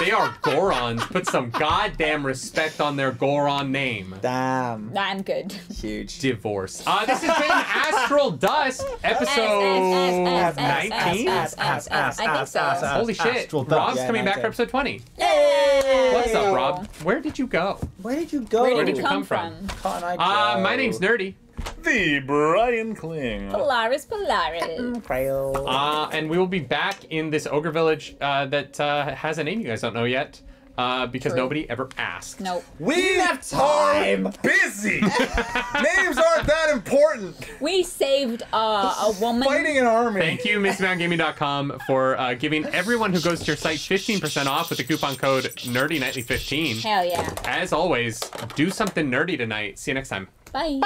They are Gorons. Put some goddamn respect on their Goron name. Damn. I'm good. Huge. Divorce. This has been Astral Dusk, episode 19. I think so. Holy shit. Astral Dusk. Rob's Yeah, coming back 19. for episode 20. Yay! What's up, Rob? Where did you go? Where did you go? Where did you come from? Can't I go? My name's Nerdy. The Brian Kling. Polaris. Crail. And we will be back in this ogre village that has a name you guys don't know yet. Because True. nobody ever asked. Nope. We have time. busy. Names aren't that important. We saved a woman. Fighting an army. Thank you, MissMountGaming.com, for giving everyone who goes to your site 15% off with the coupon code NerdyNightly15. Hell yeah. As always, do something nerdy tonight. See you next time. Bye.